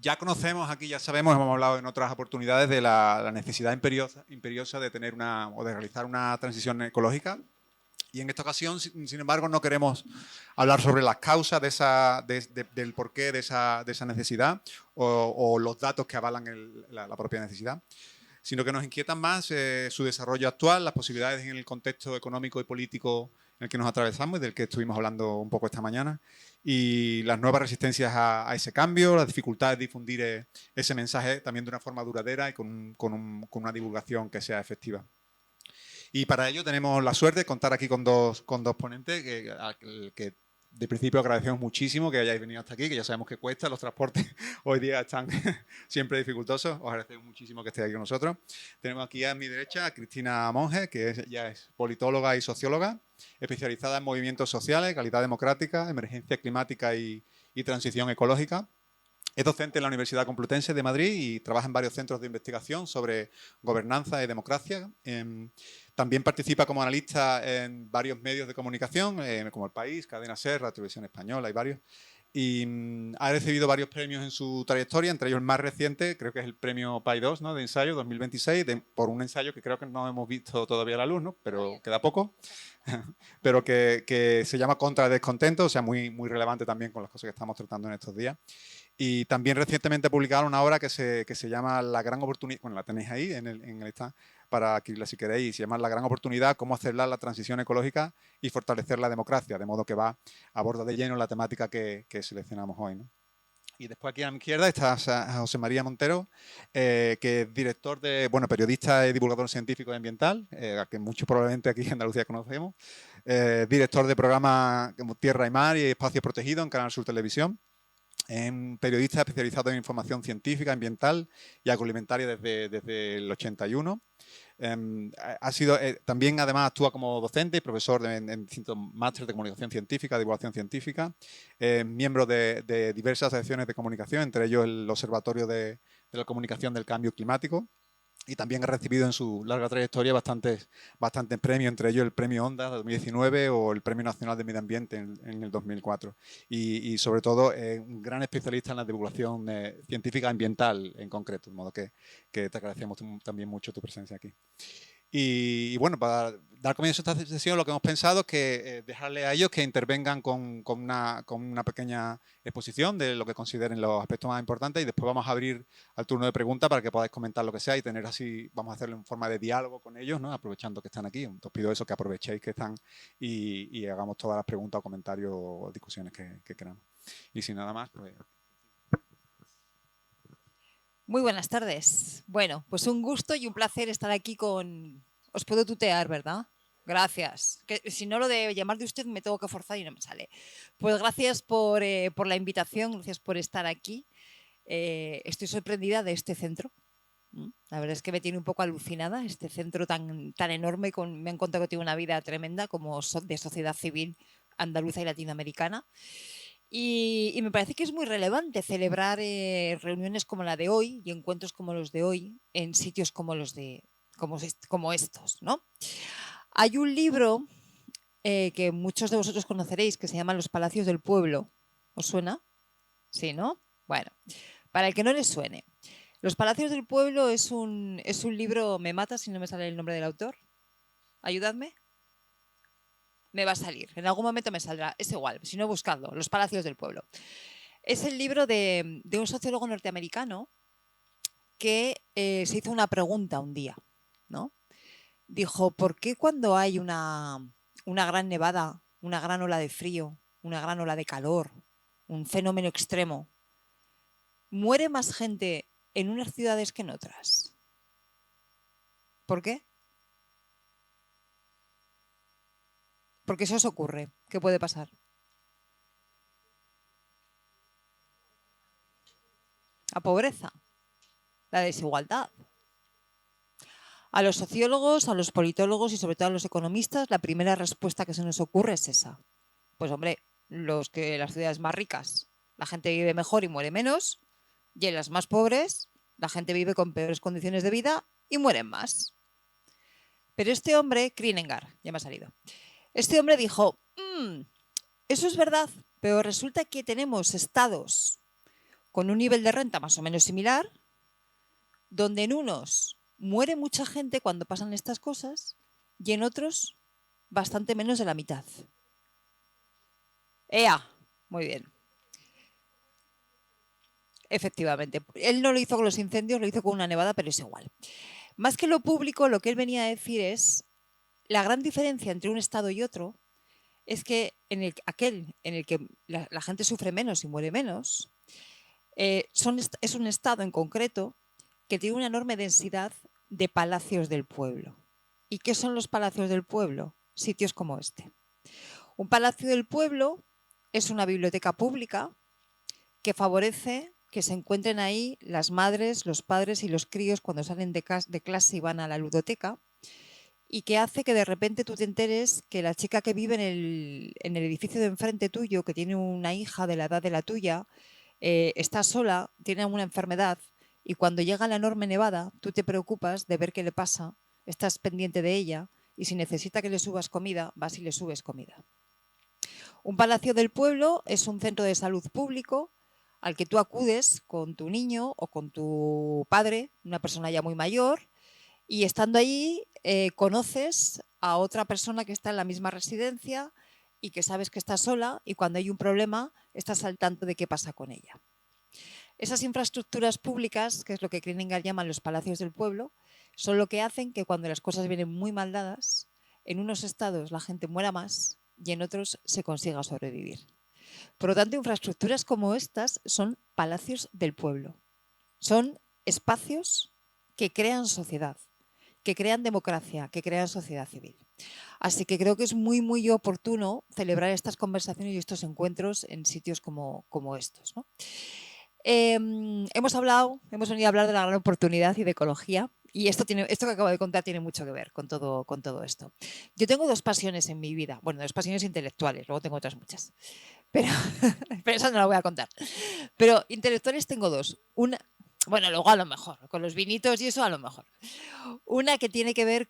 ya conocemos aquí, ya sabemos, hemos hablado en otras oportunidades de la necesidad imperiosa de tener o de realizar una transición ecológica. Y en esta ocasión, sin embargo, no queremos hablar sobre las causas del porqué de esa necesidad o los datos que avalan la propia necesidad, sino que nos inquietan más su desarrollo actual, las posibilidades en el contexto económico y político en el que nos atravesamos y del que estuvimos hablando un poco esta mañana, y las nuevas resistencias a ese cambio, las dificultades de difundir ese mensaje también de una forma duradera y con una divulgación que sea efectiva. Y para ello tenemos la suerte de contar aquí con dos ponentes que de principio agradecemos muchísimo que hayáis venido hasta aquí, que ya sabemos que cuesta, los transportes hoy día están siempre dificultosos. Os agradecemos muchísimo que estéis aquí con nosotros. Tenemos aquí a mi derecha a Cristina Monge, que ya es politóloga y socióloga, especializada en movimientos sociales, calidad democrática, emergencia climática y transición ecológica. Es docente en la Universidad Complutense de Madrid y trabaja en varios centros de investigación sobre gobernanza y democracia. También participa como analista en varios medios de comunicación, como El País, Cadena SER, la Televisión Española y varios. Y ha recibido varios premios en su trayectoria, entre ellos el más reciente, creo que es el premio PAI2, ¿no?, de ensayo 2026, por un ensayo que creo que no hemos visto todavía a la luz, ¿no?, pero queda poco, pero que se llama Contra el descontento, o sea, muy, muy relevante también con las cosas que estamos tratando en estos días. Y también recientemente ha publicado una obra que se llama La Gran Oportunidad, bueno, la tenéis ahí en el stand para adquirirla si queréis, se llama La Gran Oportunidad, cómo acelerar la transición ecológica y fortalecer la democracia, de modo que aborda de lleno la temática que seleccionamos hoy, ¿no? Y después aquí a mi izquierda está José María Montero, que es director periodista y divulgador científico y ambiental, que muchos probablemente aquí en Andalucía conocemos, director de programas como Tierra y Mar y Espacio Protegido en Canal Sur Televisión. Periodista especializado en información científica, ambiental y agroalimentaria desde el 81. También además actúa como docente y profesor en distintos másteres de comunicación científica, divulgación científica, miembro de diversas asociaciones de comunicación, entre ellos el Observatorio de la Comunicación del Cambio Climático. Y también ha recibido en su larga trayectoria bastantes premios, entre ellos el Premio Ondas de 2019 o el Premio Nacional de Medio Ambiente en el 2004. Y sobre todo un gran especialista en la divulgación científica ambiental en concreto, de modo que te agradecemos también mucho tu presencia aquí. Y bueno, para dar comienzo a esta sesión, lo que hemos pensado es que dejarle a ellos que intervengan con una pequeña exposición de lo que consideren los aspectos más importantes, y después vamos a abrir al turno de preguntas para que podáis comentar lo que sea y tener así, vamos a hacerlo en forma de diálogo con ellos, ¿no?, aprovechando que están aquí. Os pido eso, que aprovechéis que están y hagamos todas las preguntas o comentarios o discusiones que queramos. Y sin nada más, pues... Muy buenas tardes. Bueno, pues un gusto y un placer estar aquí con... Os puedo tutear, ¿verdad? Gracias. Que si no, lo de llamar de usted me tengo que forzar y no me sale. Pues gracias por la invitación, gracias por estar aquí. Estoy sorprendida de este centro. La verdad es que me tiene un poco alucinada este centro tan enorme. Me han contado que tiene una vida tremenda como de sociedad civil andaluza y latinoamericana. Y me parece que es muy relevante celebrar reuniones como la de hoy y encuentros como los de hoy en sitios como como estos, ¿no? Hay un libro que muchos de vosotros conoceréis que se llama Los Palacios del Pueblo. ¿Os suena? Sí, ¿no? Bueno, para el que no les suene, Los Palacios del Pueblo es un libro... ¿Me mata si no me sale el nombre del autor? Ayudadme. Me va a salir, en algún momento me saldrá, es igual, si no buscadlo, Los Palacios del Pueblo. Es el libro de un sociólogo norteamericano que se hizo una pregunta un día, ¿no? Dijo, ¿por qué cuando hay una gran nevada, una gran ola de frío, una gran ola de calor, un fenómeno extremo, muere más gente en unas ciudades que en otras? ¿Por qué? Porque eso os ocurre. ¿Qué puede pasar? La pobreza, la desigualdad. A los sociólogos, a los politólogos y sobre todo a los economistas, la primera respuesta que se nos ocurre es esa. Pues hombre, las ciudades más ricas, la gente vive mejor y muere menos, y en las más pobres, la gente vive con peores condiciones de vida y mueren más. Pero este hombre, Krinengar, ya me ha salido, este hombre dijo, eso es verdad, pero resulta que tenemos estados con un nivel de renta más o menos similar, donde en unos muere mucha gente cuando pasan estas cosas y en otros bastante menos de la mitad. ¡Ea! Muy bien. Efectivamente. Él no lo hizo con los incendios, lo hizo con una nevada, pero es igual. Más que lo público, lo que él venía a decir es la gran diferencia entre un estado y otro es que aquel en el que la gente sufre menos y muere menos, es un estado en concreto que tiene una enorme densidad de palacios del pueblo. ¿Y qué son los palacios del pueblo? Sitios como este. Un palacio del pueblo es una biblioteca pública que favorece que se encuentren ahí las madres, los padres y los críos cuando salen de clase y van a la ludoteca, y que hace que de repente tú te enteres que la chica que vive en el edificio de enfrente tuyo, que tiene una hija de la edad de la tuya, está sola, tiene alguna enfermedad, y cuando llega la enorme nevada, tú te preocupas de ver qué le pasa, estás pendiente de ella, y si necesita que le subas comida, vas y le subes comida. Un palacio del pueblo es un centro de salud público al que tú acudes con tu niño o con tu padre, una persona ya muy mayor, y estando allí conoces a otra persona que está en la misma residencia y que sabes que está sola, y cuando hay un problema estás al tanto de qué pasa con ella. Esas infraestructuras públicas, que es lo que Krininger llama los palacios del pueblo, son lo que hacen que cuando las cosas vienen muy mal dadas, en unos estados la gente muera más y en otros se consiga sobrevivir. Por lo tanto, infraestructuras como estas son palacios del pueblo. Son espacios que crean sociedad, que crean democracia, que crean sociedad civil. Así que creo que es muy, muy oportuno celebrar estas conversaciones y estos encuentros en sitios como estos, ¿no? Hemos venido a hablar de la gran oportunidad y de ecología, y esto que acabo de contar tiene mucho que ver con todo esto. Yo tengo dos pasiones en mi vida, bueno, dos pasiones intelectuales, luego tengo otras muchas, pero, pero esa no la voy a contar. Pero intelectuales tengo dos. Bueno, luego a lo mejor, con los vinitos y eso a lo mejor. Una que tiene que ver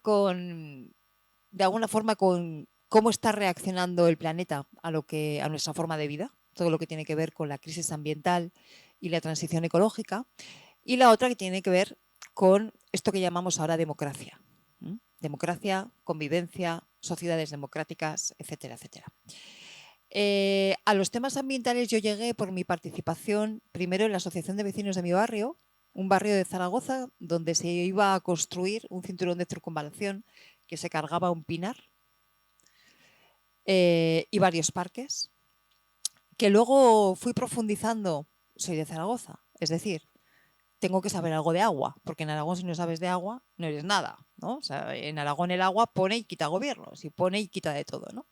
de alguna forma, con cómo está reaccionando el planeta a nuestra forma de vida, todo lo que tiene que ver con la crisis ambiental y la transición ecológica, y la otra que tiene que ver con esto que llamamos ahora democracia. Democracia, convivencia, sociedades democráticas, etcétera, etcétera. A los temas ambientales yo llegué por mi participación primero en la Asociación de Vecinos de mi barrio, un barrio de Zaragoza donde se iba a construir un cinturón de circunvalación que se cargaba un pinar y varios parques, que luego fui profundizando. Soy de Zaragoza, es decir, tengo que saber algo de agua, porque en Aragón si no sabes de agua no eres nada, ¿no? O sea, en Aragón el agua pone y quita gobiernos, y pone y quita de todo, ¿no?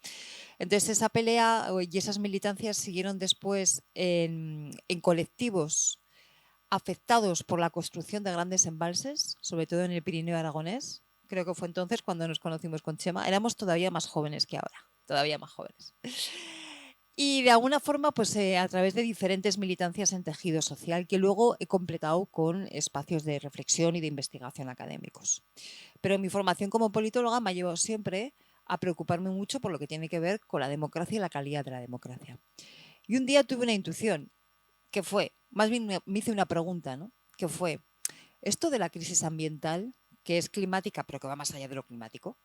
Entonces esa pelea y esas militancias siguieron después en colectivos afectados por la construcción de grandes embalses, sobre todo en el Pirineo aragonés. Creo que fue entonces cuando nos conocimos con Chema. Éramos todavía más jóvenes que ahora, todavía más jóvenes. Y de alguna forma, pues a través de diferentes militancias en tejido social, que luego he completado con espacios de reflexión y de investigación académicos. Pero mi formación como politóloga me ha llevado siempre a preocuparme mucho por lo que tiene que ver con la democracia y la calidad de la democracia. Y un día tuve una intuición, que fue, más bien me hice una pregunta, ¿no? Que fue, esto de la crisis ambiental, que es climática, pero que va más allá de lo climático,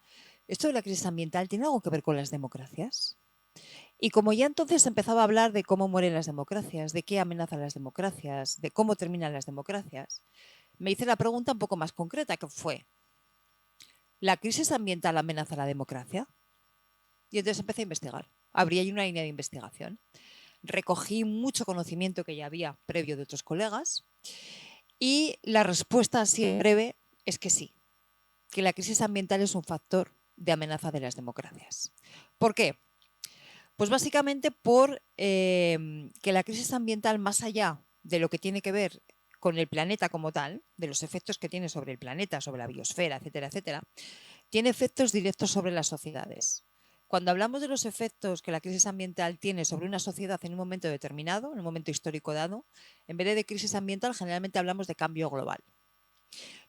¿esto de la crisis ambiental tiene algo que ver con las democracias? Y como ya entonces empezaba a hablar de cómo mueren las democracias, de qué amenazan las democracias, de cómo terminan las democracias, me hice la pregunta un poco más concreta, que fue, ¿la crisis ambiental amenaza la democracia? Y entonces empecé a investigar. Abrí ahí una línea de investigación. Recogí mucho conocimiento que ya había previo de otros colegas, y la respuesta así en breve es que sí, que la crisis ambiental es un factor de amenaza de las democracias. ¿Por qué? Pues básicamente por que la crisis ambiental, más allá de lo que tiene que ver con el planeta como tal, de los efectos que tiene sobre el planeta, sobre la biosfera, etcétera, etcétera, tiene efectos directos sobre las sociedades. Cuando hablamos de los efectos que la crisis ambiental tiene sobre una sociedad en un momento determinado, en un momento histórico dado, en vez de crisis ambiental generalmente hablamos de cambio global.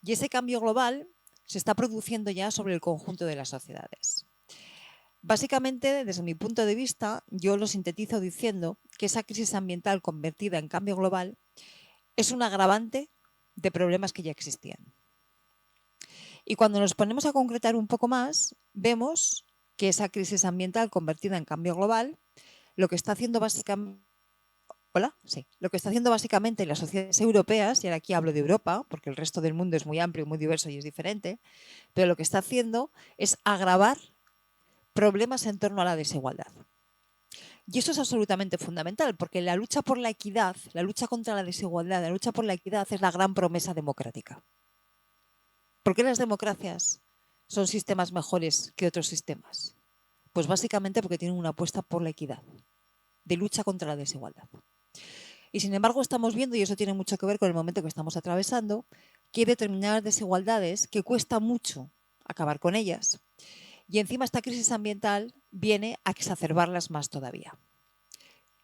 Y ese cambio global se está produciendo ya sobre el conjunto de las sociedades. Básicamente, desde mi punto de vista, yo lo sintetizo diciendo que esa crisis ambiental convertida en cambio global es un agravante de problemas que ya existían. Y cuando nos ponemos a concretar un poco más, vemos que esa crisis ambiental convertida en cambio global, lo que está haciendo básicamente, lo que está haciendo básicamente las sociedades europeas, y ahora aquí hablo de Europa, porque el resto del mundo es muy amplio, muy diverso y es diferente, pero lo que está haciendo es agravar problemas en torno a la desigualdad. Y eso es absolutamente fundamental, porque la lucha por la equidad, la lucha contra la desigualdad, la lucha por la equidad es la gran promesa democrática. ¿Por qué las democracias son sistemas mejores que otros sistemas? Pues básicamente porque tienen una apuesta por la equidad, de lucha contra la desigualdad. Y sin embargo estamos viendo, y eso tiene mucho que ver con el momento que estamos atravesando, que hay determinadas desigualdades que cuesta mucho acabar con ellas. Y encima esta crisis ambiental viene a exacerbarlas más todavía.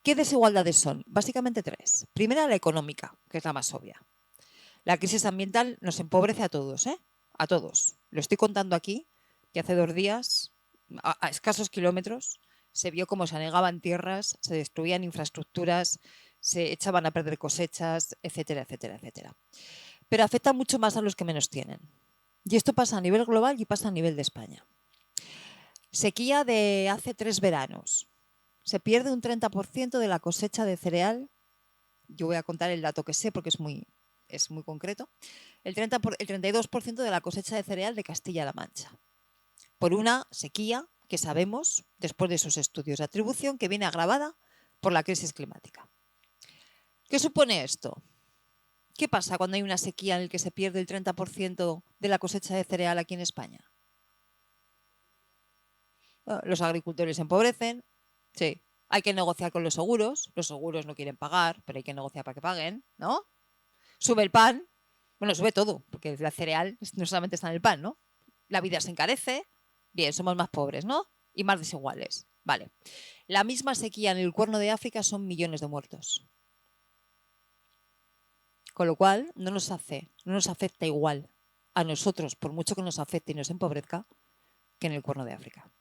¿Qué desigualdades son? Básicamente tres. Primera, la económica, que es la más obvia. La crisis ambiental nos empobrece a todos, ¿eh? A todos. Lo estoy contando aquí, que hace 2 días, a escasos kilómetros, se vio cómo se anegaban tierras, se destruían infraestructuras, se echaban a perder cosechas, etcétera, etcétera, etcétera. Pero afecta mucho más a los que menos tienen. Y esto pasa a nivel global y pasa a nivel de España. Sequía de hace 3 veranos. Se pierde un 30% de la cosecha de cereal. Yo voy a contar el dato que sé porque es muy concreto. El 32% de la cosecha de cereal de Castilla-La Mancha. Por una sequía que sabemos, después de sus estudios de atribución, que viene agravada por la crisis climática. ¿Qué supone esto? ¿Qué pasa cuando hay una sequía en la que se pierde el 30% de la cosecha de cereal aquí en España? Los agricultores se empobrecen, sí. Hay que negociar con los seguros no quieren pagar, pero hay que negociar para que paguen, ¿no? Sube el pan, bueno, sube todo, porque el cereal no solamente está en el pan, ¿no? La vida se encarece, bien, somos más pobres, ¿no? Y más desiguales, vale. La misma sequía en el Cuerno de África son millones de muertos. Con lo cual, no nos afecta igual a nosotros, por mucho que nos afecte y nos empobrezca, que en el Cuerno de África.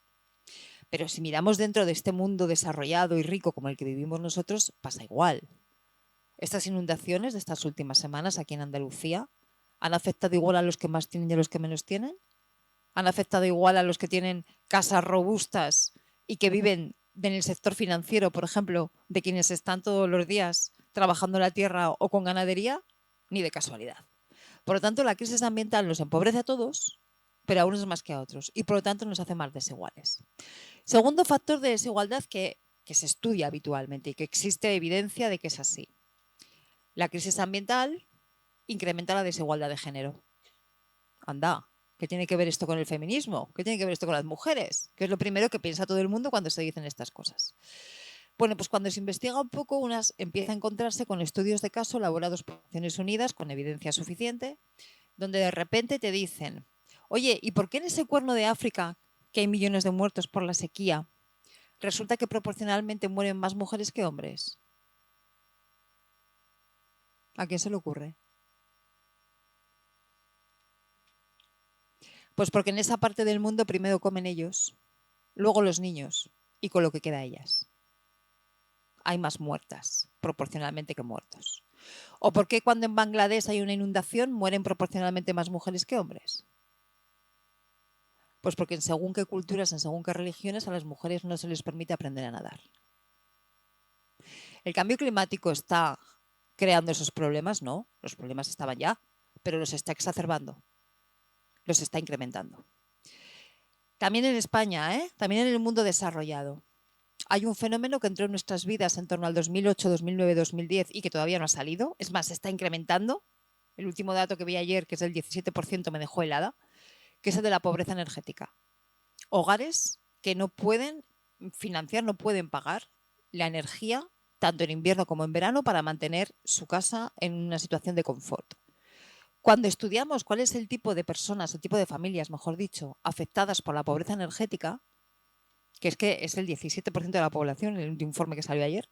Pero si miramos dentro de este mundo desarrollado y rico como el que vivimos nosotros, pasa igual. Estas inundaciones de estas últimas semanas aquí en Andalucía han afectado igual a los que más tienen y a los que menos tienen. Han afectado igual a los que tienen casas robustas y que viven en el sector financiero, por ejemplo, de quienes están todos los días trabajando la tierra o con ganadería, ni de casualidad. Por lo tanto, la crisis ambiental nos empobrece a todos, pero a unos más que a otros, y por lo tanto nos hace más desiguales. Segundo factor de desigualdad que se estudia habitualmente y que existe evidencia de que es así. La crisis ambiental incrementa la desigualdad de género. Anda, ¿qué tiene que ver esto con el feminismo? ¿Qué tiene que ver esto con las mujeres? Que es lo primero que piensa todo el mundo cuando se dicen estas cosas. Bueno, pues cuando se investiga un poco, empieza a encontrarse con estudios de caso elaborados por Naciones Unidas con evidencia suficiente, donde de repente te dicen, oye, ¿y por qué en ese Cuerno de África, que hay millones de muertos por la sequía, resulta que proporcionalmente mueren más mujeres que hombres? ¿A quién se le ocurre? Pues porque en esa parte del mundo primero comen ellos, luego los niños y con lo que queda ellas. Hay más muertas proporcionalmente que muertos. ¿O por qué cuando en Bangladesh hay una inundación mueren proporcionalmente más mujeres que hombres? Pues porque en según qué culturas, en según qué religiones, a las mujeres no se les permite aprender a nadar. ¿El cambio climático está creando esos problemas? No, los problemas estaban ya, pero los está exacerbando, los está incrementando. También en España, también en el mundo desarrollado, hay un fenómeno que entró en nuestras vidas en torno al 2008, 2009, 2010 y que todavía no ha salido. Es más, se está incrementando. El último dato que vi ayer, que es del 17%, me dejó helada, que es el de la pobreza energética. Hogares que no pueden financiar, no pueden pagar la energía, tanto en invierno como en verano, para mantener su casa en una situación de confort. Cuando estudiamos cuál es el tipo de personas, el tipo de familias, mejor dicho, afectadas por la pobreza energética, que es el 17% de la población, en el último informe que salió ayer,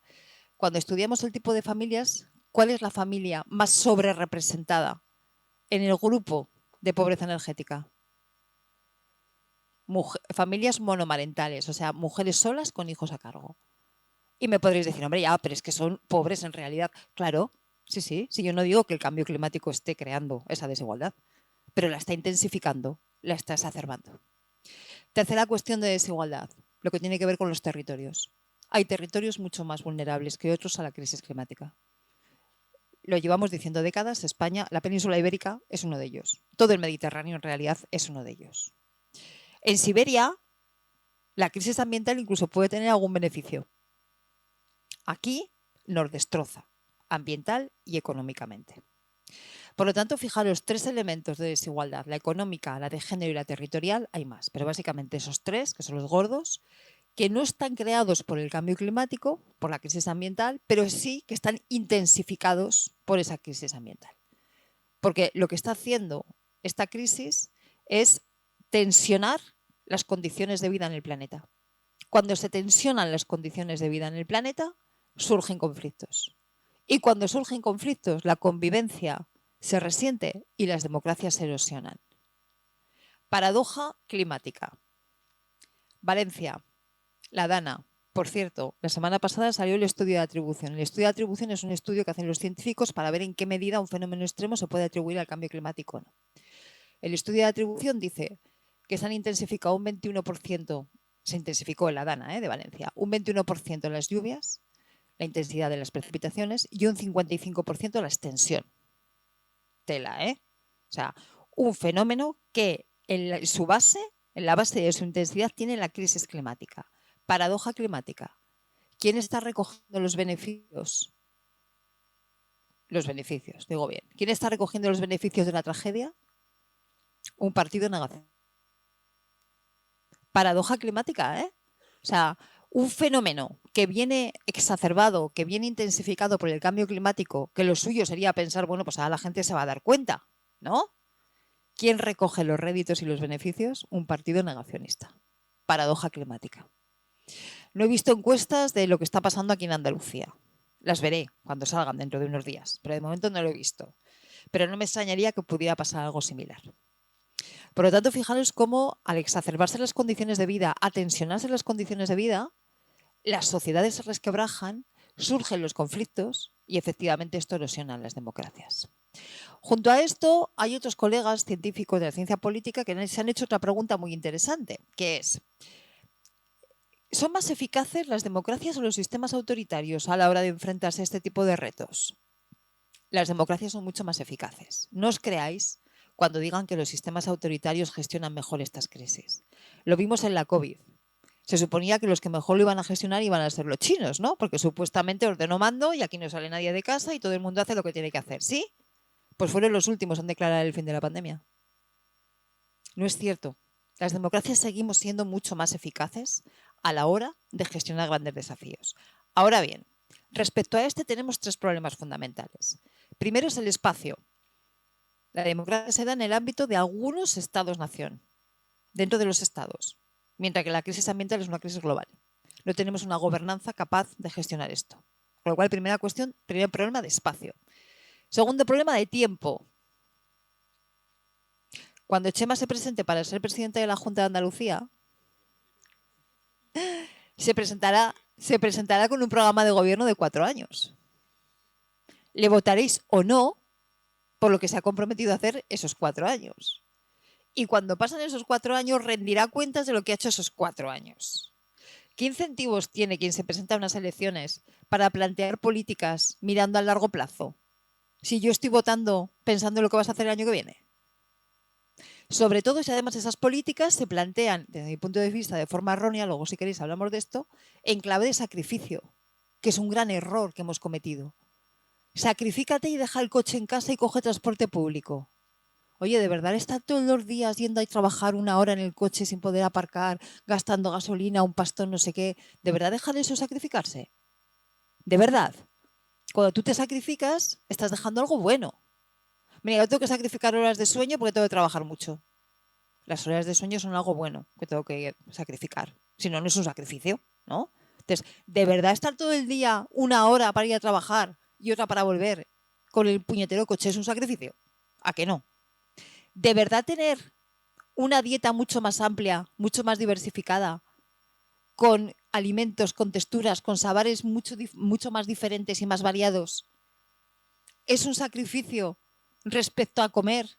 cuando estudiamos el tipo de familias, ¿cuál es la familia más sobrerepresentada en el grupo de pobreza energética? familias monomarentales, o sea, mujeres solas con hijos a cargo. Y me podréis decir, hombre, ya, pero es que son pobres en realidad. Claro, sí, yo no digo que el cambio climático esté creando esa desigualdad, pero la está intensificando, la está exacerbando. Tercera cuestión de desigualdad, lo que tiene que ver con los territorios. Hay territorios mucho más vulnerables que otros a la crisis climática. Lo llevamos diciendo décadas, España, la península ibérica es uno de ellos. Todo el Mediterráneo en realidad es uno de ellos. En Siberia, la crisis ambiental incluso puede tener algún beneficio. Aquí nos destroza, ambiental y económicamente. Por lo tanto, fijaros, 3 elementos de desigualdad, la económica, la de género y la territorial, hay más, pero básicamente esos 3, que son los gordos, que no están creados por el cambio climático, por la crisis ambiental, pero sí que están intensificados por esa crisis ambiental. Porque lo que está haciendo esta crisis es tensionar las condiciones de vida en el planeta. Cuando se tensionan las condiciones de vida en el planeta, surgen conflictos. Y cuando surgen conflictos, la convivencia se resiente y las democracias se erosionan. Paradoja climática. Valencia, la Dana. Por cierto, la semana pasada salió el estudio de atribución. El estudio de atribución es un estudio que hacen los científicos para ver en qué medida un fenómeno extremo se puede atribuir al cambio climático o no. El estudio de atribución dice que se han intensificado un 21%, se intensificó en la Dana de Valencia, un 21% las lluvias, la intensidad de las precipitaciones y un 55% la extensión. Tela, O sea, un fenómeno que en la base de su intensidad tiene la crisis climática. Paradoja climática. ¿Quién está recogiendo los beneficios? Los beneficios, digo bien. ¿Quién está recogiendo los beneficios de la tragedia? Un partido negacionista. Paradoja climática, O sea, un fenómeno que viene exacerbado, que viene intensificado por el cambio climático, que lo suyo sería pensar, bueno, pues ahora la gente se va a dar cuenta, ¿no? ¿Quién recoge los réditos y los beneficios? Un partido negacionista. Paradoja climática. No he visto encuestas de lo que está pasando aquí en Andalucía. Las veré cuando salgan dentro de unos días, pero de momento no lo he visto. Pero no me extrañaría que pudiera pasar algo similar. Por lo tanto, fijaros cómo al exacerbarse las condiciones de vida, a tensionarse las condiciones de vida, las sociedades se resquebrajan, surgen los conflictos y efectivamente esto erosiona las democracias. Junto a esto, hay otros colegas científicos de la ciencia política que se han hecho otra pregunta muy interesante, que es, ¿son más eficaces las democracias o los sistemas autoritarios a la hora de enfrentarse a este tipo de retos? Las democracias son mucho más eficaces. No os creáis cuando digan que los sistemas autoritarios gestionan mejor estas crisis. Lo vimos en la COVID. Se suponía que los que mejor lo iban a gestionar iban a ser los chinos, ¿no? Porque supuestamente ordeno mando y aquí no sale nadie de casa y todo el mundo hace lo que tiene que hacer, ¿sí? Pues fueron los últimos en declarar el fin de la pandemia. No es cierto. Las democracias seguimos siendo mucho más eficaces a la hora de gestionar grandes desafíos. Ahora bien, respecto a este tenemos 3 problemas fundamentales. Primero es el espacio. La democracia se da en el ámbito de algunos estados-nación, dentro de los estados, mientras que la crisis ambiental es una crisis global. No tenemos una gobernanza capaz de gestionar esto. Con lo cual, primer problema de espacio. Segundo problema de tiempo. Cuando Chema se presente para ser presidente de la Junta de Andalucía, se presentará con un programa de gobierno de 4 años. Le votaréis o no por lo que se ha comprometido a hacer esos 4 años. Y cuando pasan esos 4 años, rendirá cuentas de lo que ha hecho esos 4 años. ¿Qué incentivos tiene quien se presenta a unas elecciones para plantear políticas mirando a largo plazo? Si yo estoy votando pensando en lo que vas a hacer el año que viene. Sobre todo si además esas políticas se plantean, desde mi punto de vista, de forma errónea, luego si queréis hablamos de esto, en clave de sacrificio, que es un gran error que hemos cometido. Sacrifícate y deja el coche en casa y coge transporte público. Oye, ¿de verdad estar todos los días yendo a trabajar 1 hora en el coche sin poder aparcar, gastando gasolina, un pastón, no sé qué? ¿De verdad dejar eso sacrificarse? ¿De verdad? Cuando tú te sacrificas, estás dejando algo bueno. Mira, yo tengo que sacrificar horas de sueño porque tengo que trabajar mucho. Las horas de sueño son algo bueno que tengo que sacrificar. Si no, no es un sacrificio, ¿no? Entonces, ¿de verdad estar todo el día 1 hora para ir a trabajar y otra para volver con el puñetero coche es un sacrificio? ¿A qué no? ¿De verdad tener una dieta mucho más amplia, mucho más diversificada, con alimentos, con texturas, con sabores mucho más diferentes y más variados, es un sacrificio respecto a comer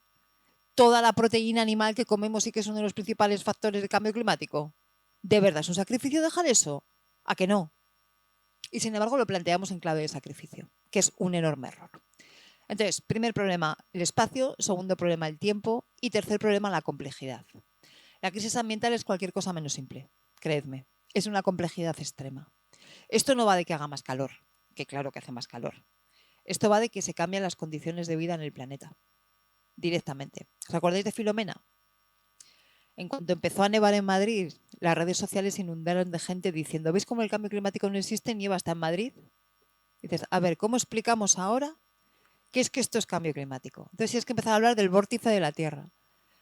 toda la proteína animal que comemos y que es uno de los principales factores de cambio climático? ¿De verdad es un sacrificio dejar eso? ¿A que no? Y sin embargo lo planteamos en clave de sacrificio, que es un enorme error. Entonces, primer problema, el espacio; segundo problema, el tiempo; y tercer problema, la complejidad. La crisis ambiental es cualquier cosa menos simple, creedme. Es una complejidad extrema. Esto no va de que haga más calor, que claro que hace más calor. Esto va de que se cambian las condiciones de vida en el planeta, directamente. ¿Os acordáis de Filomena? En cuanto empezó a nevar en Madrid, las redes sociales se inundaron de gente diciendo: ¿veis cómo el cambio climático no existe? Nieva hasta en Madrid. Y dices, a ver, ¿cómo explicamos ahora qué es que esto es cambio climático? Entonces tienes que empezar a hablar del vórtice de la Tierra,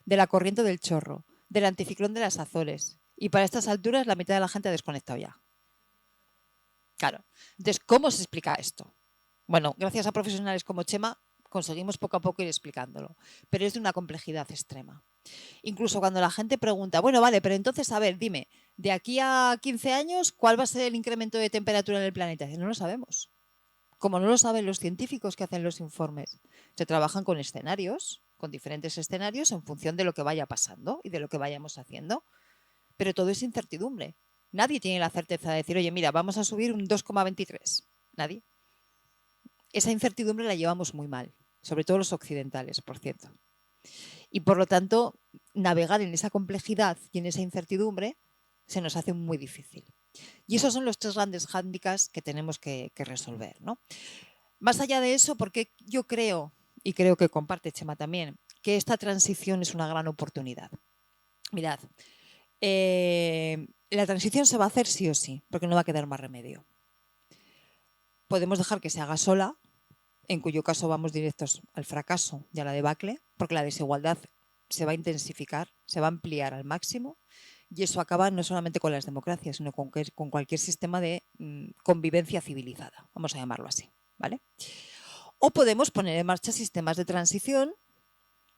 de la corriente del Chorro, del anticiclón de las Azores. Y para estas alturas la mitad de la gente ha desconectado ya. Claro. Entonces, ¿cómo se explica esto? Bueno, gracias a profesionales como Chema conseguimos poco a poco ir explicándolo, pero es de una complejidad extrema. Incluso cuando la gente pregunta, bueno, vale, pero entonces, a ver, dime, de aquí a 15 años, ¿cuál va a ser el incremento de temperatura en el planeta? No lo sabemos. Como no lo saben los científicos que hacen los informes, se trabajan con escenarios, con diferentes escenarios en función de lo que vaya pasando y de lo que vayamos haciendo. Pero todo es incertidumbre. Nadie tiene la certeza de decir, oye, mira, vamos a subir un 2,23. Nadie. Esa incertidumbre la llevamos muy mal, sobre todo los occidentales, por cierto. Y por lo tanto, navegar en esa complejidad y en esa incertidumbre se nos hace muy difícil. Y esos son los tres grandes hándicaps que tenemos que resolver, ¿no? Más allá de eso, porque yo creo, y creo que comparte Chema también, que esta transición es una gran oportunidad. Mirad, la transición se va a hacer sí o sí, porque no va a quedar más remedio. Podemos dejar que se haga sola, en cuyo caso vamos directos al fracaso y a la debacle, porque la desigualdad se va a intensificar, se va a ampliar al máximo, y eso acaba no solamente con las democracias, sino con cualquier sistema de convivencia civilizada, vamos a llamarlo así, ¿vale? O podemos poner en marcha sistemas de transición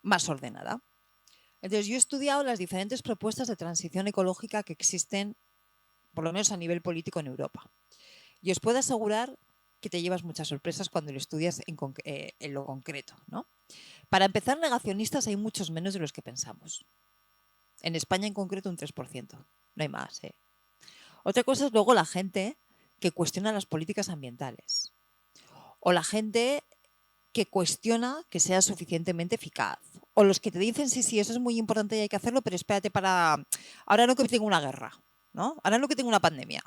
más ordenada. Entonces, yo he estudiado las diferentes propuestas de transición ecológica que existen, por lo menos a nivel político en Europa. Y os puedo asegurar que te llevas muchas sorpresas cuando lo estudias en lo concreto, ¿no? Para empezar, negacionistas hay muchos menos de los que pensamos. En España en concreto un 3%, no hay más. Otra cosa es luego la gente que cuestiona las políticas ambientales o la gente que cuestiona que sea suficientemente eficaz, o los que te dicen sí, sí, eso es muy importante y hay que hacerlo, pero espérate para... Ahora no que tengo una guerra, ¿no? Ahora no que tengo una pandemia.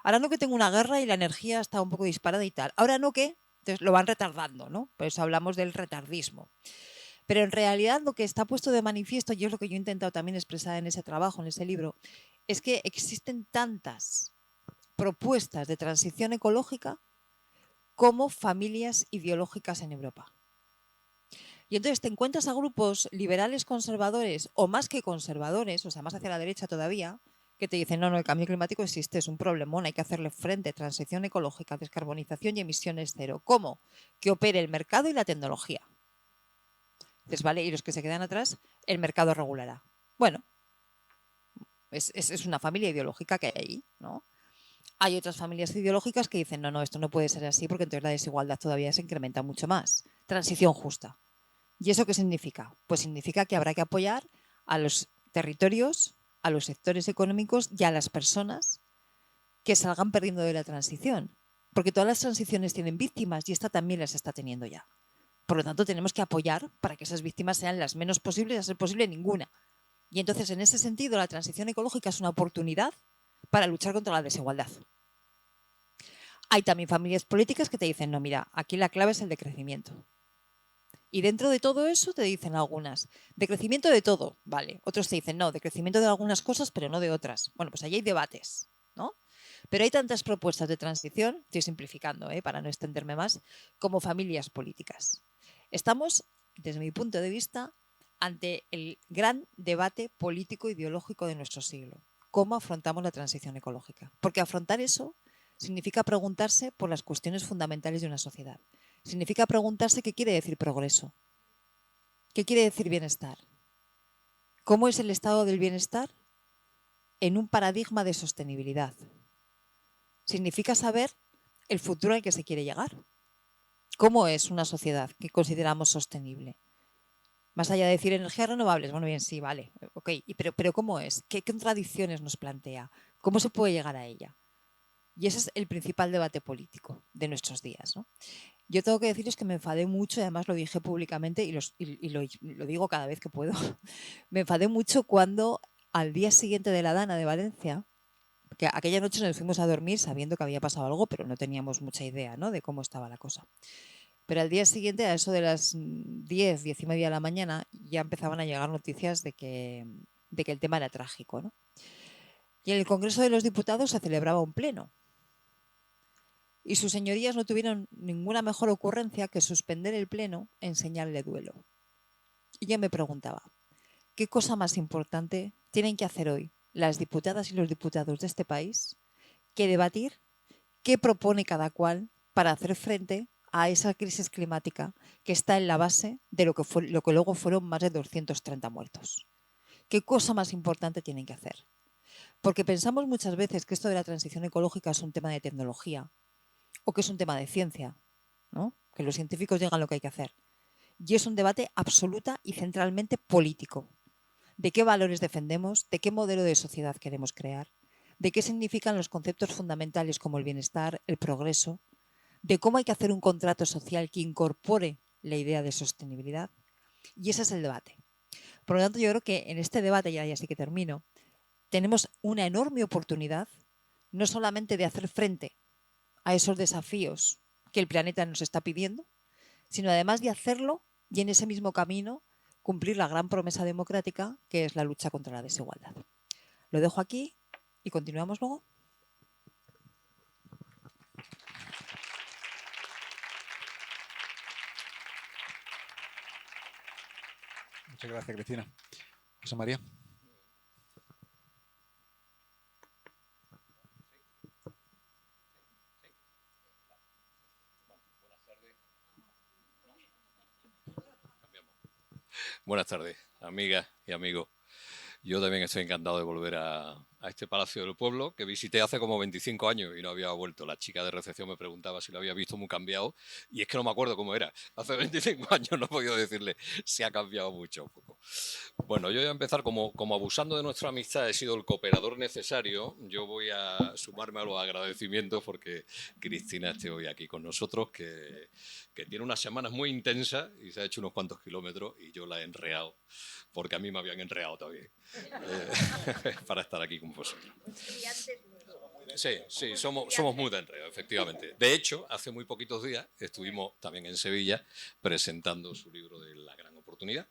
Ahora no que tengo una guerra y la energía está un poco disparada y tal. Ahora no que... Entonces lo van retardando, ¿no? Por eso hablamos del retardismo. Pero en realidad lo que está puesto de manifiesto, y es lo que yo he intentado también expresar en ese trabajo, en ese libro, es que existen tantas propuestas de transición ecológica como familias ideológicas en Europa. Y entonces te encuentras a grupos liberales conservadores o más que conservadores, o sea, más hacia la derecha todavía, que te dicen, no, no, el cambio climático existe, es un problemón, hay que hacerle frente, transición ecológica, descarbonización y emisiones cero. ¿Cómo? Que opere el mercado y la tecnología. Entonces, ¿vale? Y los que se quedan atrás, el mercado regulará. Bueno, es una familia ideológica que hay ahí, ¿no? Hay otras familias ideológicas que dicen, no, no, esto no puede ser así porque entonces la desigualdad todavía se incrementa mucho más. Transición justa. ¿Y eso qué significa? Pues significa que habrá que apoyar a los territorios, a los sectores económicos y a las personas que salgan perdiendo de la transición. Porque todas las transiciones tienen víctimas y esta también las está teniendo ya. Por lo tanto, tenemos que apoyar para que esas víctimas sean las menos posibles, a ser posible ninguna. Y entonces, en ese sentido, la transición ecológica es una oportunidad para luchar contra la desigualdad. Hay también familias políticas que te dicen, no, mira, aquí la clave es el decrecimiento. Y dentro de todo eso te dicen algunas, decrecimiento de todo, vale. Otros te dicen, no, decrecimiento de algunas cosas, pero no de otras. Bueno, pues allí hay debates, ¿no? Pero hay tantas propuestas de transición, estoy simplificando, para no extenderme más, como familias políticas. Estamos, desde mi punto de vista, ante el gran debate político ideológico de nuestro siglo. ¿Cómo afrontamos la transición ecológica? Porque afrontar eso significa preguntarse por las cuestiones fundamentales de una sociedad. Significa preguntarse qué quiere decir progreso, qué quiere decir bienestar, ¿Cómo es el estado del bienestar en un paradigma de sostenibilidad? Significa saber el futuro al que se quiere llegar. ¿Cómo es una sociedad que consideramos sostenible? Más allá de decir energías renovables, bueno, bien, sí, vale, ok, pero ¿cómo es? ¿Qué contradicciones nos plantea? ¿Cómo se puede llegar a ella? Y ese es el principal debate político de nuestros días, ¿no? Yo tengo que deciros que me enfadé mucho, y además lo dije públicamente y lo digo cada vez que puedo. Me enfadé mucho cuando al día siguiente de la Dana de Valencia, que aquella noche nos fuimos a dormir sabiendo que había pasado algo, pero no teníamos mucha idea, ¿no?, de cómo estaba la cosa. Pero al día siguiente, a eso de las 10, 10 y media de la mañana, ya empezaban a llegar noticias de que el tema era trágico, ¿no? Y en el Congreso de los Diputados se celebraba un pleno. Y sus señorías no tuvieron ninguna mejor ocurrencia que suspender el pleno en señal de duelo. Y yo me preguntaba, ¿qué cosa más importante tienen que hacer hoy las diputadas y los diputados de este país que debatir qué propone cada cual para hacer frente a esa crisis climática que está en la base de lo que luego fueron más de 230 muertos? ¿Qué cosa más importante tienen que hacer? Porque pensamos muchas veces que esto de la transición ecológica es un tema de tecnología o que es un tema de ciencia, ¿no? Que los científicos digan lo que hay que hacer. Y es un debate absoluta y centralmente político. ¿De qué valores defendemos? ¿De qué modelo de sociedad queremos crear? ¿De qué significan los conceptos fundamentales como el bienestar, el progreso? ¿De cómo hay que hacer un contrato social que incorpore la idea de sostenibilidad? Y ese es el debate. Por lo tanto, yo creo que en este debate, ya sí que termino, tenemos una enorme oportunidad, no solamente de hacer frente a esos desafíos que el planeta nos está pidiendo, sino además de hacerlo y en ese mismo camino cumplir la gran promesa democrática que es la lucha contra la desigualdad. Lo dejo aquí y continuamos luego. Muchas gracias, Cristina. José María. Buenas tardes, amigas y amigos. Yo también estoy encantado de volver a este Palacio del Pueblo, que visité hace como 25 años y no había vuelto. La chica de recepción me preguntaba si lo había visto muy cambiado y es que no me acuerdo cómo era. Hace 25 años no he podido decirle si ha cambiado mucho o poco. Bueno, yo voy a empezar como abusando de nuestra amistad he sido el cooperador necesario. Yo voy a sumarme a los agradecimientos porque Cristina esté hoy aquí con nosotros, que tiene unas semanas muy intensas y se ha hecho unos cuantos kilómetros y yo la he enreado, porque a mí me habían enreado también para estar aquí con vosotros. Sí, somos muy de enredo, efectivamente. De hecho, hace muy poquitos días estuvimos también en Sevilla presentando su libro de La Gran Oportunidad.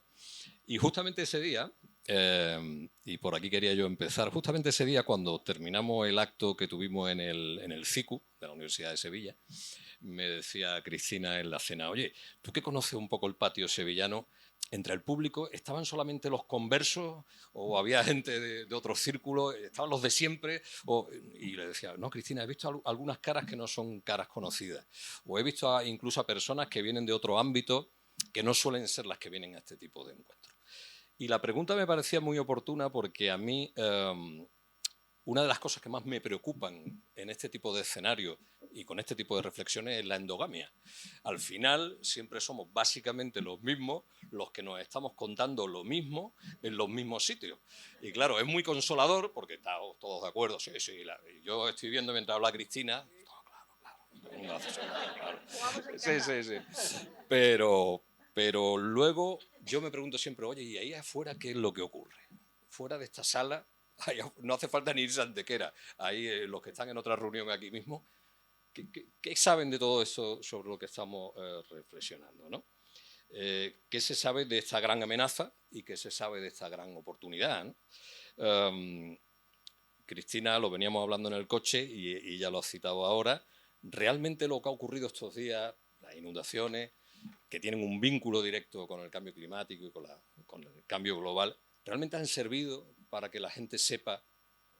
Y justamente ese día, y por aquí quería yo empezar, justamente ese día cuando terminamos el acto que tuvimos en el CICU de la Universidad de Sevilla, me decía Cristina en la cena, oye, ¿tú que conoces un poco el patio sevillano? Entre el público, ¿estaban solamente los conversos o había gente de otros círculos? ¿Estaban los de siempre? Y le decía, no, Cristina, he visto algunas caras que no son caras conocidas. O he visto incluso a personas que vienen de otro ámbito que no suelen ser las que vienen a este tipo de encuentros. Y la pregunta me parecía muy oportuna porque a mí una de las cosas que más me preocupan en este tipo de escenarios y con este tipo de reflexiones es la endogamia. Al final siempre somos básicamente los mismos los que nos estamos contando lo mismo en los mismos sitios. Y claro, es muy consolador porque estamos todos de acuerdo. Sí, yo estoy viendo mientras habla Cristina. Claro. Sí. Pero luego yo me pregunto siempre, oye, ¿y ahí afuera qué es lo que ocurre? Fuera de esta sala, no hace falta ni irse a Antequera. Ahí los que están en otra reunión aquí mismo, ¿qué saben de todo eso sobre lo que estamos reflexionando, ¿no? ¿Qué se sabe de esta gran amenaza y qué se sabe de esta gran oportunidad, ¿no? Cristina, lo veníamos hablando en el coche y ya lo ha citado ahora. Realmente lo que ha ocurrido estos días, las inundaciones, que tienen un vínculo directo con el cambio climático y con el cambio global, realmente han servido para que la gente sepa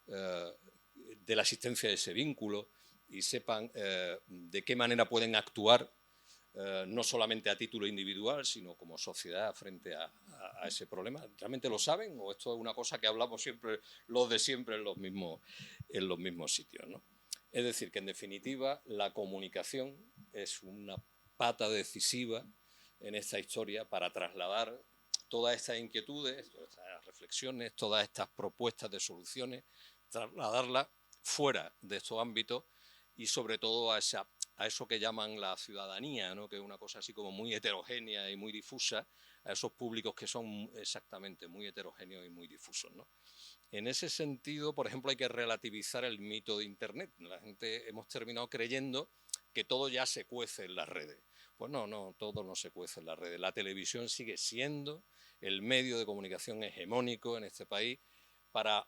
de la existencia de ese vínculo y sepan de qué manera pueden actuar no solamente a título individual, sino como sociedad frente a ese problema? ¿Realmente lo saben o esto es una cosa que hablamos siempre, los de siempre, en los mismos sitios, ¿no? Es decir, que en definitiva la comunicación es una pata decisiva en esta historia para trasladar todas estas inquietudes, todas estas reflexiones, todas estas propuestas de soluciones, trasladarlas fuera de estos ámbitos y sobre todo a eso que llaman la ciudadanía, ¿no? Que es una cosa así como muy heterogénea y muy difusa, a esos públicos que son exactamente muy heterogéneos y muy difusos, ¿no? En ese sentido, por ejemplo, hay que relativizar el mito de Internet. La gente hemos terminado creyendo que todo ya se cuece en las redes. Pues no, todo no se cuece en las redes. La televisión sigue siendo el medio de comunicación hegemónico en este país para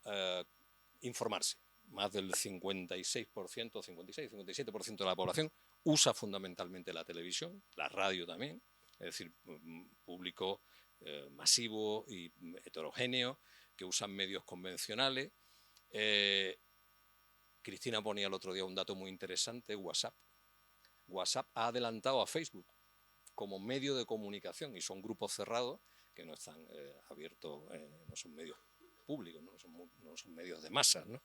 informarse. Más del 56%, 56, 57% de la población usa fundamentalmente la televisión, la radio también, es decir, público masivo y heterogéneo que usan medios convencionales. Cristina ponía el otro día un dato muy interesante, WhatsApp. WhatsApp ha adelantado a Facebook como medio de comunicación y son grupos cerrados que no están abiertos, no son medios públicos, no son medios de masas, ¿no?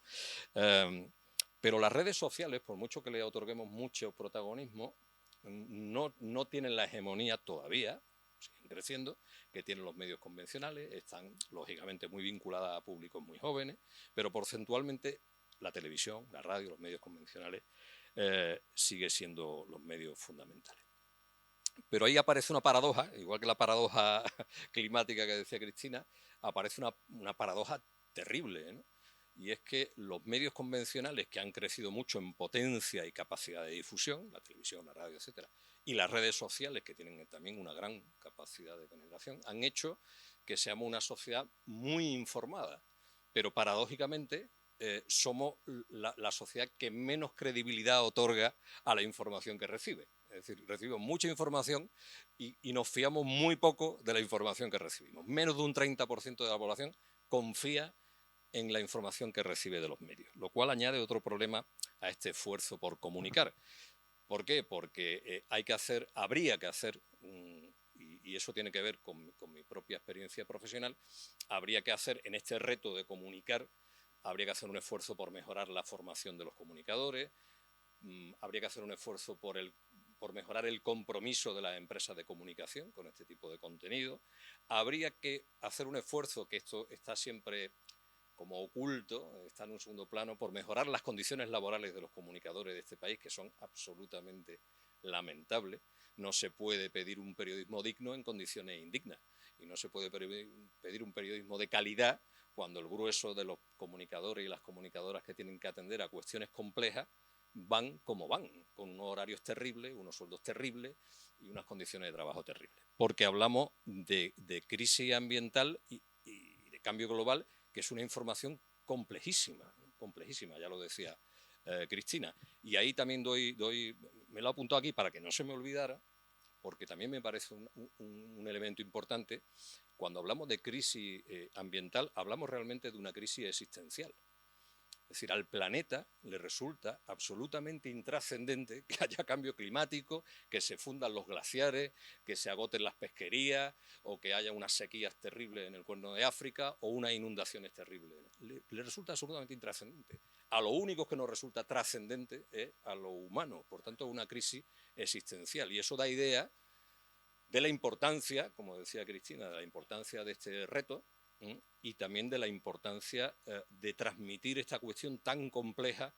Pero las redes sociales, por mucho que le otorguemos mucho protagonismo, no tienen la hegemonía todavía, siguen creciendo, que tienen los medios convencionales, están lógicamente muy vinculadas a públicos muy jóvenes, pero porcentualmente la televisión, la radio, los medios convencionales sigue siendo los medios fundamentales. Pero ahí aparece una paradoja, igual que la paradoja climática que decía Cristina, aparece una paradoja terrible, ¿no? Y es que los medios convencionales, que han crecido mucho en potencia y capacidad de difusión, la televisión, la radio, etcétera, y las redes sociales, que tienen también una gran capacidad de penetración, han hecho que seamos una sociedad muy informada. Pero paradójicamente somos la sociedad que menos credibilidad otorga a la información que recibe. Es decir, recibimos mucha información y nos fiamos muy poco de la información que recibimos. Menos de un 30% de la población confía en la información que recibe de los medios, lo cual añade otro problema a este esfuerzo por comunicar. ¿Por qué? Porque habría que hacer, y eso tiene que ver con mi propia experiencia profesional, habría que hacer en este reto de comunicar, habría que hacer un esfuerzo por mejorar la formación de los comunicadores, habría que hacer un esfuerzo por mejorar el compromiso de las empresas de comunicación con este tipo de contenido. Habría que hacer un esfuerzo, que esto está siempre como oculto, está en un segundo plano, por mejorar las condiciones laborales de los comunicadores de este país, que son absolutamente lamentables. No se puede pedir un periodismo digno en condiciones indignas y no se puede pedir un periodismo de calidad cuando el grueso de los comunicadores y las comunicadoras que tienen que atender a cuestiones complejas van como van, con unos horarios terribles, unos sueldos terribles y unas condiciones de trabajo terribles. Porque hablamos de crisis ambiental y de cambio global, que es una información complejísima, ya lo decía Cristina. Y ahí también me lo he apuntado aquí para que no se me olvidara, porque también me parece un elemento importante. Cuando hablamos de crisis ambiental, hablamos realmente de una crisis existencial. Es decir, al planeta le resulta absolutamente intrascendente que haya cambio climático, que se fundan los glaciares, que se agoten las pesquerías o que haya unas sequías terribles en el Cuerno de África o unas inundaciones terribles. Le resulta absolutamente intrascendente. A lo único que nos resulta trascendente es a lo humano. Por tanto, es una crisis existencial. Y eso da idea de la importancia, como decía Cristina, de la importancia de este reto, y también de la importancia de transmitir esta cuestión tan compleja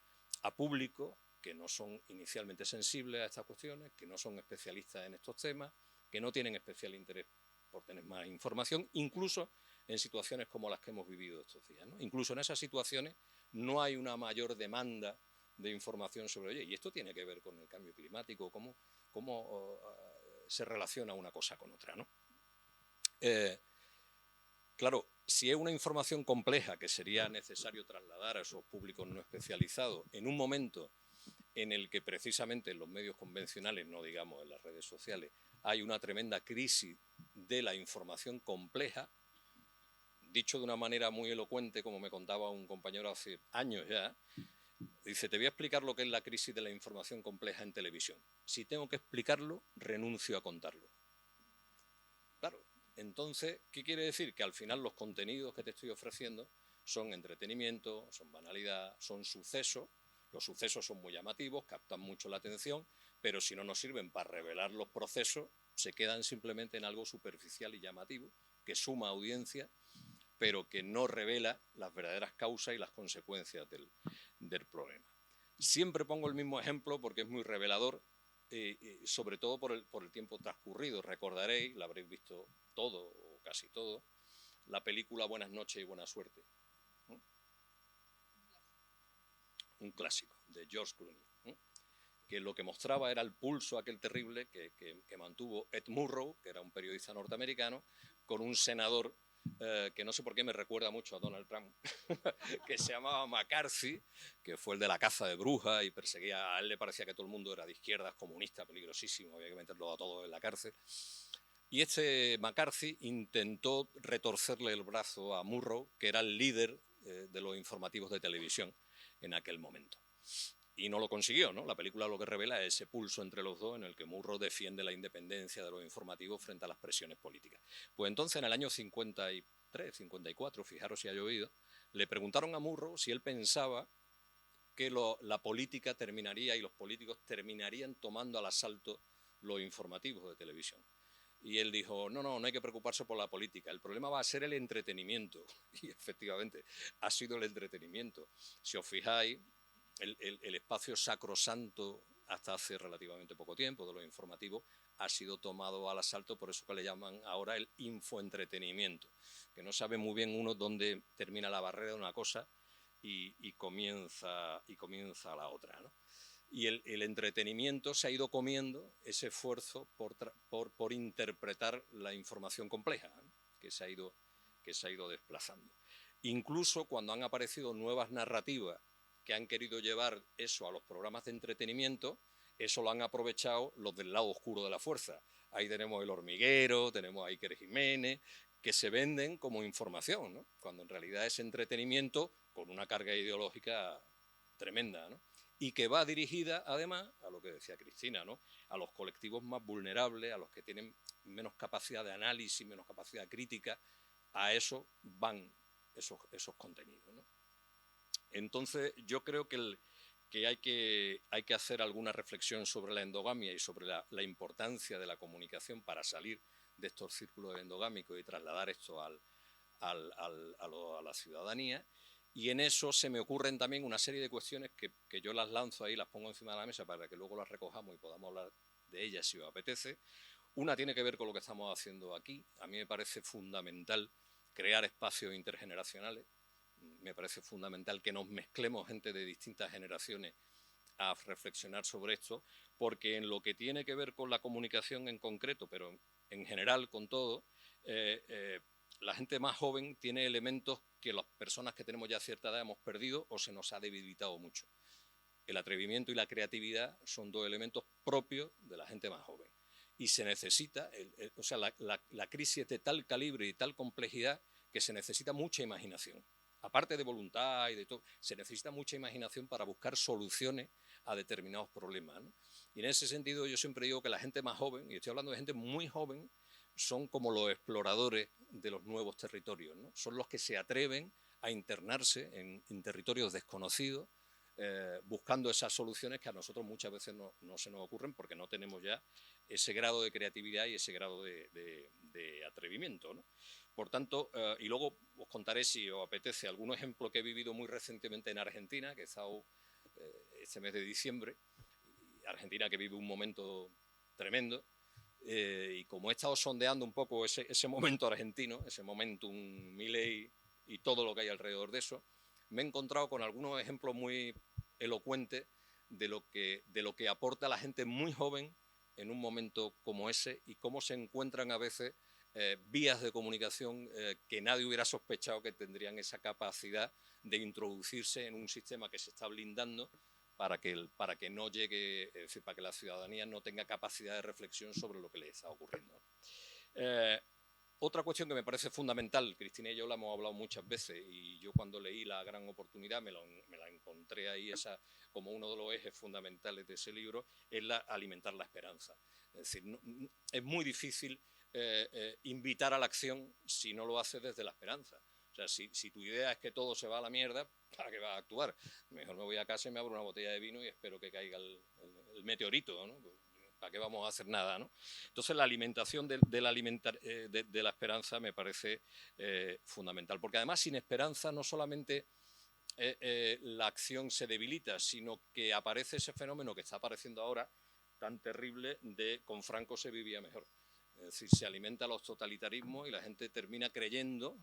a públicos que no son inicialmente sensibles a estas cuestiones, que no son especialistas en estos temas, que no tienen especial interés por tener más información, incluso en situaciones como las que hemos vivido estos días, ¿no? Incluso en esas situaciones no hay una mayor demanda de información sobre ello. Y esto tiene que ver con el cambio climático, cómo se relaciona una cosa con otra, ¿no? Claro, si es una información compleja que sería necesario trasladar a esos públicos no especializados en un momento en el que precisamente en los medios convencionales, no digamos en las redes sociales, hay una tremenda crisis de la información compleja, dicho de una manera muy elocuente, como me contaba un compañero hace años ya, Dice, te voy a explicar lo que es la crisis de la información compleja en televisión. Si tengo que explicarlo, renuncio a contarlo. Claro, entonces, ¿qué quiere decir? Que al final los contenidos que te estoy ofreciendo son entretenimiento, son banalidad, son sucesos. Los sucesos son muy llamativos, captan mucho la atención, pero si no nos sirven para revelar los procesos, se quedan simplemente en algo superficial y llamativo, que suma audiencia, pero que no revela las verdaderas causas y las consecuencias del problema. Siempre pongo el mismo ejemplo porque es muy revelador, sobre todo por el tiempo transcurrido. Recordaréis, la habréis visto todo o casi todo, la película Buenas noches y buena suerte. Un clásico de George Clooney, que lo que mostraba era el pulso aquel terrible que mantuvo Ed Murrow, que era un periodista norteamericano, con un senador que no sé por qué me recuerda mucho a Donald Trump, que se llamaba McCarthy, que fue el de la caza de brujas y perseguía, a él le parecía que todo el mundo era de izquierdas, comunista, peligrosísimo, había que meterlo a todos en la cárcel. Y este McCarthy intentó retorcerle el brazo a Murrow, que era el líder de los informativos de televisión en aquel momento. Y no lo consiguió, ¿no? La película lo que revela es ese pulso entre los dos en el que Murrow defiende la independencia de los informativos frente a las presiones políticas. Pues entonces, en el año 53, 54, fijaros si ha llovido, le preguntaron a Murrow si él pensaba que la política terminaría y los políticos terminarían tomando al asalto los informativos de televisión. Y él dijo, no hay que preocuparse por la política, el problema va a ser el entretenimiento. Y efectivamente, ha sido el entretenimiento. Si os fijáis, el espacio sacrosanto hasta hace relativamente poco tiempo de los informativos ha sido tomado al asalto por eso que le llaman ahora el infoentretenimiento, que no sabe muy bien uno dónde termina la barrera de una cosa y comienza la otra, ¿no? Y el entretenimiento se ha ido comiendo ese esfuerzo por interpretar la información compleja, ¿no? que se ha ido desplazando. Incluso cuando han aparecido nuevas narrativas que han querido llevar eso a los programas de entretenimiento, eso lo han aprovechado los del lado oscuro de la fuerza. Ahí tenemos El Hormiguero, tenemos a Iker Jiménez, que se venden como información, ¿no? Cuando en realidad es entretenimiento con una carga ideológica tremenda, ¿no? Y que va dirigida, además, a lo que decía Cristina, ¿no? A los colectivos más vulnerables, a los que tienen menos capacidad de análisis, menos capacidad crítica, a eso van esos contenidos, ¿no? Entonces, yo creo que hay que hacer alguna reflexión sobre la endogamia y sobre la importancia de la comunicación para salir de estos círculos endogámicos y trasladar esto a la ciudadanía. Y en eso se me ocurren también una serie de cuestiones que yo las lanzo ahí, las pongo encima de la mesa para que luego las recojamos y podamos hablar de ellas si os apetece. Una tiene que ver con lo que estamos haciendo aquí. A mí me parece fundamental crear espacios intergeneracionales. Me parece fundamental que nos mezclemos gente de distintas generaciones a reflexionar sobre esto, porque en lo que tiene que ver con la comunicación en concreto, pero en general con todo, la gente más joven tiene elementos que las personas que tenemos ya cierta edad hemos perdido o se nos ha debilitado mucho. El atrevimiento y la creatividad son dos elementos propios de la gente más joven. Y se necesita, o sea, la crisis es de tal calibre y tal complejidad que se necesita mucha imaginación. Aparte de voluntad y de todo, se necesita mucha imaginación para buscar soluciones a determinados problemas, ¿no? Y en ese sentido yo siempre digo que la gente más joven, y estoy hablando de gente muy joven, son como los exploradores de los nuevos territorios, ¿no? Son los que se atreven a internarse en territorios desconocidos, buscando esas soluciones que a nosotros muchas veces no se nos ocurren porque no tenemos ya ese grado de creatividad y ese grado de atrevimiento, ¿no? Por tanto, y luego os contaré, si os apetece, algún ejemplo que he vivido muy recientemente en Argentina, que he estado este mes de diciembre, Argentina que vive un momento tremendo, y como he estado sondeando un poco ese momento argentino, ese momentum Milei y todo lo que hay alrededor de eso, me he encontrado con algunos ejemplos muy elocuentes de lo que aporta la gente muy joven en un momento como ese y cómo se encuentran a veces vías de comunicación que nadie hubiera sospechado que tendrían esa capacidad de introducirse en un sistema que se está blindando para que no llegue, es decir, para que la ciudadanía no tenga capacidad de reflexión sobre lo que le está ocurriendo. Otra cuestión que me parece fundamental, Cristina y yo la hemos hablado muchas veces, y yo cuando leí La gran oportunidad me la encontré ahí como uno de los ejes fundamentales de ese libro, es alimentar la esperanza. Es decir, es muy difícil invitar a la acción si no lo haces desde la esperanza. O sea, si tu idea es que todo se va a la mierda, ¿para qué vas a actuar? Mejor me voy a casa y me abro una botella de vino y espero que caiga el meteorito, ¿no? ¿Para qué vamos a hacer nada, ¿no? Entonces la alimentación de la esperanza me parece fundamental, porque además sin esperanza no solamente la acción se debilita, sino que aparece ese fenómeno que está apareciendo ahora tan terrible de con Franco se vivía mejor. Es decir, se alimenta los totalitarismos y la gente termina creyendo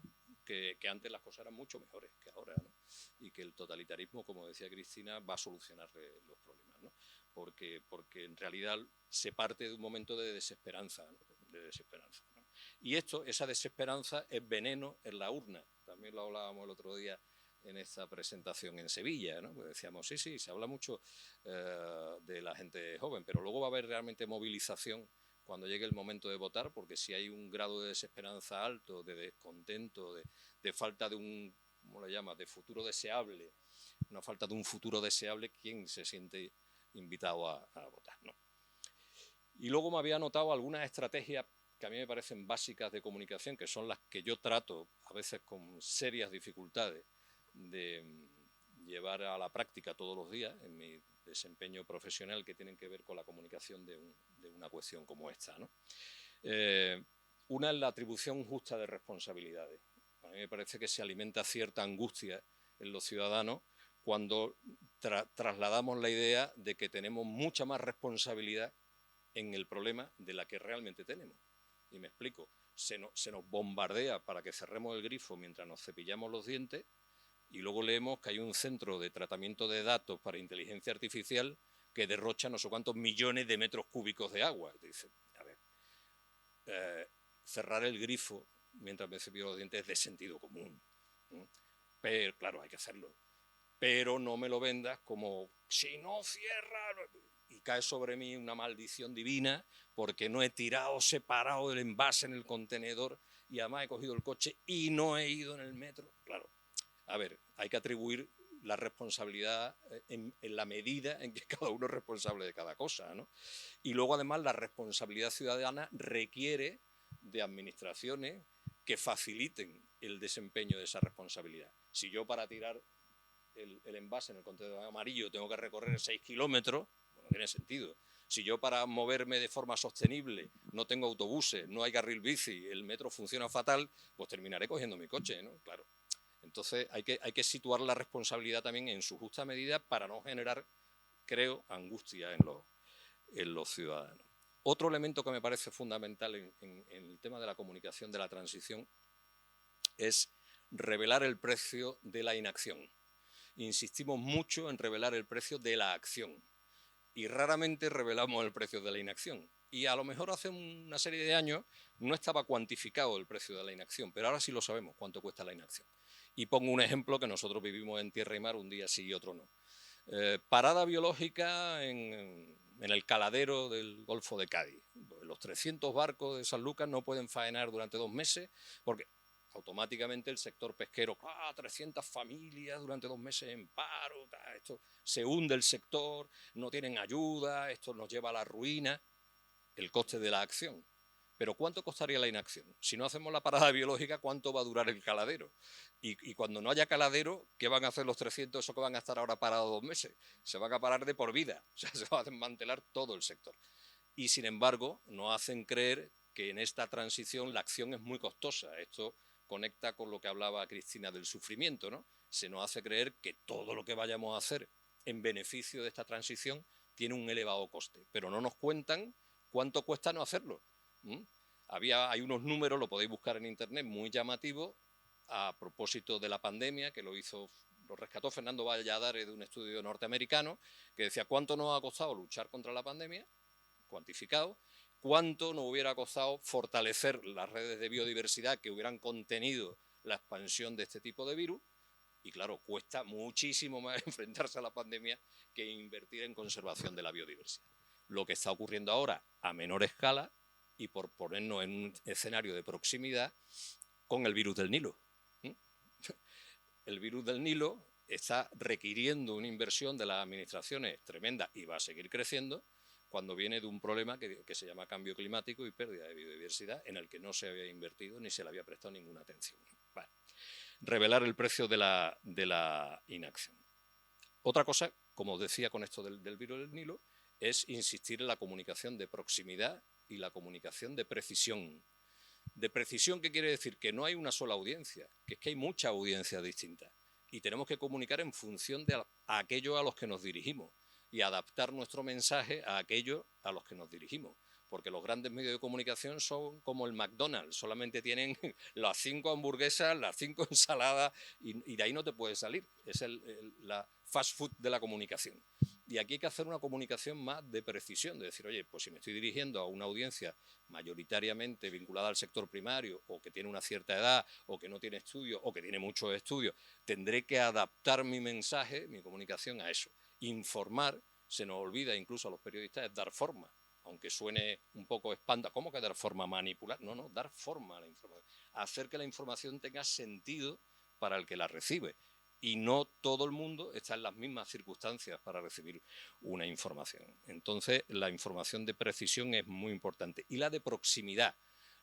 que antes las cosas eran mucho mejores que ahora, ¿no? Y que el totalitarismo, como decía Cristina, va a solucionar los problemas, ¿no? Porque en realidad se parte de un momento de desesperanza, ¿no? ¿no? Y esa desesperanza es veneno en la urna. También lo hablábamos el otro día en esta presentación en Sevilla, ¿no? Pues decíamos, sí, se habla mucho de la gente joven, pero luego va a haber realmente movilización cuando llegue el momento de votar, porque si hay un grado de desesperanza alto, de descontento, de falta de un, ¿cómo le llama?, de futuro deseable, una falta de un futuro deseable, ¿quién se siente invitado a votar, ¿no? Y luego me había notado algunas estrategias que a mí me parecen básicas de comunicación, que son las que yo trato, a veces con serias dificultades, de llevar a la práctica todos los días en mi desempeño profesional, que tienen que ver con la comunicación de una cuestión como esta, ¿no? Una es la atribución justa de responsabilidades. A mí me parece que se alimenta cierta angustia en los ciudadanos cuando trasladamos la idea de que tenemos mucha más responsabilidad en el problema de la que realmente tenemos. Y me explico, se nos bombardea para que cerremos el grifo mientras nos cepillamos los dientes, y luego leemos que hay un centro de tratamiento de datos para inteligencia artificial que derrocha no sé cuántos millones de metros cúbicos de agua. Dice, a ver, cerrar el grifo mientras me cepillo los dientes es de sentido común. Pero, claro, hay que hacerlo. Pero no me lo vendas como, si no cierra, y cae sobre mí una maldición divina porque no he tirado separado el envase en el contenedor y además he cogido el coche y no he ido en el metro. Claro, a ver, hay que atribuir la responsabilidad en la medida en que cada uno es responsable de cada cosa, ¿no? Y luego además la responsabilidad ciudadana requiere de administraciones que faciliten el desempeño de esa responsabilidad. Si yo para tirar el envase en el contenedor amarillo tengo que recorrer 6 kilómetros, no tiene sentido. Si yo para moverme de forma sostenible no tengo autobuses, no hay carril bici, el metro funciona fatal, pues terminaré cogiendo mi coche, ¿no? Claro. Entonces hay que situar la responsabilidad también en su justa medida para no generar, creo, angustia en los ciudadanos. Otro elemento que me parece fundamental en el tema de la comunicación de la transición es revelar el precio de la inacción. Insistimos mucho en revelar el precio de la acción y raramente revelamos el precio de la inacción. Y a lo mejor hace una serie de años no estaba cuantificado el precio de la inacción, pero ahora sí lo sabemos cuánto cuesta la inacción. Y pongo un ejemplo que nosotros vivimos en tierra y mar, un día sí y otro no. Parada biológica en el caladero del Golfo de Cádiz. Los 300 barcos de San Lucas no pueden faenar durante 2 meses porque automáticamente el sector pesquero, 300 familias durante 2 meses en paro, esto se hunde el sector, no tienen ayuda, esto nos lleva a la ruina. El coste de la acción. Pero ¿cuánto costaría la inacción? Si no hacemos la parada biológica, ¿cuánto va a durar el caladero? Y cuando no haya caladero, ¿qué van a hacer los 300 esos que van a estar ahora parados 2 meses? Se van a parar de por vida, o sea, se va a desmantelar todo el sector. Y sin embargo, nos hacen creer que en esta transición la acción es muy costosa. Esto conecta con lo que hablaba Cristina del sufrimiento, ¿no? Se nos hace creer que todo lo que vayamos a hacer en beneficio de esta transición tiene un elevado coste, pero no nos cuentan cuánto cuesta no hacerlo. Hay unos números, lo podéis buscar en internet, muy llamativos a propósito de la pandemia, que lo rescató Fernando Valladares de un estudio norteamericano, que decía cuánto nos ha costado luchar contra la pandemia, cuantificado, cuánto nos hubiera costado fortalecer las redes de biodiversidad que hubieran contenido la expansión de este tipo de virus. Y claro, cuesta muchísimo más enfrentarse a la pandemia que invertir en conservación de la biodiversidad. Lo que está ocurriendo ahora a menor escala y por ponernos en un escenario de proximidad con el virus del Nilo. El virus del Nilo está requiriendo una inversión de las administraciones tremenda y va a seguir creciendo cuando viene de un problema que se llama cambio climático y pérdida de biodiversidad, en el que no se había invertido ni se le había prestado ninguna atención. Vale. Revelar el precio de la inacción. Otra cosa, como os decía con esto del virus del Nilo, es insistir en la comunicación de proximidad y la comunicación de precisión. ¿De precisión qué quiere decir? Que no hay una sola audiencia, que es que hay muchas audiencias distintas y tenemos que comunicar en función de aquellos a los que nos dirigimos y adaptar nuestro mensaje a aquellos a los que nos dirigimos. Porque los grandes medios de comunicación son como el McDonald's, solamente tienen las 5 hamburguesas, las 5 ensaladas y de ahí no te puedes salir. Es la fast food de la comunicación. Y aquí hay que hacer una comunicación más de precisión, de decir, oye, pues si me estoy dirigiendo a una audiencia mayoritariamente vinculada al sector primario o que tiene una cierta edad o que no tiene estudios o que tiene muchos estudios, tendré que adaptar mi mensaje, mi comunicación a eso. Informar, se nos olvida incluso a los periodistas, es dar forma. Aunque suene un poco espanta, ¿cómo que dar forma? Manipular. No, dar forma a la información. Hacer que la información tenga sentido para el que la recibe. Y no todo el mundo está en las mismas circunstancias para recibir una información. Entonces, la información de precisión es muy importante. Y la de proximidad.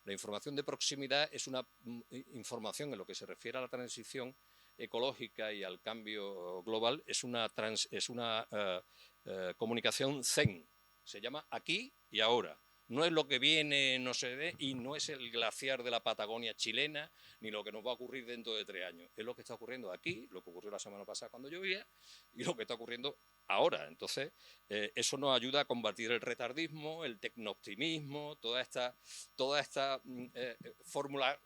La información de proximidad es una información en lo que se refiere a la transición ecológica y al cambio global, es una comunicación zen. Se llama aquí y ahora. No es lo que viene, no se ve, y no es el glaciar de la Patagonia chilena, ni lo que nos va a ocurrir dentro de 3 años. Es lo que está ocurriendo aquí, lo que ocurrió la semana pasada cuando llovía, y lo que está ocurriendo ahora. Entonces, eso nos ayuda a combatir el retardismo, el tecnooptimismo, toda esta fórmula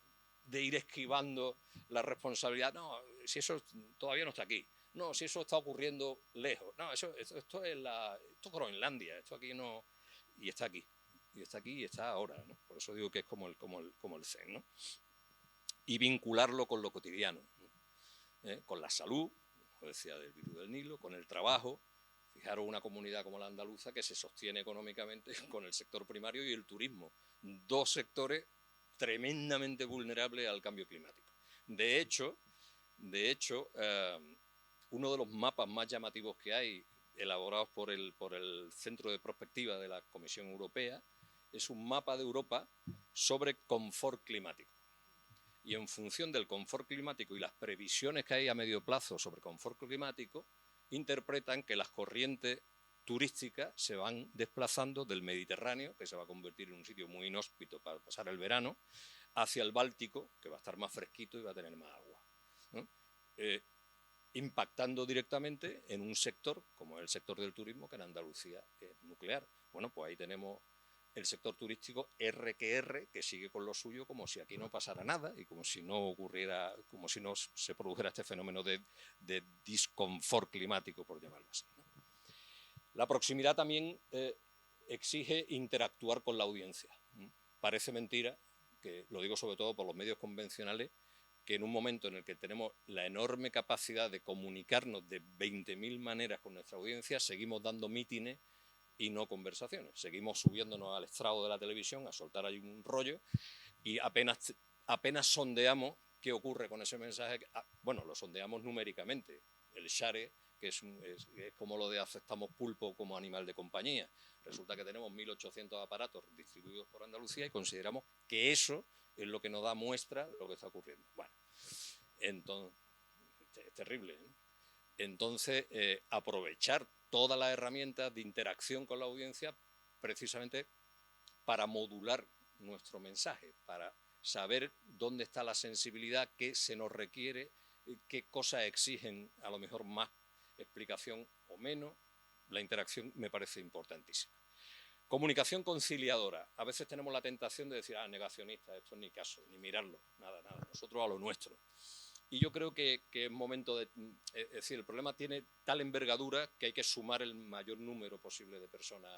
de ir esquivando la responsabilidad. No, si eso todavía no está aquí. No, si eso está ocurriendo lejos. No, esto es Groenlandia, esto aquí no. Y está aquí. Y está aquí y está ahora, ¿no? Por eso digo que es como el Zen, ¿no? Y vincularlo con lo cotidiano, ¿no? Con la salud, como decía, del virus del Nilo, con el trabajo. Fijaros una comunidad como la andaluza que se sostiene económicamente con el sector primario y el turismo. 2 sectores tremendamente vulnerables al cambio climático. De hecho, uno de los mapas más llamativos que hay, elaborados por el Centro de Prospectiva de la Comisión Europea, es un mapa de Europa sobre confort climático. Y en función del confort climático y las previsiones que hay a medio plazo sobre confort climático, interpretan que las corrientes turísticas se van desplazando del Mediterráneo, que se va a convertir en un sitio muy inhóspito para pasar el verano, hacia el Báltico, que va a estar más fresquito y va a tener más agua, ¿no? Impactando directamente en un sector, como es el sector del turismo, que en Andalucía es nuclear. Bueno, pues ahí tenemos el sector turístico que sigue con lo suyo como si aquí no pasara nada y como si no ocurriera, como si no se produjera este fenómeno de disconfort climático, por llamarlo así, ¿no? La proximidad también exige interactuar con la audiencia. Parece mentira, que lo digo sobre todo por los medios convencionales, que en un momento en el que tenemos la enorme capacidad de comunicarnos de 20.000 maneras con nuestra audiencia, seguimos dando mítines y no conversaciones. Seguimos subiéndonos al estrado de la televisión a soltar ahí un rollo y apenas sondeamos qué ocurre con ese mensaje. Bueno, lo sondeamos numéricamente. El share, que es como lo de aceptamos pulpo como animal de compañía. Resulta que tenemos 1.800 aparatos distribuidos por Andalucía y consideramos que eso es lo que nos da muestra de lo que está ocurriendo. Bueno, entonces, es terrible, ¿no? Entonces, aprovechar todas las herramientas de interacción con la audiencia precisamente para modular nuestro mensaje, para saber dónde está la sensibilidad, qué se nos requiere, qué cosas exigen a lo mejor más explicación o menos. La interacción me parece importantísima. Comunicación conciliadora. A veces tenemos la tentación de decir, negacionista, esto ni caso, ni mirarlo, nada, nosotros a lo nuestro. Y yo creo que es momento de... Es decir, el problema tiene tal envergadura que hay que sumar el mayor número posible de personas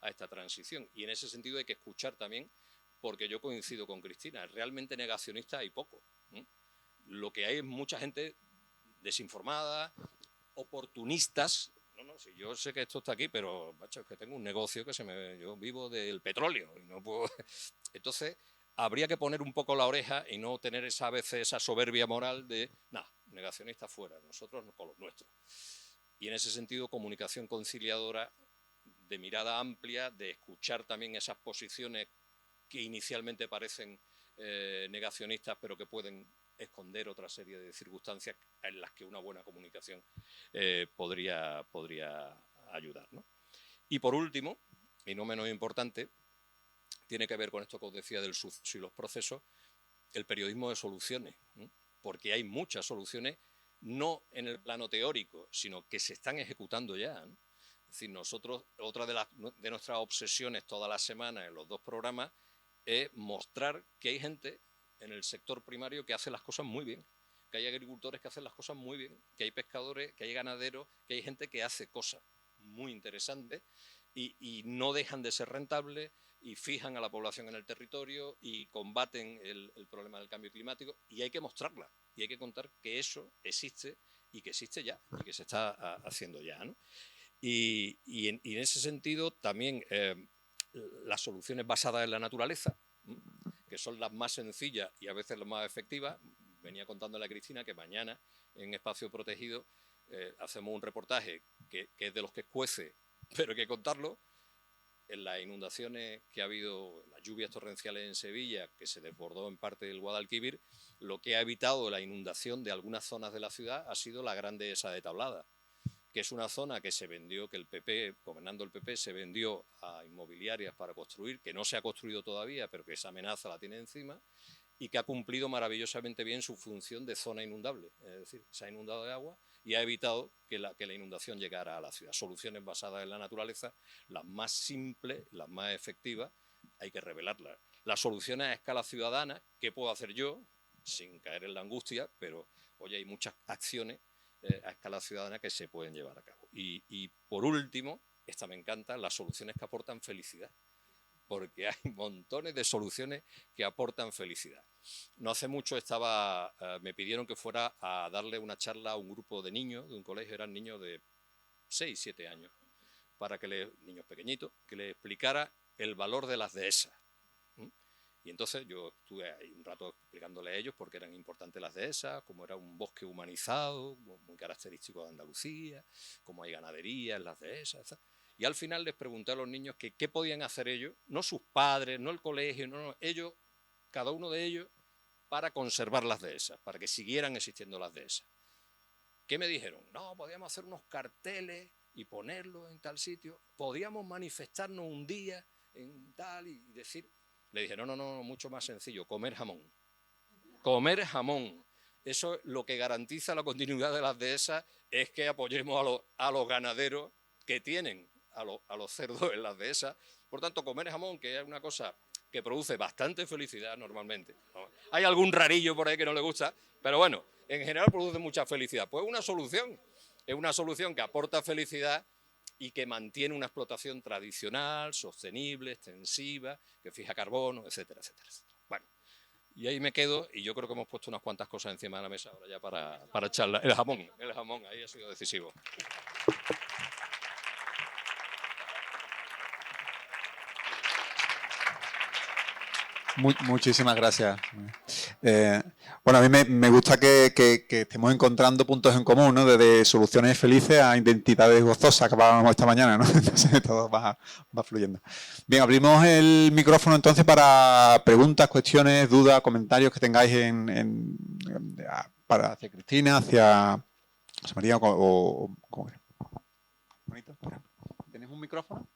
a esta transición. Y en ese sentido hay que escuchar también, porque yo coincido con Cristina, realmente negacionistas hay poco. Lo que hay es mucha gente desinformada, oportunistas, no, si yo sé que esto está aquí, pero macho, es que tengo un negocio que yo vivo del petróleo y no puedo... Entonces, habría que poner un poco la oreja y no tener a veces esa soberbia moral de, nada, negacionista fuera, nosotros con los nuestros. Y en ese sentido, comunicación conciliadora, de mirada amplia, de escuchar también esas posiciones que inicialmente parecen negacionistas, pero que pueden esconder otra serie de circunstancias en las que una buena comunicación podría ayudar, ¿no? Y por último, y no menos importante, tiene que ver con esto que os decía del suceso y los procesos, el periodismo de soluciones, ¿no? Porque hay muchas soluciones, no en el plano teórico, sino que se están ejecutando ya, ¿no? Es decir, nosotros, otra de nuestras obsesiones todas las semanas en los 2 programas es mostrar que hay gente en el sector primario que hace las cosas muy bien, que hay agricultores que hacen las cosas muy bien, que hay pescadores, que hay ganaderos, que hay gente que hace cosas muy interesantes y no dejan de ser rentables y fijan a la población en el territorio y combaten el problema del cambio climático, y hay que mostrarla y hay que contar que eso existe y que existe ya y que se está haciendo ya, ¿no? Y en ese sentido también las soluciones basadas en la naturaleza, que son las más sencillas y a veces las más efectivas. Venía contándole a Cristina que mañana en Espacio Protegido hacemos un reportaje que es de los que escuece, pero hay que contarlo. En las inundaciones que ha habido, las lluvias torrenciales en Sevilla, que se desbordó en parte del Guadalquivir, lo que ha evitado la inundación de algunas zonas de la ciudad ha sido la Gran Dehesa de Tablada, que es una zona que se vendió, que el PP, gobernando el PP, se vendió a inmobiliarias para construir, que no se ha construido todavía, pero que esa amenaza la tiene encima, y que ha cumplido maravillosamente bien su función de zona inundable. Es decir, se ha inundado de agua y ha evitado que la inundación llegara a la ciudad. Soluciones basadas en la naturaleza, las más simples, las más efectivas, hay que revelarlas. Las soluciones a escala ciudadana, ¿qué puedo hacer yo? Sin caer en la angustia, pero oye, hay muchas acciones a escala ciudadana que se pueden llevar a cabo. Y por último, esta me encanta, las soluciones que aportan felicidad, porque hay montones de soluciones que aportan felicidad. No hace mucho me pidieron que fuera a darle una charla a un grupo de niños de un colegio, eran niños de 6, 7 años, niños pequeñitos, que les explicara el valor de las dehesas. Y entonces yo estuve ahí un rato explicándole a ellos por qué eran importantes las dehesas, cómo era un bosque humanizado, muy característico de Andalucía, cómo hay ganadería en las dehesas, etc. Y al final les pregunté a los niños que qué podían hacer ellos, no sus padres, no el colegio, no, ellos, cada uno de ellos, para conservar las dehesas, para que siguieran existiendo las dehesas. ¿Qué me dijeron? No, podíamos hacer unos carteles y ponerlos en tal sitio, podíamos manifestarnos un día en tal y decir... Le dije, no, mucho más sencillo, comer jamón. Comer jamón. Eso lo que garantiza la continuidad de las dehesas es que apoyemos a los ganaderos que tienen a los cerdos en las dehesas. Por tanto, comer jamón, que es una cosa que produce bastante felicidad normalmente. Hay algún rarillo por ahí que no le gusta, pero bueno, en general produce mucha felicidad. Pues es una solución que aporta felicidad y que mantiene una explotación tradicional, sostenible, extensiva, que fija carbono, etcétera, etcétera, etcétera. Bueno, y ahí me quedo, y yo creo que hemos puesto unas cuantas cosas encima de la mesa ahora ya para charlar. El jamón, ahí ha sido decisivo. Muchísimas gracias. Bueno, a mí me gusta que estemos encontrando puntos en común, ¿no? Desde soluciones felices a identidades gozosas que hablábamos esta mañana, ¿no? Entonces todo va fluyendo. Bien, abrimos el micrófono entonces para preguntas, cuestiones, dudas, comentarios que tengáis hacia Cristina, hacia José María o ¿cómo es? Juanito, ¿tienes un micrófono?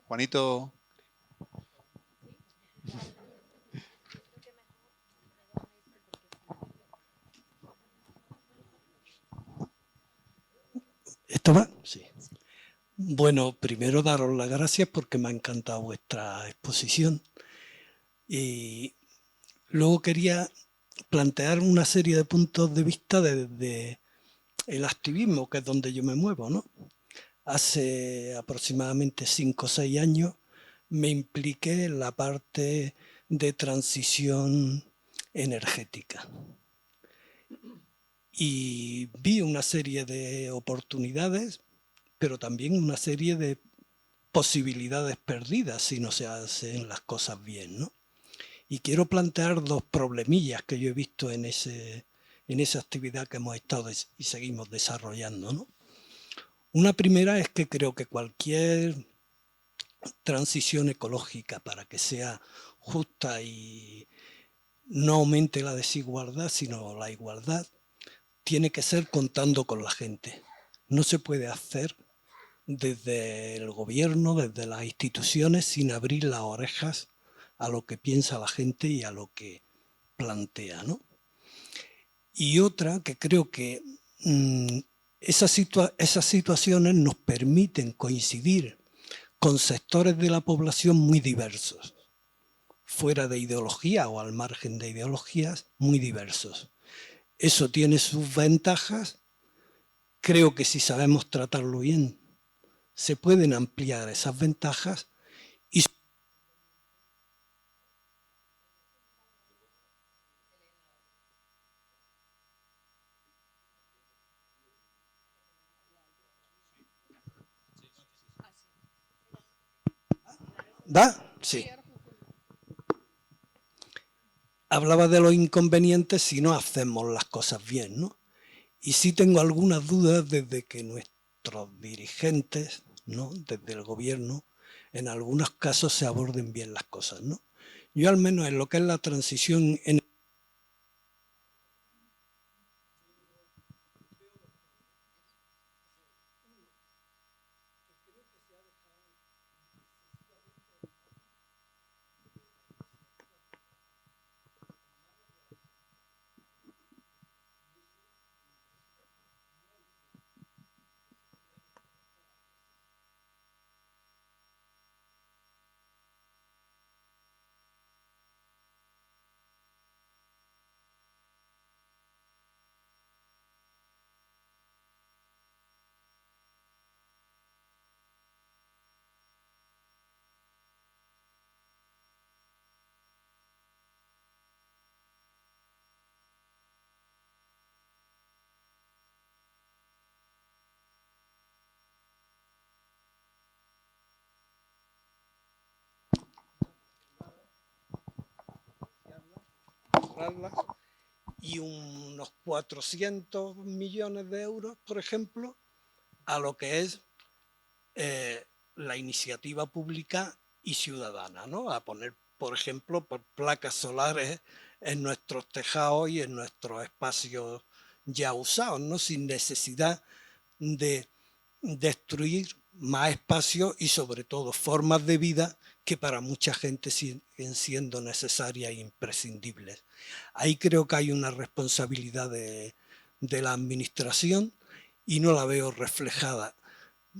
Juanito. ¿Esto va? Sí. Bueno, primero daros las gracias porque me ha encantado vuestra exposición. Y luego quería plantear una serie de puntos de vista desde el activismo, que es donde yo me muevo, ¿no? Hace aproximadamente 5 o 6 años me impliqué en la parte de transición energética. Y vi una serie de oportunidades pero también una serie de posibilidades perdidas si no se hacen las cosas bien, ¿no? Y quiero plantear dos problemillas que yo he visto en esa actividad que hemos estado y seguimos desarrollando, ¿no? Una primera es que creo que cualquier transición ecológica, para que sea justa y no aumente la desigualdad, sino la igualdad, tiene que ser contando con la gente. No se puede hacer desde el gobierno, desde las instituciones, sin abrir las orejas a lo que piensa la gente y a lo que plantea, ¿no? Y otra que creo que esas situaciones nos permiten coincidir con sectores de la población muy diversos, fuera de ideología o al margen de ideologías, muy diversos. Eso tiene sus ventajas. Creo que si sabemos tratarlo bien, se pueden ampliar esas ventajas y ¿da? Sí. Hablaba de los inconvenientes si no hacemos las cosas bien, ¿no? Y sí tengo algunas dudas desde que nuestros dirigentes, ¿no?, desde el gobierno, en algunos casos se aborden bien las cosas, ¿no? Yo al menos en lo que es la transición en y unos 400 millones de euros, por ejemplo, a lo que es la iniciativa pública y ciudadana, ¿no? A poner, por ejemplo, por placas solares en nuestros tejados y en nuestros espacios ya usados, ¿no? Sin necesidad de destruir más espacios y sobre todo formas de vida que para mucha gente siguen siendo necesarias e imprescindibles. Ahí creo que hay una responsabilidad de la administración y no la veo reflejada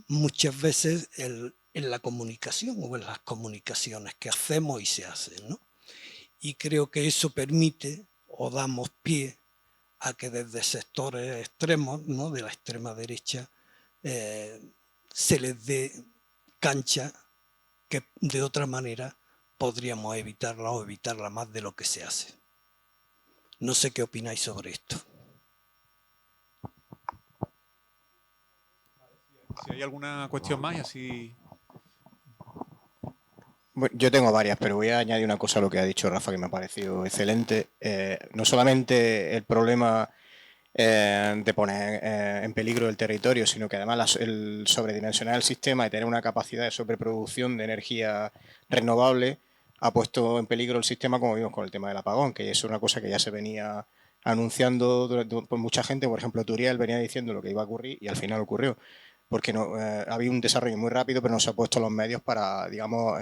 muchas veces en la comunicación o en las comunicaciones que hacemos y se hacen, ¿no? Y creo que eso permite o damos pie a que desde sectores extremos, ¿no?, de la extrema derecha, se les dé cancha que de otra manera podríamos evitarla o evitarla más de lo que se hace. No sé qué opináis sobre esto. Si hay alguna cuestión más y así... Bueno, yo tengo varias, pero voy a añadir una cosa a lo que ha dicho Rafa que me ha parecido excelente. No solamente el problema de poner en peligro el territorio, sino que además el sobredimensionar el sistema y tener una capacidad de sobreproducción de energía renovable ha puesto en peligro el sistema, como vimos con el tema del apagón, que es una cosa que ya se venía anunciando por mucha gente. Por ejemplo, Turiel venía diciendo lo que iba a ocurrir y al final ocurrió, porque no, había un desarrollo muy rápido, pero no se ha puesto los medios para, digamos,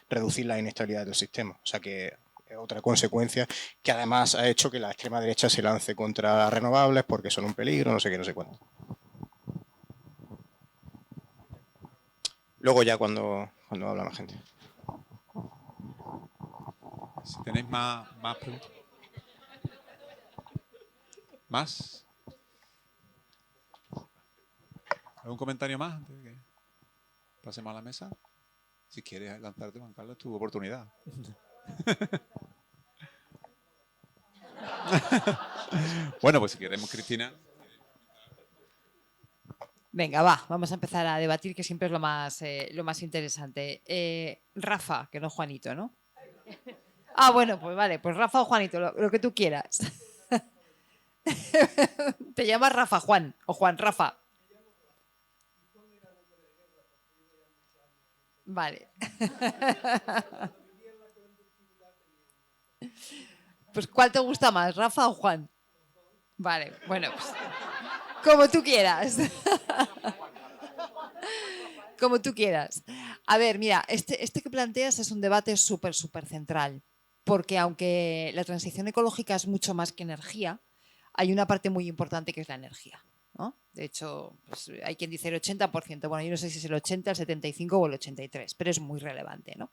reducir la inestabilidad del sistema. O sea que es otra consecuencia que además ha hecho que la extrema derecha se lance contra las renovables porque son un peligro, no sé qué, no sé cuánto. Luego ya cuando habla más gente. Si tenéis más preguntas. ¿Más? ¿Algún comentario más antes de que pasemos a la mesa? Si quieres lanzarte, Juan Carlos, es tu oportunidad. Bueno, pues si queremos, Cristina. Venga, va, vamos a empezar a debatir, que siempre es lo más interesante. Rafa, que no Juanito, ¿no? Ah, bueno, pues vale, pues Rafa o Juanito, lo que tú quieras. Te llamas Rafa Juan o Juan Rafa. Vale. Pues ¿cuál te gusta más, Rafa o Juan? Vale, bueno, pues como tú quieras. Como tú quieras. A ver, mira, este que planteas es un debate súper central, porque aunque la transición ecológica es mucho más que energía, hay una parte muy importante que es la energía, ¿no? De hecho, pues, hay quien dice el 80%, bueno, yo no sé si es el 80, el 75 o el 83, pero es muy relevante, ¿no?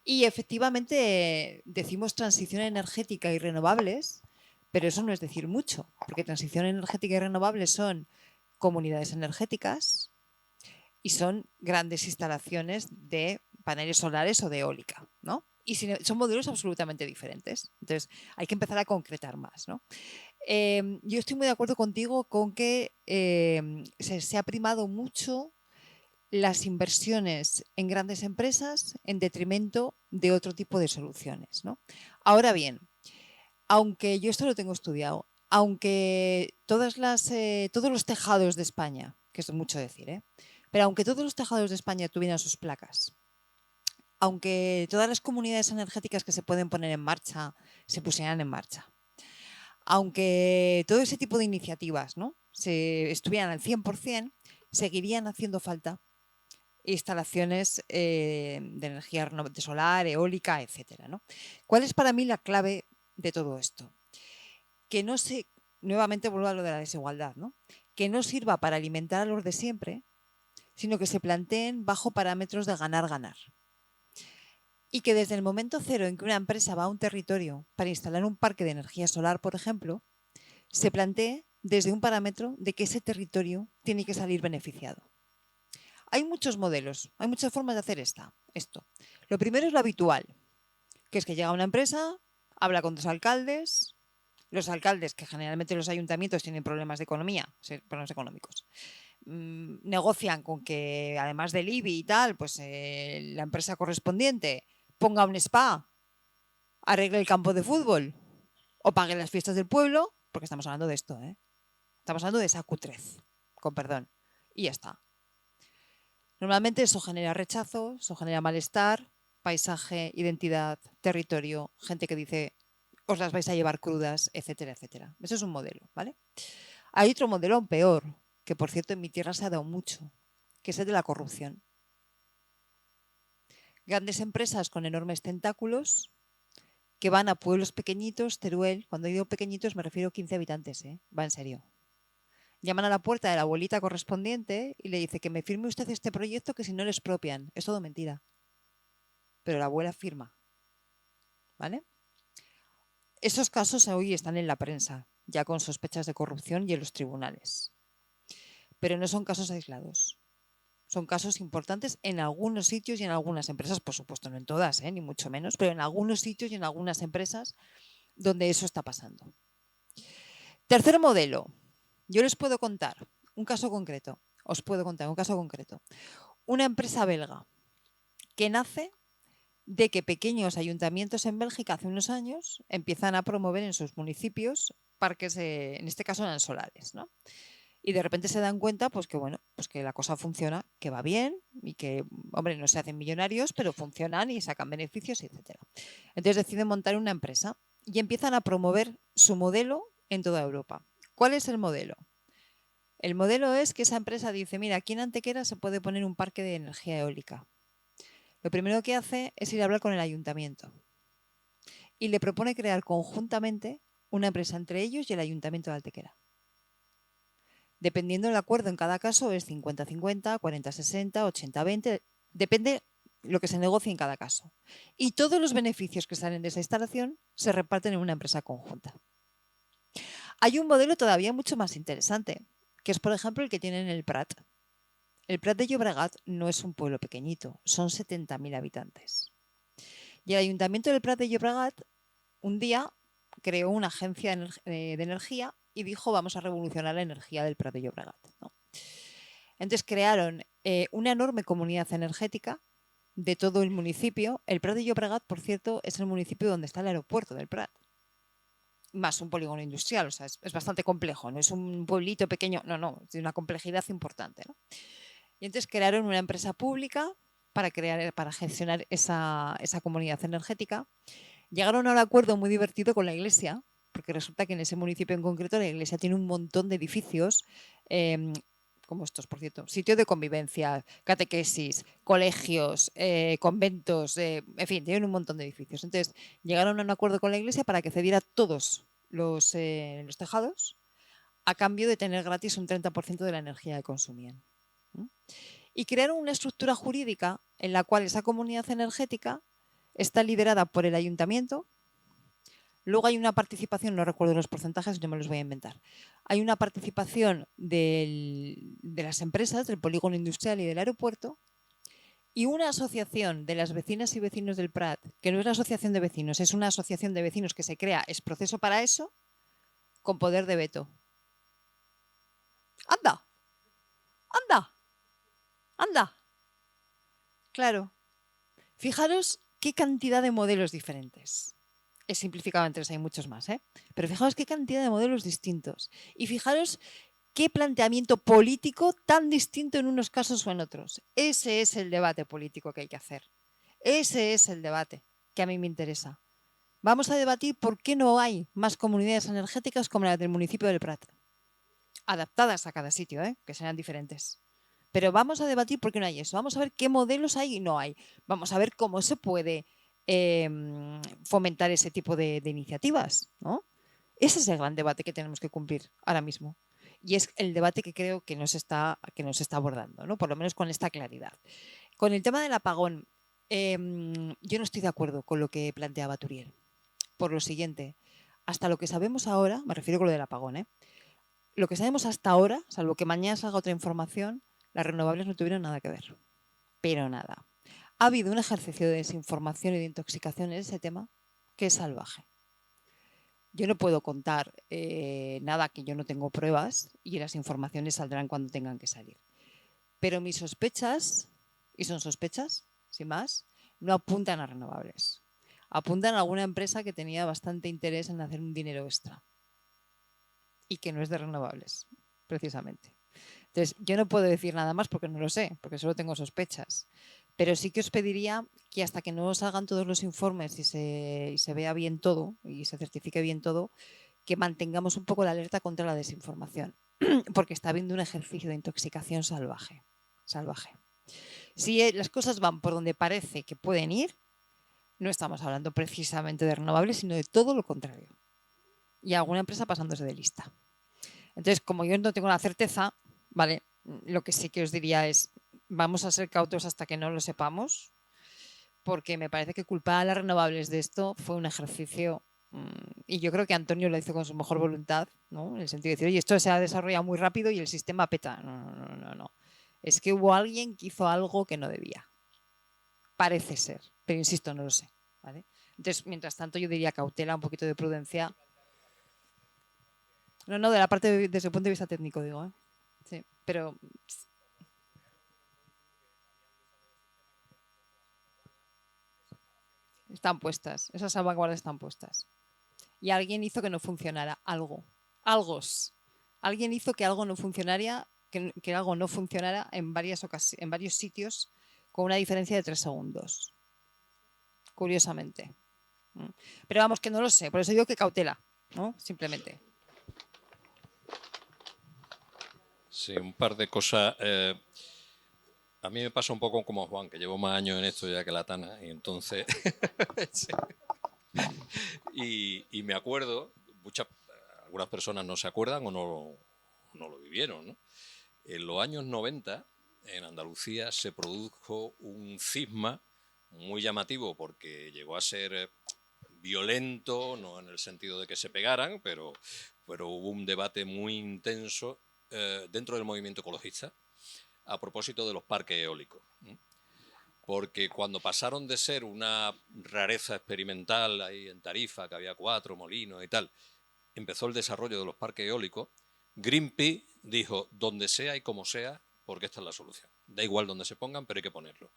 Y efectivamente decimos transición energética y renovables, pero eso no es decir mucho, porque transición energética y renovables son comunidades energéticas y son grandes instalaciones de paneles solares o de eólica, ¿no? Y son modelos absolutamente diferentes. Entonces, hay que empezar a concretar más, ¿no? Yo estoy muy de acuerdo contigo con que se ha primado mucho las inversiones en grandes empresas en detrimento de otro tipo de soluciones, ¿no? Ahora bien, aunque yo esto lo tengo estudiado, aunque todos los tejados de España, que es mucho decir, pero aunque todos los tejados de España tuvieran sus placas, aunque todas las comunidades energéticas que se pueden poner en marcha se pusieran en marcha, aunque todo ese tipo de iniciativas, ¿no?, se estuvieran al 100%, seguirían haciendo falta instalaciones de energía de solar, eólica, etcétera, ¿no? ¿Cuál es para mí la clave de todo esto? Que no se, nuevamente vuelvo a lo de la desigualdad, ¿no?, que no sirva para alimentar a los de siempre, sino que se planteen bajo parámetros de ganar-ganar. Y que desde el momento cero en que una empresa va a un territorio para instalar un parque de energía solar, por ejemplo, se plantee desde un parámetro de que ese territorio tiene que salir beneficiado. Hay muchos modelos, hay muchas formas de hacer esto. Lo primero es lo habitual, que es que llega una empresa, habla con dos alcaldes, los alcaldes, que generalmente los ayuntamientos tienen problemas de economía, problemas económicos, negocian con que además del IBI y tal, pues la empresa correspondiente ponga un spa, arregle el campo de fútbol o pague las fiestas del pueblo, porque estamos hablando de esto, estamos hablando de esa cutrez, con perdón, y ya está. Normalmente eso genera rechazo, eso genera malestar, paisaje, identidad, territorio, gente que dice os las vais a llevar crudas, etcétera, etcétera. Eso es un modelo, ¿vale? Hay otro modelo aún peor, que por cierto en mi tierra se ha dado mucho, que es el de la corrupción. Grandes empresas con enormes tentáculos que van a pueblos pequeñitos, Teruel, cuando digo pequeñitos me refiero a 15 habitantes, va en serio. Llaman a la puerta de la abuelita correspondiente y le dice que me firme usted este proyecto que si no le expropian. Es todo mentira. Pero la abuela firma. ¿Vale? Esos casos hoy están en la prensa, ya con sospechas de corrupción y en los tribunales. Pero no son casos aislados. Son casos importantes en algunos sitios y en algunas empresas, por supuesto no en todas, ni mucho menos, pero en algunos sitios y en algunas empresas donde eso está pasando. Tercer modelo. Yo les puedo contar un caso concreto. Os puedo contar un caso concreto. Una empresa belga que nace de que pequeños ayuntamientos en Bélgica hace unos años empiezan a promover en sus municipios parques, en este caso eran solares, ¿no? Y de repente se dan cuenta pues que, bueno, pues que la cosa funciona, que va bien y que, hombre, no se hacen millonarios, pero funcionan y sacan beneficios, etc. Entonces deciden montar una empresa y empiezan a promover su modelo en toda Europa. ¿Cuál es el modelo? El modelo es que esa empresa dice, mira, aquí en Antequera se puede poner un parque de energía eólica. Lo primero que hace es ir a hablar con el ayuntamiento y le propone crear conjuntamente una empresa entre ellos y el ayuntamiento de Antequera. Dependiendo del acuerdo en cada caso es 50-50, 40-60, 80-20, depende lo que se negocie en cada caso. Y todos los beneficios que salen de esa instalación se reparten en una empresa conjunta. Hay un modelo todavía mucho más interesante, que es por ejemplo el que tienen en el Prat. El Prat de Llobregat no es un pueblo pequeñito, son 70.000 habitantes. Y el Ayuntamiento del Prat de Llobregat un día creó una agencia de energía y dijo vamos a revolucionar la energía del Prat de Llobregat, ¿no? Entonces crearon una enorme comunidad energética de todo el municipio. El Prat de Llobregat, por cierto, es el municipio donde está el aeropuerto del Prat. Más un polígono industrial, o sea, es bastante complejo, no es un pueblito pequeño, no, es de una complejidad importante, ¿no? Y entonces crearon una empresa pública para gestionar esa comunidad energética. Llegaron a un acuerdo muy divertido con la iglesia, porque resulta que en ese municipio en concreto la iglesia tiene un montón de edificios, como estos, por cierto, sitios de convivencia, catequesis, colegios, conventos, en fin, tienen un montón de edificios. Entonces, llegaron a un acuerdo con la iglesia para que cediera todos los tejados a cambio de tener gratis un 30% de la energía que consumían. Y crearon una estructura jurídica en la cual esa comunidad energética está liderada por el ayuntamiento. Luego hay una participación, no recuerdo los porcentajes, no me los voy a inventar. Hay una participación de las empresas, del polígono industrial y del aeropuerto, y una asociación de las vecinas y vecinos del Prat, que no es una asociación de vecinos, es una asociación de vecinos que se crea, es proceso para eso, con poder de veto. ¡Anda! ¡Anda! ¡Anda! Claro. Fijaros qué cantidad de modelos diferentes. He simplificado en 3, hay muchos más, ¿eh? Pero fijaros qué cantidad de modelos distintos. Y fijaros qué planteamiento político tan distinto en unos casos o en otros. Ese es el debate político que hay que hacer. Ese es el debate que a mí me interesa. Vamos a debatir por qué no hay más comunidades energéticas como la del municipio del Prat. Adaptadas a cada sitio, que serán diferentes. Pero vamos a debatir por qué no hay eso. Vamos a ver qué modelos hay y no hay. Vamos a ver cómo se puede fomentar ese tipo de iniciativas, ¿no? Ese es el gran debate que tenemos que cumplir ahora mismo. Y es el debate que creo que nos está abordando, ¿no? Por lo menos con esta claridad. Con el tema del apagón, yo no estoy de acuerdo con lo que planteaba Turiel. Por lo siguiente, hasta lo que sabemos ahora, me refiero con lo del apagón, lo que sabemos hasta ahora, salvo que mañana salga otra información, las renovables no tuvieron nada que ver. Pero nada. Ha habido un ejercicio de desinformación y de intoxicación en ese tema que es salvaje. Yo no puedo contar nada que yo no tengo pruebas y las informaciones saldrán cuando tengan que salir. Pero mis sospechas, y son sospechas, sin más, no apuntan a renovables. Apuntan a alguna empresa que tenía bastante interés en hacer un dinero extra y que no es de renovables, precisamente. Entonces, yo no puedo decir nada más porque no lo sé, porque solo tengo sospechas. Pero sí que os pediría que hasta que no salgan todos los informes y se vea bien todo y se certifique bien todo, que mantengamos un poco la alerta contra la desinformación, porque está habiendo un ejercicio de intoxicación salvaje. Si las cosas van por donde parece que pueden ir, no estamos hablando precisamente de renovables, sino de todo lo contrario. Y alguna empresa pasándose de lista. Entonces, como yo no tengo la certeza, ¿vale? Lo que sí que os diría es, vamos a ser cautos hasta que no lo sepamos, porque me parece que culpar a las renovables de esto fue un ejercicio, y yo creo que Antonio lo hizo con su mejor voluntad, ¿no? En el sentido de decir, oye, esto se ha desarrollado muy rápido y el sistema peta. No. Es que hubo alguien que hizo algo que no debía. Parece ser, pero insisto, no lo sé, ¿vale? Entonces, mientras tanto, yo diría cautela, un poquito de prudencia. No, de la parte desde el punto de vista técnico, digo, ¿eh? Sí, pero están puestas, esas salvaguardas están puestas. Y alguien hizo que no funcionara algo. Alguien hizo que algo no funcionara, que algo no funcionara en varios sitios con una diferencia de 3 segundos. Curiosamente. Pero vamos, que no lo sé, por eso digo que cautela, ¿no? Simplemente. Sí, un par de cosas. A mí me pasa un poco como Juan, que llevo más años en esto ya que la Tana, y entonces. Sí. Y me acuerdo, algunas personas no se acuerdan o no lo vivieron, ¿no? En los años 90, en Andalucía, se produjo un cisma muy llamativo porque llegó a ser violento, no en el sentido de que se pegaran, pero hubo un debate muy intenso dentro del movimiento ecologista a propósito de los parques eólicos. Porque cuando pasaron de ser una rareza experimental ahí en Tarifa, que había 4 molinos y tal, empezó el desarrollo de los parques eólicos, Greenpeace dijo, donde sea y como sea, porque esta es la solución. Da igual donde se pongan, pero hay que ponerlo.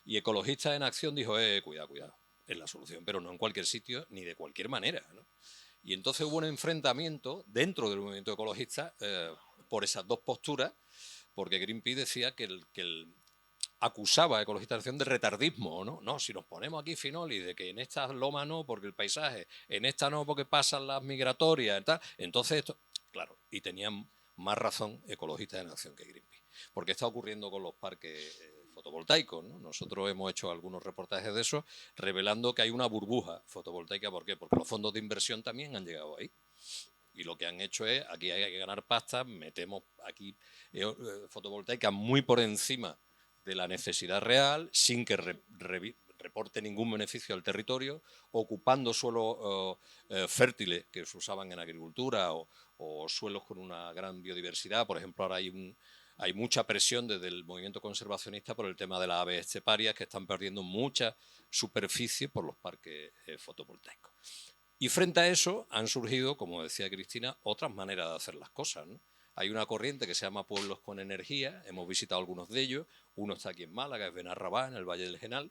Y Ecologistas en Acción dijo, cuidado, es la solución, pero no en cualquier sitio ni de cualquier manera, ¿no? Y entonces hubo un enfrentamiento dentro del movimiento ecologista por esas dos posturas, porque Greenpeace decía que acusaba a Ecologistas en Acción de retardismo, ¿no? No, si nos ponemos aquí finol y de que en esta loma no porque el paisaje, en esta no porque pasan las migratorias y tal, entonces esto, claro, y tenían más razón Ecologistas en Acción que Greenpeace, porque está ocurriendo con los parques fotovoltaicos, ¿no? Nosotros hemos hecho algunos reportajes de eso revelando que hay una burbuja fotovoltaica. ¿Por qué? Porque los fondos de inversión también han llegado ahí. Y lo que han hecho es, aquí hay que ganar pasta, metemos aquí fotovoltaica muy por encima de la necesidad real, sin que reporte ningún beneficio al territorio, ocupando suelos fértiles que se usaban en agricultura o suelos con una gran biodiversidad. Por ejemplo, ahora hay mucha presión desde el movimiento conservacionista por el tema de las aves esteparias, que están perdiendo mucha superficie por los parques fotovoltaicos. Y frente a eso han surgido, como decía Cristina, otras maneras de hacer las cosas, ¿no? Hay una corriente que se llama Pueblos con Energía, hemos visitado algunos de ellos, uno está aquí en Málaga, es Benarrabá, en el Valle del Genal,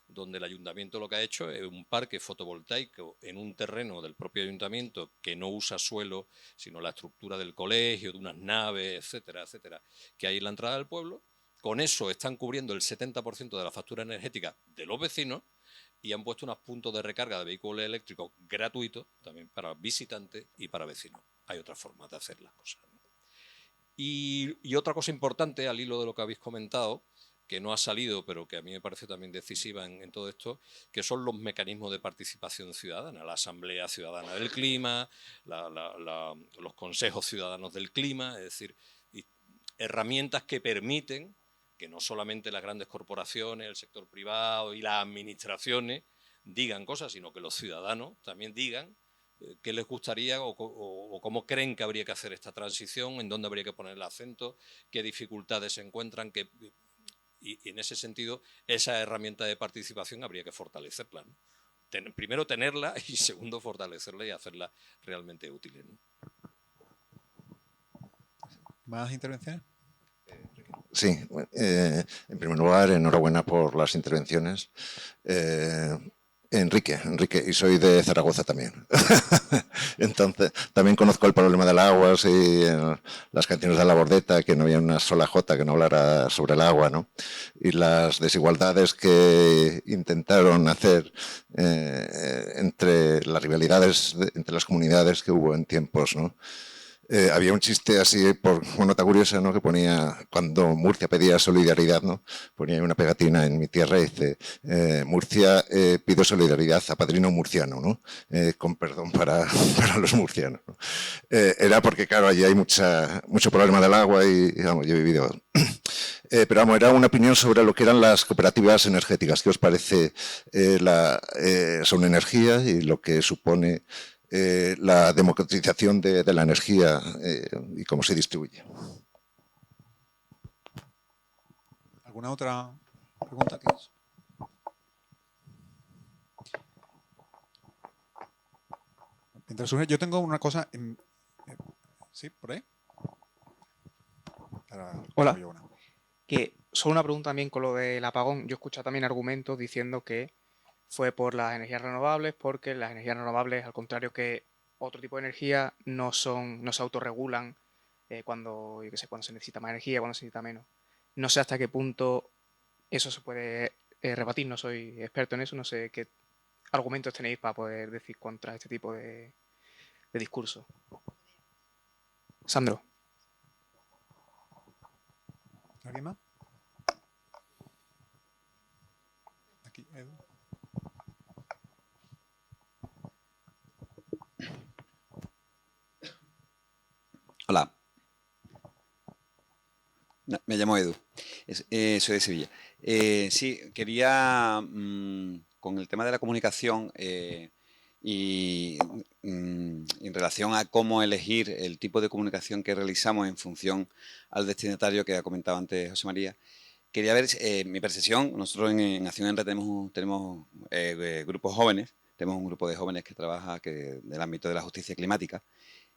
donde el ayuntamiento lo que ha hecho es un parque fotovoltaico en un terreno del propio ayuntamiento que no usa suelo, sino la estructura del colegio, de unas naves, etcétera, etcétera, que hay en la entrada del pueblo. Con eso están cubriendo el 70% de la factura energética de los vecinos y han puesto unos puntos de recarga de vehículos eléctricos gratuitos también para visitantes y para vecinos. Hay otras formas de hacer las cosas, ¿no? Y otra cosa importante, al hilo de lo que habéis comentado, que no ha salido, pero que a mí me parece también decisiva en todo esto, que son los mecanismos de participación ciudadana, la Asamblea Ciudadana del Clima, los consejos ciudadanos del clima, es decir, herramientas que permiten que no solamente las grandes corporaciones, el sector privado y las administraciones digan cosas, sino que los ciudadanos también digan qué les gustaría o cómo creen que habría que hacer esta transición, en dónde habría que poner el acento, qué dificultades se encuentran, y en ese sentido esa herramienta de participación habría que fortalecerla, ¿no? Primero tenerla y segundo fortalecerla y hacerla realmente útil, ¿no? ¿Más intervenciones? Sí, en primer lugar, enhorabuena por las intervenciones. Enrique, y soy de Zaragoza también. Entonces, también conozco el problema del agua, sí, las canciones de la Bordeta, que no había una sola jota que no hablara sobre el agua, ¿no? Y las desigualdades que intentaron hacer entre las rivalidades entre las comunidades que hubo en tiempos, ¿no? Había un chiste así, por una nota curiosa, ¿no? Que ponía, cuando Murcia pedía solidaridad, ¿no? Ponía una pegatina en mi tierra y dice, Murcia pido solidaridad a padrino murciano, ¿no? Con perdón para los murcianos, ¿no? Era porque, claro, allí hay mucho problema del agua y vamos, yo he vivido... pero vamos, era una opinión sobre lo que eran las cooperativas energéticas. ¿Qué os parece son energía y lo que supone la democratización de la energía y cómo se distribuye? ¿Alguna otra pregunta? Mientras surge, yo tengo una cosa... ¿Sí? ¿Por ahí? Hola. Que solo una pregunta también con lo del apagón. Yo he escuchado también argumentos diciendo que fue por las energías renovables, porque las energías renovables, al contrario que otro tipo de energía, no se autorregulan cuando se necesita más energía, cuando se necesita menos. No sé hasta qué punto eso se puede rebatir, no soy experto en eso, no sé qué argumentos tenéis para poder decir contra este tipo de discurso. Sandro. ¿Alguien más? Aquí, Edu. Hola. No, me llamo Edu. Soy de Sevilla. Sí, quería, con el tema de la comunicación y en relación a cómo elegir el tipo de comunicación que realizamos en función al destinatario que ha comentado antes José María, quería ver mi percepción. Nosotros en Acción en Red tenemos grupos jóvenes, tenemos un grupo de jóvenes que trabaja del ámbito de la justicia climática,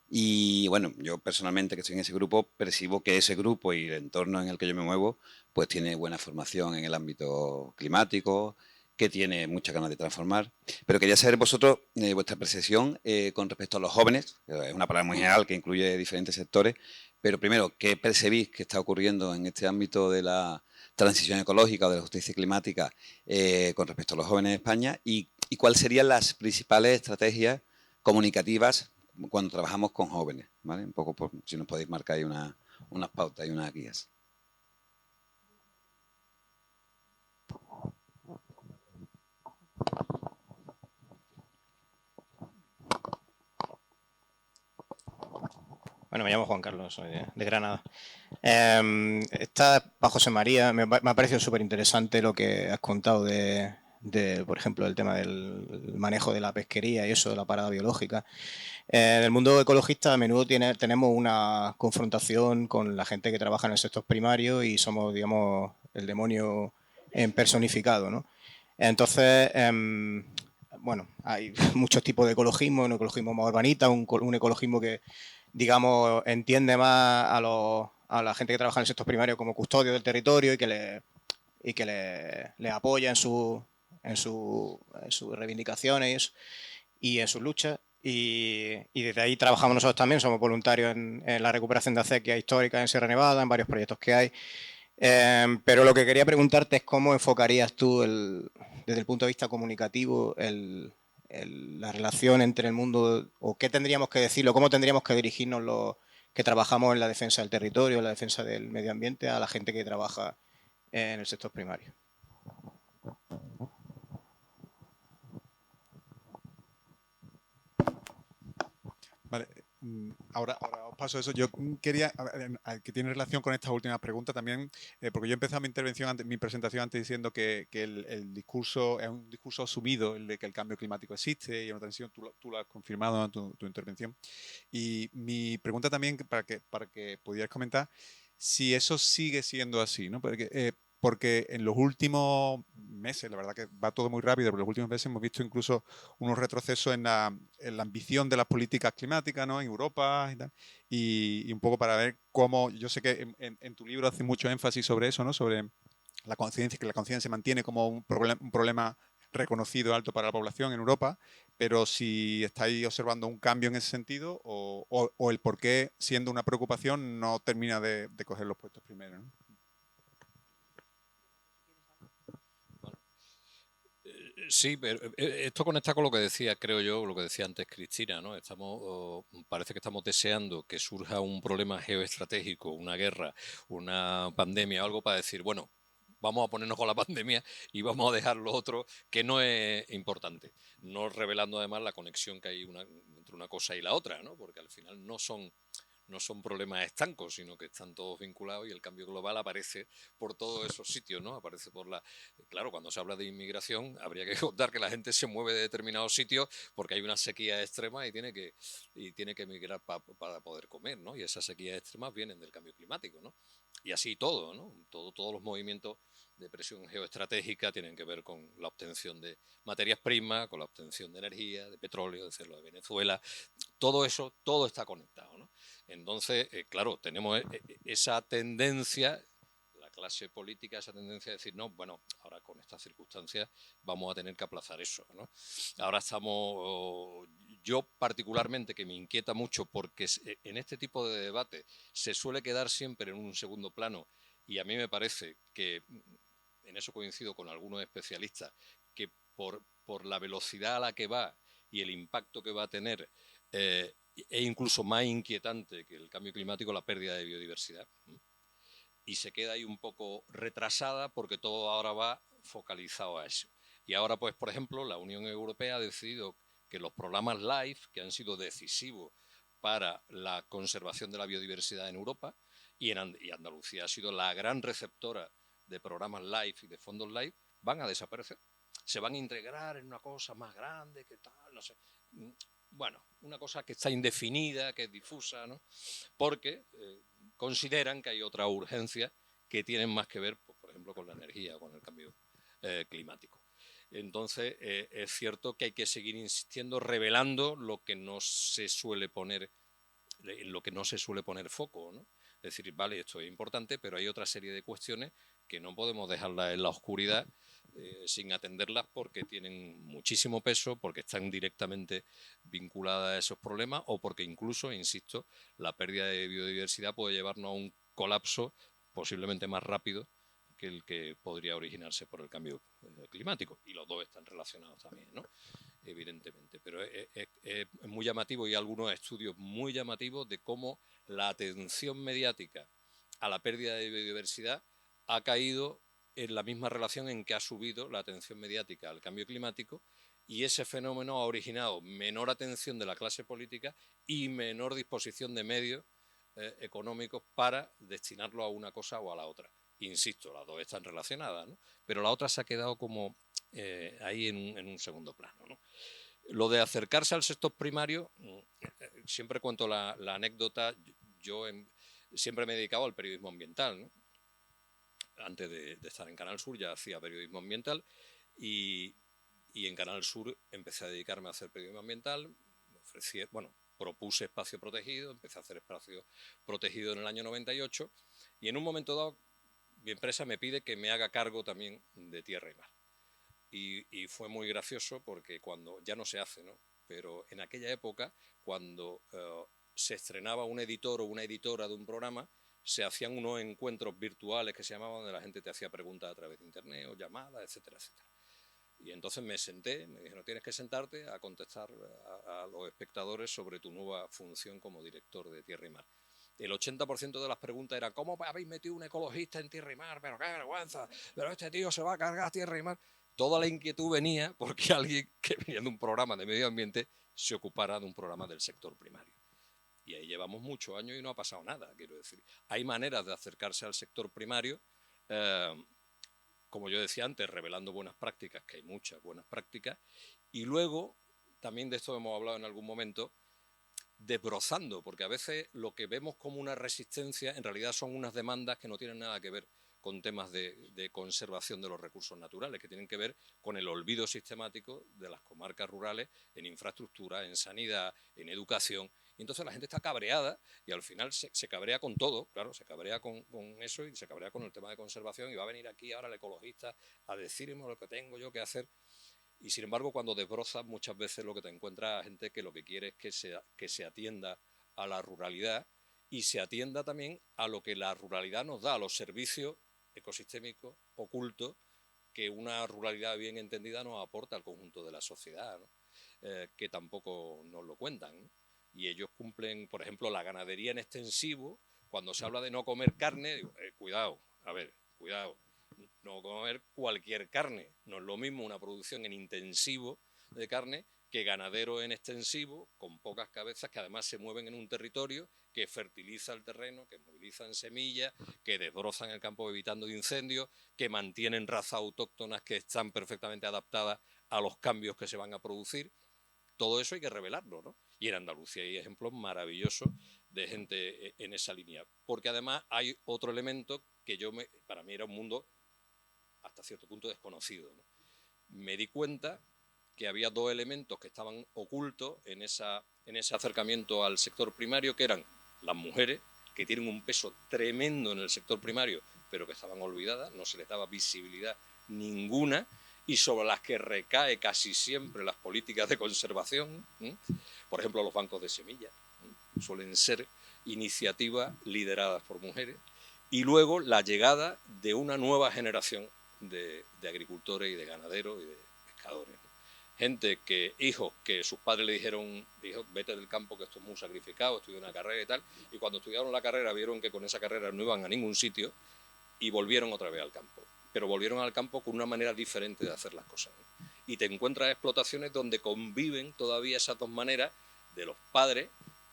Y bueno, yo personalmente que estoy en ese grupo, percibo que ese grupo y el entorno en el que yo me muevo, pues tiene buena formación en el ámbito climático, que tiene muchas ganas de transformar. Pero quería saber vosotros, vuestra percepción con respecto a los jóvenes, que es una palabra muy general que incluye diferentes sectores, pero primero, ¿qué percibís que está ocurriendo en este ámbito de la transición ecológica o de la justicia climática con respecto a los jóvenes de España? Y cuáles serían las principales estrategias comunicativas cuando trabajamos con jóvenes, ¿vale? Un poco si nos podéis marcar ahí unas pautas y unas guías. Bueno, me llamo Juan Carlos, soy de Granada. Está para José María, me ha parecido súper interesante lo que has contado por ejemplo, el tema del manejo de la pesquería y eso, de la parada biológica. En el mundo ecologista a menudo tenemos una confrontación con la gente que trabaja en el sector primario y somos, digamos, el demonio en personificado, ¿no? Entonces, bueno, hay muchos tipos de ecologismo, un ecologismo más urbanita, un ecologismo que, digamos, entiende más a la gente que trabaja en el sector primario como custodio del territorio y que le apoya en sus reivindicaciones y en sus luchas. Y desde ahí trabajamos nosotros también, somos voluntarios en la recuperación de acequias históricas en Sierra Nevada, en varios proyectos que hay. Pero lo que quería preguntarte es cómo enfocarías tú, desde el punto de vista comunicativo, la relación entre el mundo, o qué tendríamos que decirlo, cómo tendríamos que dirigirnos los que trabajamos en la defensa del territorio, en la defensa del medio ambiente, a la gente que trabaja en el sector primario. Vale, ahora os paso eso. Yo quería, que tiene relación con esta última pregunta también, porque yo he empezado mi intervención, mi presentación antes diciendo que el discurso es un discurso asumido, el de que el cambio climático existe y una transición, tú lo has confirmado en tu intervención. Y mi pregunta también, para que pudieras comentar, si eso sigue siendo así, ¿no? Porque en los últimos meses, la verdad que va todo muy rápido, pero en los últimos meses hemos visto incluso unos retrocesos en la ambición de las políticas climáticas, ¿no? En Europa y tal. Y un poco para ver cómo, yo sé que en tu libro hace mucho énfasis sobre eso, ¿no? Sobre la conciencia, que la conciencia se mantiene como un problema reconocido alto para la población en Europa, pero si estáis observando un cambio en ese sentido o el por qué, siendo una preocupación, no termina de coger los puestos primero, ¿no? Sí, pero esto conecta con lo que decía, creo yo, lo que decía antes Cristina, ¿no? Parece que estamos deseando que surja un problema geoestratégico, una guerra, una pandemia, algo para decir, bueno, vamos a ponernos con la pandemia y vamos a dejar lo otro que no es importante, no revelando además la conexión que hay entre una cosa y la otra, ¿no? Porque al final no son problemas estancos, sino que están todos vinculados y el cambio global aparece por todos esos sitios, ¿no? Aparece Claro, cuando se habla de inmigración, habría que contar que la gente se mueve de determinados sitios porque hay una sequía extrema y tiene que emigrar para poder comer, ¿no? Y esas sequías extremas vienen del cambio climático, ¿no? Y así todo, ¿no? Todos los movimientos de presión geoestratégica tienen que ver con la obtención de materias primas, con la obtención de energía, de petróleo, de lo de Venezuela. Todo eso, todo está conectado, ¿no? Entonces, claro, tenemos esa tendencia, la clase política, esa tendencia de decir, no, bueno, ahora con estas circunstancias vamos a tener que aplazar eso, ¿no? Ahora yo particularmente, que me inquieta mucho porque en este tipo de debate se suele quedar siempre en un segundo plano y a mí me parece que, en eso coincido con algunos especialistas, que por la velocidad a la que va y el impacto que va a tener, es incluso más inquietante que el cambio climático la pérdida de biodiversidad. Y se queda ahí un poco retrasada porque todo ahora va focalizado a eso. Y ahora, pues, por ejemplo, la Unión Europea ha decidido que los programas LIFE, que han sido decisivos para la conservación de la biodiversidad en Europa, y Andalucía ha sido la gran receptora de programas LIFE y de fondos LIFE, van a desaparecer. Se van a integrar en una cosa más grande, que tal, no sé. Bueno, una cosa que está indefinida, que es difusa, ¿no? Porque consideran que hay otra urgencia que tienen más que ver, pues, por ejemplo, con la energía, con el cambio climático. Entonces, es cierto que hay que seguir insistiendo, revelando lo que no se suele poner en lo que no se suele poner foco, ¿no? Es decir, vale, esto es importante, pero hay otra serie de cuestiones que no podemos dejarlas en la oscuridad sin atenderlas porque tienen muchísimo peso, porque están directamente vinculadas a esos problemas o porque incluso, insisto, la pérdida de biodiversidad puede llevarnos a un colapso posiblemente más rápido que el que podría originarse por el cambio climático. Y los dos están relacionados también, ¿no? Evidentemente. Pero es muy llamativo, y algunos estudios muy llamativos de cómo la atención mediática a la pérdida de biodiversidad ha caído en la misma relación en que ha subido la atención mediática al cambio climático, y ese fenómeno ha originado menor atención de la clase política y menor disposición de medios económicos para destinarlo a una cosa o a la otra. Insisto, las dos están relacionadas, ¿no? Pero la otra se ha quedado como ahí en un segundo plano, ¿no? Lo de acercarse al sector primario, siempre cuento la anécdota. Yo siempre me he dedicado al periodismo ambiental, ¿no? Antes de estar en Canal Sur ya hacía periodismo ambiental y en Canal Sur empecé a dedicarme a hacer periodismo ambiental. Propuse espacio protegido, empecé a hacer espacio protegido en el año 98 y en un momento dado mi empresa me pide que me haga cargo también de tierra y mar. Y fue muy gracioso porque cuando, ya no se hace, ¿no? Pero en aquella época, cuando se estrenaba un editor o una editora de un programa, se hacían unos encuentros virtuales que se llamaban, donde la gente te hacía preguntas a través de internet o llamadas, etcétera, etcétera. Y entonces me senté, me dijeron, tienes que sentarte a contestar a los espectadores sobre tu nueva función como director de Tierra y Mar. El 80% de las preguntas era, ¿cómo habéis metido un ecologista en Tierra y Mar? Pero qué vergüenza, pero este tío se va a cargar Tierra y Mar. Toda la inquietud venía porque alguien que venía de un programa de medio ambiente se ocupara de un programa del sector primario. Y ahí llevamos muchos años y no ha pasado nada, quiero decir. Hay maneras de acercarse al sector primario, como yo decía antes, revelando buenas prácticas, que hay muchas buenas prácticas, y luego, también de esto hemos hablado en algún momento, desbrozando, porque a veces lo que vemos como una resistencia en realidad son unas demandas que no tienen nada que ver con temas de conservación de los recursos naturales, que tienen que ver con el olvido sistemático de las comarcas rurales en infraestructura, en sanidad, en educación. Y entonces la gente está cabreada y al final se cabrea con todo, claro, se cabrea con eso y se cabrea con el tema de conservación, y va a venir aquí ahora el ecologista a decirme lo que tengo yo que hacer. Y sin embargo, cuando desbrozas, muchas veces lo que te encuentras es gente que lo que quiere es que se atienda a la ruralidad y se atienda también a lo que la ruralidad nos da, a los servicios ecosistémicos ocultos que una ruralidad bien entendida nos aporta al conjunto de la sociedad, ¿no? Que tampoco nos lo cuentan, ¿no? Y ellos cumplen, por ejemplo, la ganadería en extensivo. Cuando se habla de no comer carne, digo, cuidado, no comer cualquier carne. No es lo mismo una producción en intensivo de carne que ganadero en extensivo, con pocas cabezas, que además se mueven en un territorio, que fertiliza el terreno, que movilizan semillas, que desbrozan el campo evitando incendios, que mantienen razas autóctonas que están perfectamente adaptadas a los cambios que se van a producir. Todo eso hay que revelarlo, ¿no? Y en Andalucía hay ejemplos maravillosos de gente en esa línea. Porque además hay otro elemento que para mí era un mundo hasta cierto punto desconocido, ¿no? Me di cuenta que había dos elementos que estaban ocultos en ese acercamiento al sector primario, que eran las mujeres, que tienen un peso tremendo en el sector primario, pero que estaban olvidadas, no se les daba visibilidad ninguna, y sobre las que recae casi siempre las políticas de conservación. Por ejemplo, los bancos de semillas suelen ser iniciativas lideradas por mujeres, y luego la llegada de una nueva generación de agricultores y de ganaderos y de pescadores. Gente hijos que sus padres le dijeron, vete del campo que esto es muy sacrificado, estudia una carrera y tal, y cuando estudiaron la carrera vieron que con esa carrera no iban a ningún sitio y volvieron otra vez al campo. Pero volvieron al campo con una manera diferente de hacer las cosas, ¿no? Y te encuentras explotaciones donde conviven todavía esas dos maneras de los padres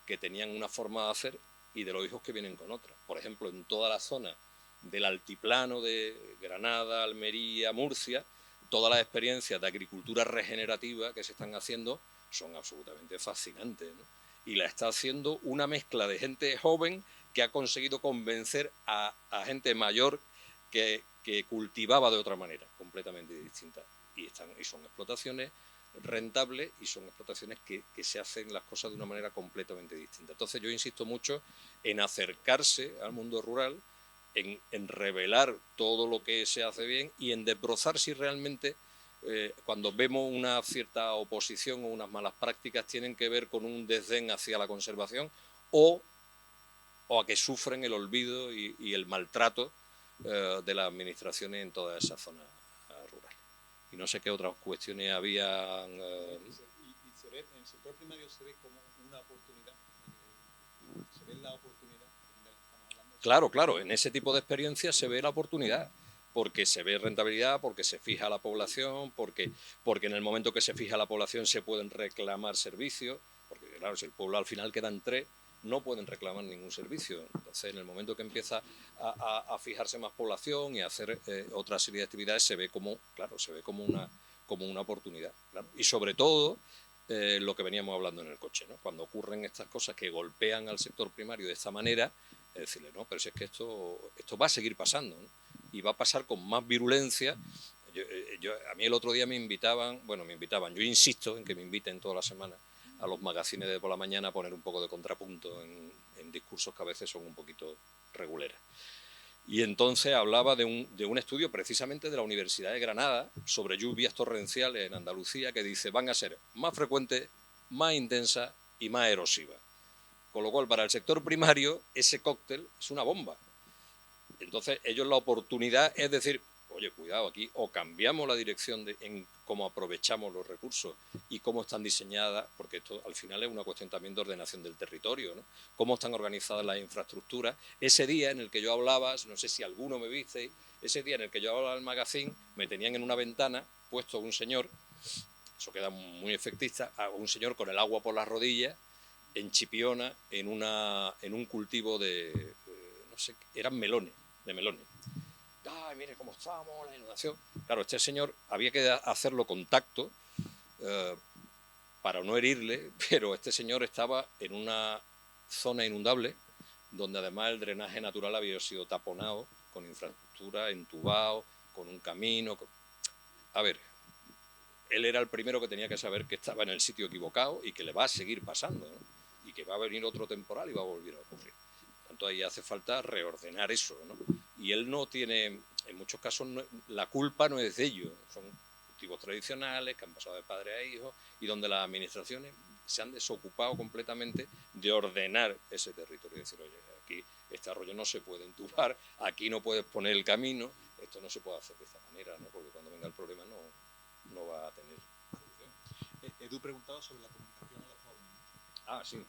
que tenían una forma de hacer y de los hijos que vienen con otra. Por ejemplo, en toda la zona del altiplano de Granada, Almería, Murcia, todas las experiencias de agricultura regenerativa que se están haciendo son absolutamente fascinantes, ¿no? Y la está haciendo una mezcla de gente joven que ha conseguido convencer a gente mayor que cultivaba de otra manera, completamente distinta. Y son explotaciones rentables y son explotaciones que se hacen las cosas de una manera completamente distinta. Entonces yo insisto mucho en acercarse al mundo rural, en revelar todo lo que se hace bien y en desbrozar si realmente cuando vemos una cierta oposición o unas malas prácticas tienen que ver con un desdén hacia la conservación o a que sufren el olvido y el maltrato de las administraciones en todas esas zonas rurales. Y no sé qué otras cuestiones habían. ¿En el sector primario se ve como una oportunidad? ¿Se ve la oportunidad de la que estamos hablando? Claro, en ese tipo de experiencias se ve la oportunidad, porque se ve rentabilidad, porque se fija la población, porque en el momento que se fija la población se pueden reclamar servicios, porque claro, si el pueblo al final quedan 3, no pueden reclamar ningún servicio. Entonces, en el momento que empieza a fijarse más población y a hacer otra serie de actividades, se ve como una oportunidad. Claro. Y sobre todo, lo que veníamos hablando en el coche, ¿no? Cuando ocurren estas cosas que golpean al sector primario de esta manera, es decirle, no, pero si es que esto va a seguir pasando, ¿no? Y va a pasar con más virulencia. A mí el otro día me invitaban, yo insisto en que me inviten toda la semana a los magazines de por la mañana a poner un poco de contrapunto en discursos que a veces son un poquito reguleras. Y entonces hablaba de un estudio precisamente de la Universidad de Granada sobre lluvias torrenciales en Andalucía que dice van a ser más frecuentes, más intensas y más erosivas. Con lo cual, para el sector primario, ese cóctel es una bomba. Entonces, ellos la oportunidad es decir, oye, cuidado aquí, o cambiamos la dirección en cómo aprovechamos los recursos y cómo están diseñadas, porque esto al final es una cuestión también de ordenación del territorio, ¿no? Cómo están organizadas las infraestructuras. Ese día en el que yo hablaba, no sé si alguno me visteis, ese día en el que yo hablaba del magazine, me tenían en una ventana puesto un señor, eso queda muy efectista, un señor con el agua por las rodillas, en Chipiona, en un cultivo de, no sé, eran melones. Ay, mire cómo estamos, la inundación. Claro, este señor había que hacerlo con tacto para no herirle, pero este señor estaba en una zona inundable donde además el drenaje natural había sido taponado con infraestructura, entubado, con un camino. A ver, él era el primero que tenía que saber que estaba en el sitio equivocado y que le va a seguir pasando, ¿no? Y que va a venir otro temporal y va a volver a ocurrir. Por tanto, ahí hace falta reordenar eso, ¿no? Y él no tiene, en muchos casos, la culpa no es de ellos. Son cultivos tradicionales que han pasado de padre a hijo y donde las administraciones se han desocupado completamente de ordenar ese territorio. Y decir, oye, aquí este arroyo no se puede entubar, aquí no puedes poner el camino, esto no se puede hacer de esta manera, ¿no? Porque cuando venga el problema no va a tener solución. Edu preguntaba sobre la comunicación a los jóvenes, ¿no? Ah, sí.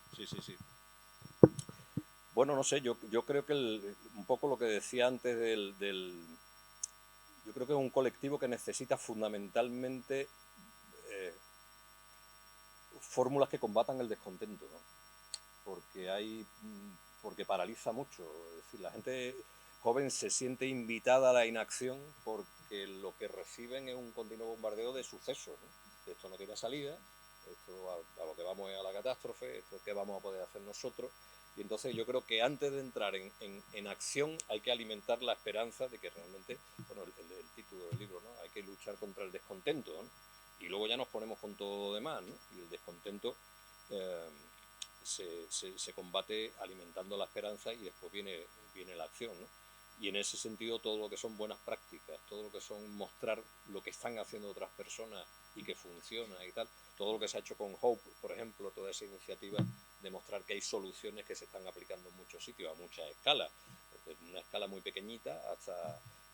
Bueno, no sé, yo creo que un poco lo que decía antes yo creo que es un colectivo que necesita fundamentalmente fórmulas que combatan el descontento, ¿no? Porque paraliza mucho. Es decir, la gente joven se siente invitada a la inacción porque lo que reciben es un continuo bombardeo de sucesos, ¿no? Esto no tiene salida, esto a lo que vamos es a la catástrofe, esto es qué vamos a poder hacer nosotros. Y entonces yo creo que antes de entrar en acción hay que alimentar la esperanza de que realmente, bueno, el título del libro, ¿no? Hay que luchar contra el descontento, ¿no? Y luego ya nos ponemos con todo lo demás, ¿no? Y el descontento se combate alimentando la esperanza y después viene la acción, ¿no? Y en ese sentido todo lo que son buenas prácticas, todo lo que son mostrar lo que están haciendo otras personas y que funciona y tal, todo lo que se ha hecho con Hope, por ejemplo, toda esa iniciativa de mostrar que hay soluciones que se están aplicando en muchos sitios, a muchas escalas, desde una escala muy pequeñita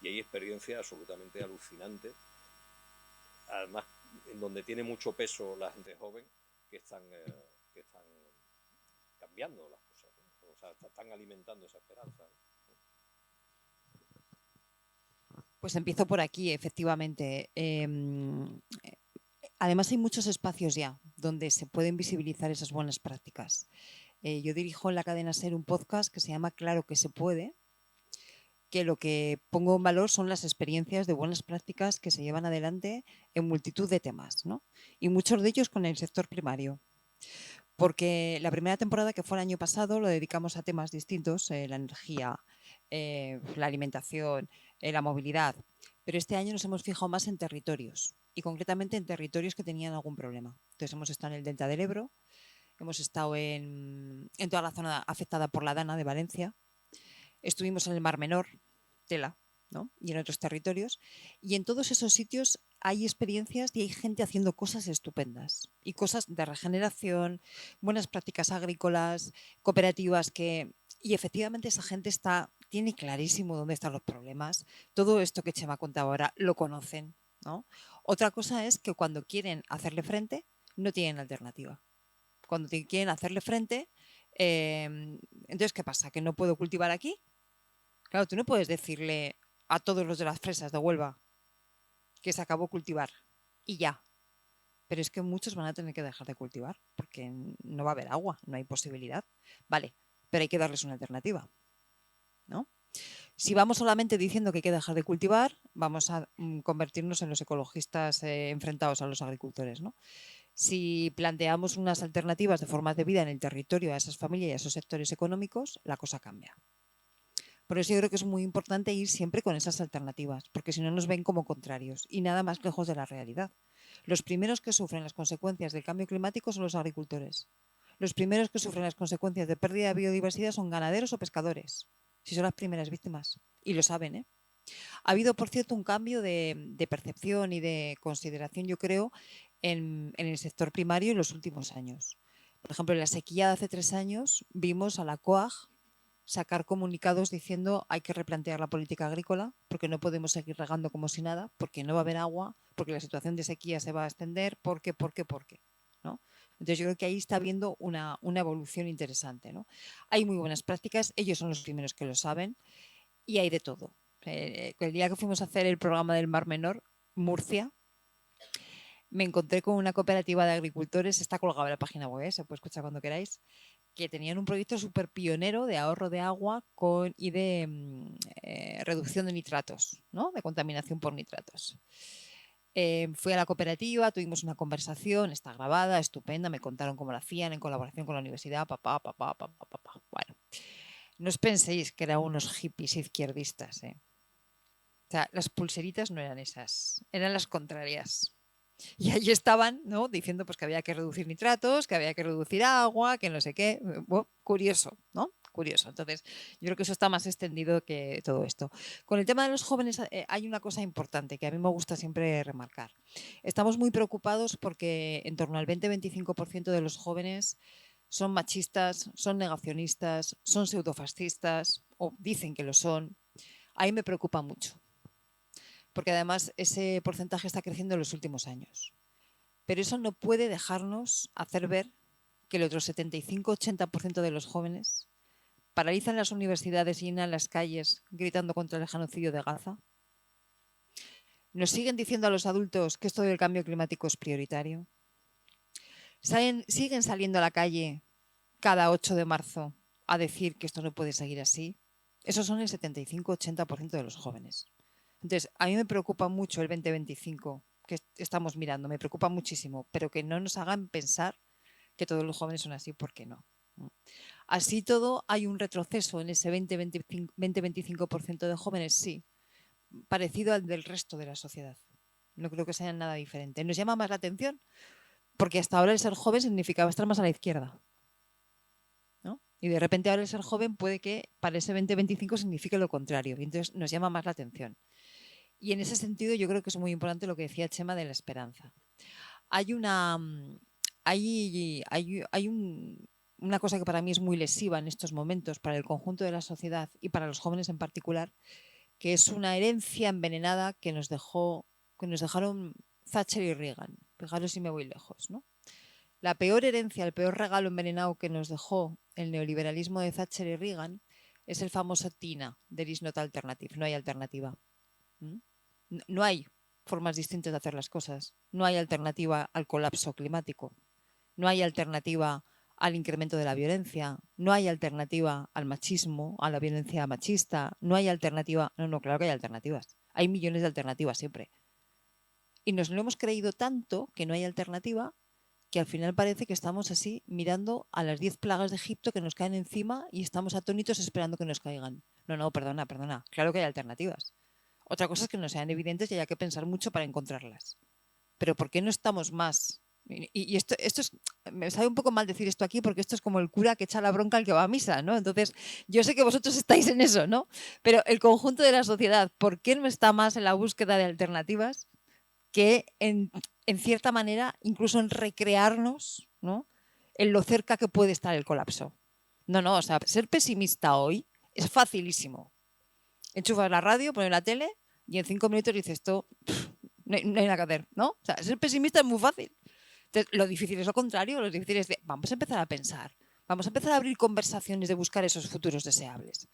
y hay experiencias absolutamente alucinantes, además en donde tiene mucho peso la gente joven que están cambiando las cosas, ¿no? O sea, están alimentando esa esperanza, ¿no? Pues empiezo por aquí, efectivamente. Además hay muchos espacios ya donde se pueden visibilizar esas buenas prácticas. Yo dirijo en la cadena SER un podcast que se llama Claro que se puede, que lo que pongo en valor son las experiencias de buenas prácticas que se llevan adelante en multitud de temas, ¿no? Y muchos de ellos con el sector primario. Porque la primera temporada, que fue el año pasado, lo dedicamos a temas distintos, la energía, la alimentación, la movilidad. Pero este año nos hemos fijado más en territorios y concretamente en territorios que tenían algún problema. Entonces hemos estado en el Delta del Ebro, hemos estado en toda la zona afectada por la Dana de Valencia, estuvimos en el Mar Menor, Tela, ¿no? Y en otros territorios. Y en todos esos sitios hay experiencias y hay gente haciendo cosas estupendas y cosas de regeneración, buenas prácticas agrícolas, cooperativas que... Y efectivamente esa gente tiene clarísimo dónde están los problemas. Todo esto que Chema ha contado ahora lo conocen, ¿no? Otra cosa es que cuando quieren hacerle frente, no tienen alternativa. Cuando quieren hacerle frente, entonces, ¿qué pasa? ¿Que no puedo cultivar aquí? Claro, tú no puedes decirle a todos los de las fresas de Huelva que se acabó cultivar y ya. Pero es que muchos van a tener que dejar de cultivar porque no va a haber agua, no hay posibilidad. Vale, pero hay que darles una alternativa, ¿no? Si vamos solamente diciendo que hay que dejar de cultivar, vamos a convertirnos en los ecologistas enfrentados a los agricultores, ¿no? Si planteamos unas alternativas de formas de vida en el territorio a esas familias y a esos sectores económicos, la cosa cambia. Por eso yo creo que es muy importante ir siempre con esas alternativas, porque si no nos ven como contrarios y nada más lejos de la realidad. Los primeros que sufren las consecuencias del cambio climático son los agricultores. Los primeros que sufren las consecuencias de pérdida de biodiversidad son ganaderos o pescadores, si son las primeras víctimas. Y lo saben, ¿eh? Ha habido, por cierto, un cambio de percepción y de consideración, yo creo, en el sector primario en los últimos años. Por ejemplo, en la sequía de hace 3 años vimos a la COAG sacar comunicados diciendo hay que replantear la política agrícola porque no podemos seguir regando como si nada, porque no va a haber agua, porque la situación de sequía se va a extender, porque, ¿no? Entonces yo creo que ahí está habiendo una evolución interesante, ¿no? Hay muy buenas prácticas, ellos son los primeros que lo saben y hay de todo. El día que fuimos a hacer el programa del Mar Menor, Murcia, me encontré con una cooperativa de agricultores, está colgada en la página web, se puede escuchar cuando queráis, que tenían un proyecto súper pionero de ahorro de agua y de reducción de nitratos, ¿no? De contaminación por nitratos. Fui a la cooperativa, tuvimos una conversación, está grabada, estupenda, me contaron cómo lo hacían en colaboración con la universidad, Bueno, no os penséis que eran unos hippies izquierdistas, ¿eh? O sea, las pulseritas no eran esas, eran las contrarias. Y allí estaban, ¿no? Diciendo pues, que había que reducir nitratos, que había que reducir agua, que no sé qué. Bueno, curioso, ¿no? Curioso. Entonces, yo creo que eso está más extendido que todo esto. Con el tema de los jóvenes hay una cosa importante que a mí me gusta siempre remarcar. Estamos muy preocupados porque en torno al 20-25% de los jóvenes son machistas, son negacionistas, son pseudofascistas o dicen que lo son. Ahí me preocupa mucho. Porque además ese porcentaje está creciendo en los últimos años. Pero eso no puede dejarnos hacer ver que el otro 75-80% de los jóvenes paralizan las universidades y llenan las calles gritando contra el genocidio de Gaza. Nos siguen diciendo a los adultos que esto del cambio climático es prioritario. Siguen saliendo a la calle cada 8 de marzo a decir que esto no puede seguir así. Esos son el 75-80% de los jóvenes. Entonces, a mí me preocupa mucho el 2025 que estamos mirando, me preocupa muchísimo, pero que no nos hagan pensar que todos los jóvenes son así, porque no. Así todo, hay un retroceso en ese 20-25% de jóvenes, sí, parecido al del resto de la sociedad. No creo que sea nada diferente. Nos llama más la atención porque hasta ahora el ser joven significaba estar más a la izquierda, ¿no? Y de repente ahora el ser joven puede que para ese 20-25 signifique lo contrario, y entonces nos llama más la atención. Y en ese sentido yo creo que es muy importante lo que decía Chema de la esperanza. Hay una cosa que para mí es muy lesiva en estos momentos para el conjunto de la sociedad y para los jóvenes en particular, que es una herencia envenenada que nos dejaron Thatcher y Reagan. Fijaros si me voy lejos, ¿no? La peor herencia, el peor regalo envenenado que nos dejó el neoliberalismo de Thatcher y Reagan es el famoso TINA, There is not alternative, no hay alternativa. No hay formas distintas de hacer las cosas. No hay alternativa al colapso climático. No hay alternativa al incremento de la violencia. No hay alternativa al machismo, a la violencia machista. No hay alternativa. No, claro que hay alternativas. Hay millones de alternativas siempre. Y nos lo hemos creído tanto que no hay alternativa que al final parece que estamos así mirando a las 10 plagas de Egipto que nos caen encima y estamos atónitos esperando que nos caigan. No, perdona. Claro que hay alternativas. Otra cosa es que no sean evidentes y haya que pensar mucho para encontrarlas. Pero ¿por qué no estamos más? Y esto es, me sabe un poco mal decir esto aquí porque esto es como el cura que echa la bronca al que va a misa, ¿no? Entonces, yo sé que vosotros estáis en eso, ¿no? Pero el conjunto de la sociedad, ¿por qué no está más en la búsqueda de alternativas que en cierta manera, incluso en recrearnos, ¿no?, en lo cerca que puede estar el colapso? No, o sea, ser pesimista hoy es facilísimo. Enchufas la radio, pones la tele y en 5 minutos dices esto, no hay nada que hacer, ¿no? O sea, ser pesimista es muy fácil. Entonces, lo difícil es lo contrario, lo difícil es de, vamos a empezar a pensar, vamos a empezar a abrir conversaciones de buscar esos futuros deseables.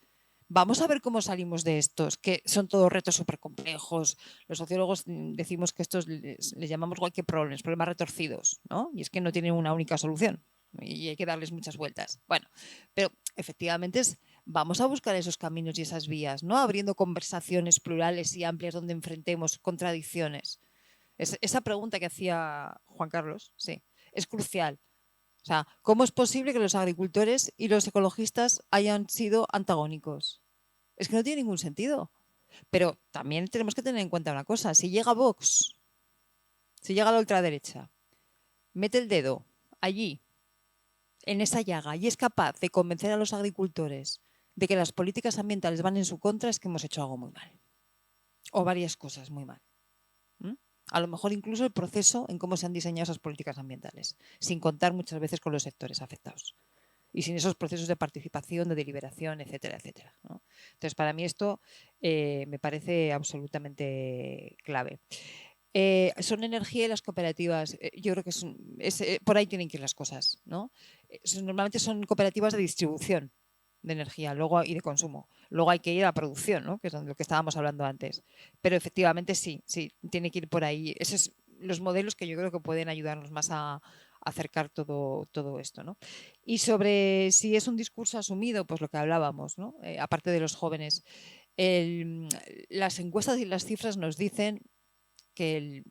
Vamos a ver cómo salimos de estos, que son todos retos súper complejos. Los sociólogos decimos que estos les llamamos walking problems, problemas retorcidos, ¿no? Y es que no tienen una única solución y hay que darles muchas vueltas. Bueno, pero efectivamente vamos a buscar esos caminos y esas vías, ¿no? Abriendo conversaciones plurales y amplias donde enfrentemos contradicciones. Esa pregunta que hacía Juan Carlos, sí, es crucial. O sea, ¿cómo es posible que los agricultores y los ecologistas hayan sido antagónicos? Es que no tiene ningún sentido. Pero también tenemos que tener en cuenta una cosa. Si llega Vox, si llega la ultraderecha, mete el dedo allí, en esa llaga, y es capaz de convencer a los agricultores de que las políticas ambientales van en su contra, es que hemos hecho algo muy mal. O varias cosas muy mal. A lo mejor incluso el proceso en cómo se han diseñado esas políticas ambientales, sin contar muchas veces con los sectores afectados y sin esos procesos de participación, de deliberación, etcétera, etcétera, ¿no? Entonces, para mí esto me parece absolutamente clave. Son energía y las cooperativas, yo creo que por ahí tienen que ir las cosas, ¿no? Normalmente son cooperativas de distribución de energía y de consumo. Luego hay que ir a la producción, ¿no?, que es de lo que estábamos hablando antes. Pero efectivamente sí, tiene que ir por ahí. Esos son los modelos que yo creo que pueden ayudarnos más a acercar todo esto, ¿no? Y sobre si es un discurso asumido, pues lo que hablábamos, ¿no? Aparte de los jóvenes, las encuestas y las cifras nos dicen que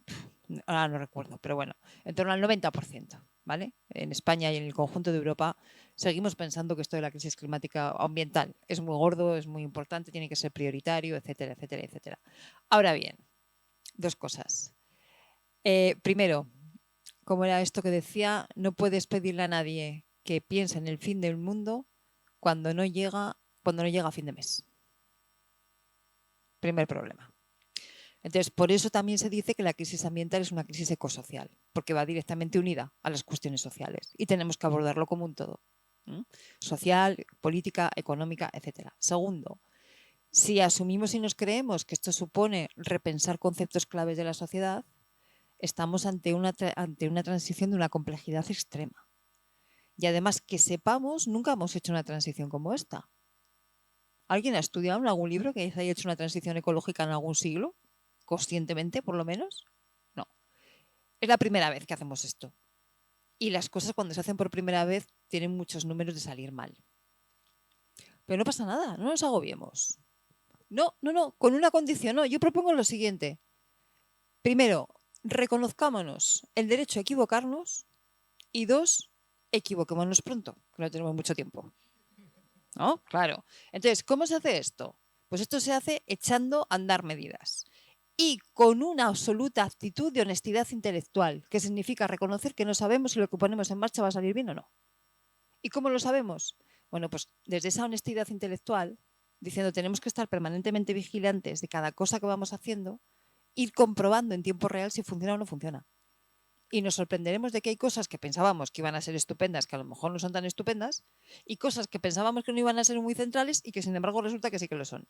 ahora no recuerdo, pero bueno, en torno al 90%, ¿vale? En España y en el conjunto de Europa seguimos pensando que esto de la crisis climática ambiental es muy gordo, es muy importante, tiene que ser prioritario, etcétera, etcétera, etcétera. Ahora bien, dos cosas. Primero, como era esto que decía, no puedes pedirle a nadie que piense en el fin del mundo cuando no llega a fin de mes. Primer problema. Entonces, por eso también se dice que la crisis ambiental es una crisis ecosocial, porque va directamente unida a las cuestiones sociales y tenemos que abordarlo como un todo. Social, política, económica, etcétera. Segundo, si asumimos y nos creemos que esto supone repensar conceptos claves de la sociedad, estamos ante una transición de una complejidad extrema. Y además, que sepamos, nunca hemos hecho una transición como esta. ¿Alguien ha estudiado en algún libro que haya hecho una transición ecológica en algún siglo? Conscientemente, por lo menos. No. Es la primera vez que hacemos esto. Y las cosas cuando se hacen por primera vez tienen muchos números de salir mal. Pero no pasa nada, no nos agobiemos. No, con una condición, no. Yo propongo lo siguiente. Primero, reconozcámonos el derecho a equivocarnos y dos, equivoquémonos pronto, que no tenemos mucho tiempo. ¿No? Claro. Entonces, ¿cómo se hace esto? Pues esto se hace echando a andar medidas. Y con una absoluta actitud de honestidad intelectual, que significa reconocer que no sabemos si lo que ponemos en marcha va a salir bien o no. ¿Y cómo lo sabemos? Bueno, pues desde esa honestidad intelectual, diciendo tenemos que estar permanentemente vigilantes de cada cosa que vamos haciendo, ir comprobando en tiempo real si funciona o no funciona. Y nos sorprenderemos de que hay cosas que pensábamos que iban a ser estupendas, que a lo mejor no son tan estupendas, y cosas que pensábamos que no iban a ser muy centrales y que sin embargo resulta que sí que lo son.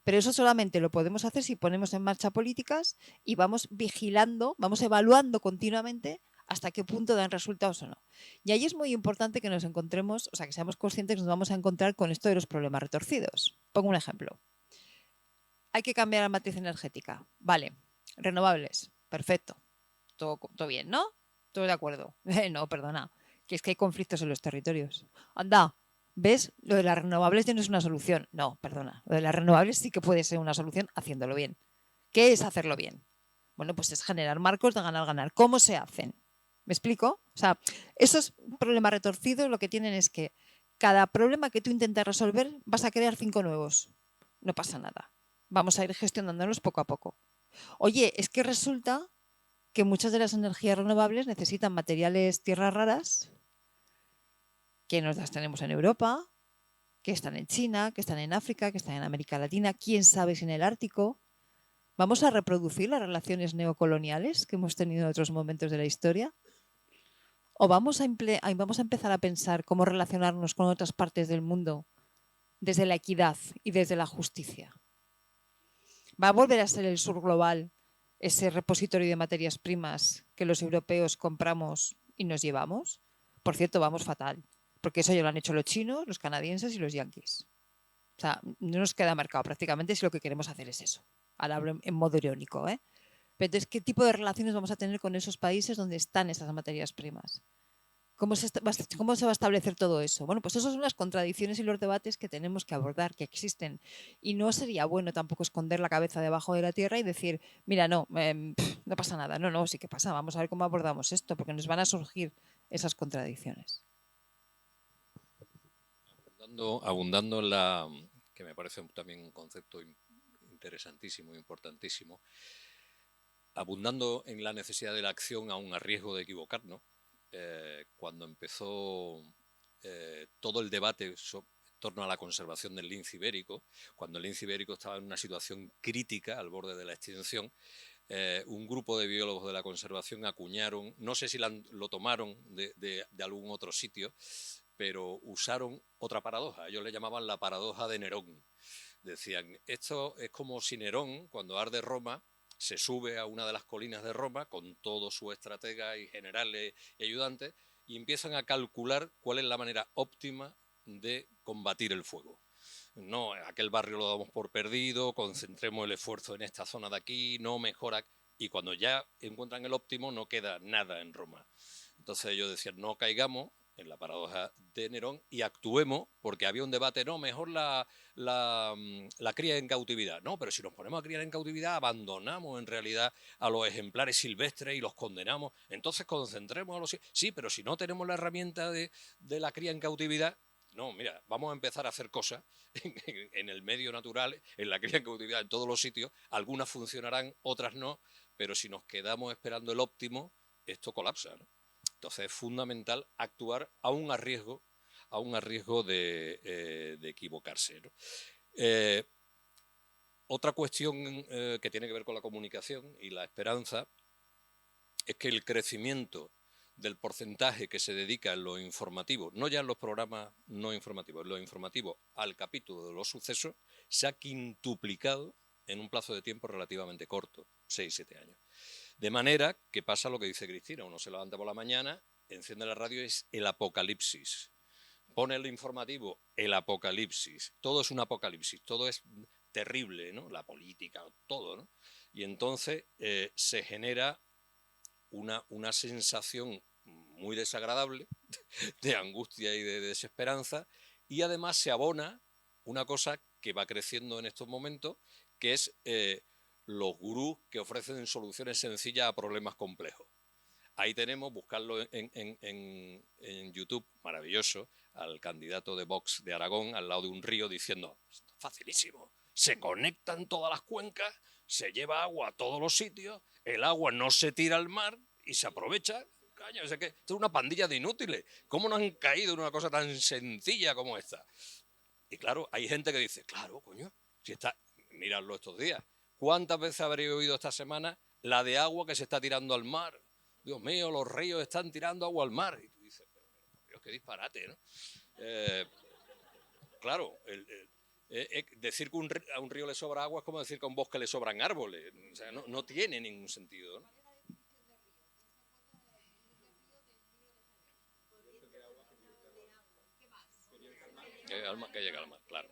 Pero eso solamente lo podemos hacer si ponemos en marcha políticas y vamos vigilando, vamos evaluando continuamente hasta qué punto dan resultados o no. Y ahí es muy importante que nos encontremos, o sea, que seamos conscientes que nos vamos a encontrar con esto de los problemas retorcidos. Pongo un ejemplo. Hay que cambiar la matriz energética. Vale, renovables, perfecto. Todo bien, ¿no? Todo de acuerdo. No, perdona, que es que hay conflictos en los territorios. Anda, ¿ves? Lo de las renovables ya no es una solución. No, perdona, lo de las renovables sí que puede ser una solución haciéndolo bien. ¿Qué es hacerlo bien? Bueno, pues es generar marcos de ganar-ganar. ¿Cómo se hacen? ¿Me explico? O sea, esos problemas retorcidos lo que tienen es que cada problema que tú intentas resolver vas a crear 5 nuevos. No pasa nada. Vamos a ir gestionándolos poco a poco. Oye, es que resulta que muchas de las energías renovables necesitan materiales tierras raras, que nos las tenemos en Europa, que están en China, que están en África, que están en América Latina, quién sabe si en el Ártico. ¿Vamos a reproducir las relaciones neocoloniales que hemos tenido en otros momentos de la historia? ¿O vamos a empezar a pensar cómo relacionarnos con otras partes del mundo desde la equidad y desde la justicia? ¿Va a volver a ser el sur global ese repositorio de materias primas que los europeos compramos y nos llevamos? Por cierto, vamos fatal, porque eso ya lo han hecho los chinos, los canadienses y los yanquis. O sea, no nos queda marcado prácticamente si lo que queremos hacer es eso. Ahora hablo en modo irónico, ¿eh? Pero entonces, ¿qué tipo de relaciones vamos a tener con esos países donde están esas materias primas? ¿Cómo se va a establecer todo eso? Bueno, pues esas son las contradicciones y los debates que tenemos que abordar, que existen. Y no sería bueno tampoco esconder la cabeza debajo de la tierra y decir, mira, no, no pasa nada. No, no, sí que pasa. Vamos a ver cómo abordamos esto, porque nos van a surgir esas contradicciones. Abundando en la, que me parece también un concepto interesantísimo, importantísimo, abundando en la necesidad de la acción aún a riesgo de equivocarnos, cuando empezó todo el debate en torno a la conservación del lince ibérico, cuando el lince ibérico estaba en una situación crítica al borde de la extinción, un grupo de biólogos de la conservación acuñaron, no sé si lo tomaron de algún otro sitio, pero usaron otra paradoja. Ellos le llamaban la paradoja de Nerón. Decían, esto es como si Nerón, cuando arde Roma, se sube a una de las colinas de Roma con todos sus estrategas y generales y ayudantes y empiezan a calcular cuál es la manera óptima de combatir el fuego. No, aquel barrio lo damos por perdido, concentremos el esfuerzo en esta zona de aquí, no mejora. Y cuando ya encuentran el óptimo, no queda nada en Roma. Entonces ellos decían, no caigamos en la paradoja de Nerón y actuemos, porque había un debate, no, mejor la cría en cautividad. No, pero si nos ponemos a criar en cautividad, abandonamos en realidad a los ejemplares silvestres y los condenamos. Entonces concentremos a los... Sí, pero si no tenemos la herramienta de la cría en cautividad, no, mira, vamos a empezar a hacer cosas en el medio natural, en la cría en cautividad, en todos los sitios. Algunas funcionarán, otras no, pero si nos quedamos esperando el óptimo, esto colapsa, ¿no? Entonces es fundamental actuar aún a riesgo de equivocarse, ¿no? Otra cuestión que tiene que ver con la comunicación y la esperanza es que el crecimiento del porcentaje que se dedica en lo informativo, no ya en los programas no informativos, en lo informativo al capítulo de los sucesos, se ha quintuplicado en un plazo de tiempo relativamente corto, 6-7 años. De manera que pasa lo que dice Cristina, uno se levanta por la mañana, enciende la radio, es el apocalipsis. Pone el informativo, el apocalipsis. Todo es un apocalipsis, todo es terrible, ¿no? La política, todo, ¿no? Y entonces se genera una sensación muy desagradable de angustia y de desesperanza, y además se abona una cosa que va creciendo en estos momentos, que es los gurús que ofrecen soluciones sencillas a problemas complejos. Ahí tenemos, buscarlo en YouTube, maravilloso, al candidato de Vox de Aragón al lado de un río diciendo, facilísimo, se conectan todas las cuencas, se lleva agua a todos los sitios, el agua no se tira al mar y se aprovecha. Caño, es que esto es una pandilla de inútiles. ¿Cómo no han caído en una cosa tan sencilla como esta? Y claro, hay gente que dice, claro, coño, si está, miradlo estos días. ¿Cuántas veces habréis oído esta semana la de agua que se está tirando al mar? Dios mío, los ríos están tirando agua al mar. Y tú dices, pero Dios, qué disparate, ¿no? Claro, decir que a un río le sobra agua es como decir que a un bosque le sobran árboles. O sea, no tiene ningún sentido, ¿no? Que llega al mar, claro.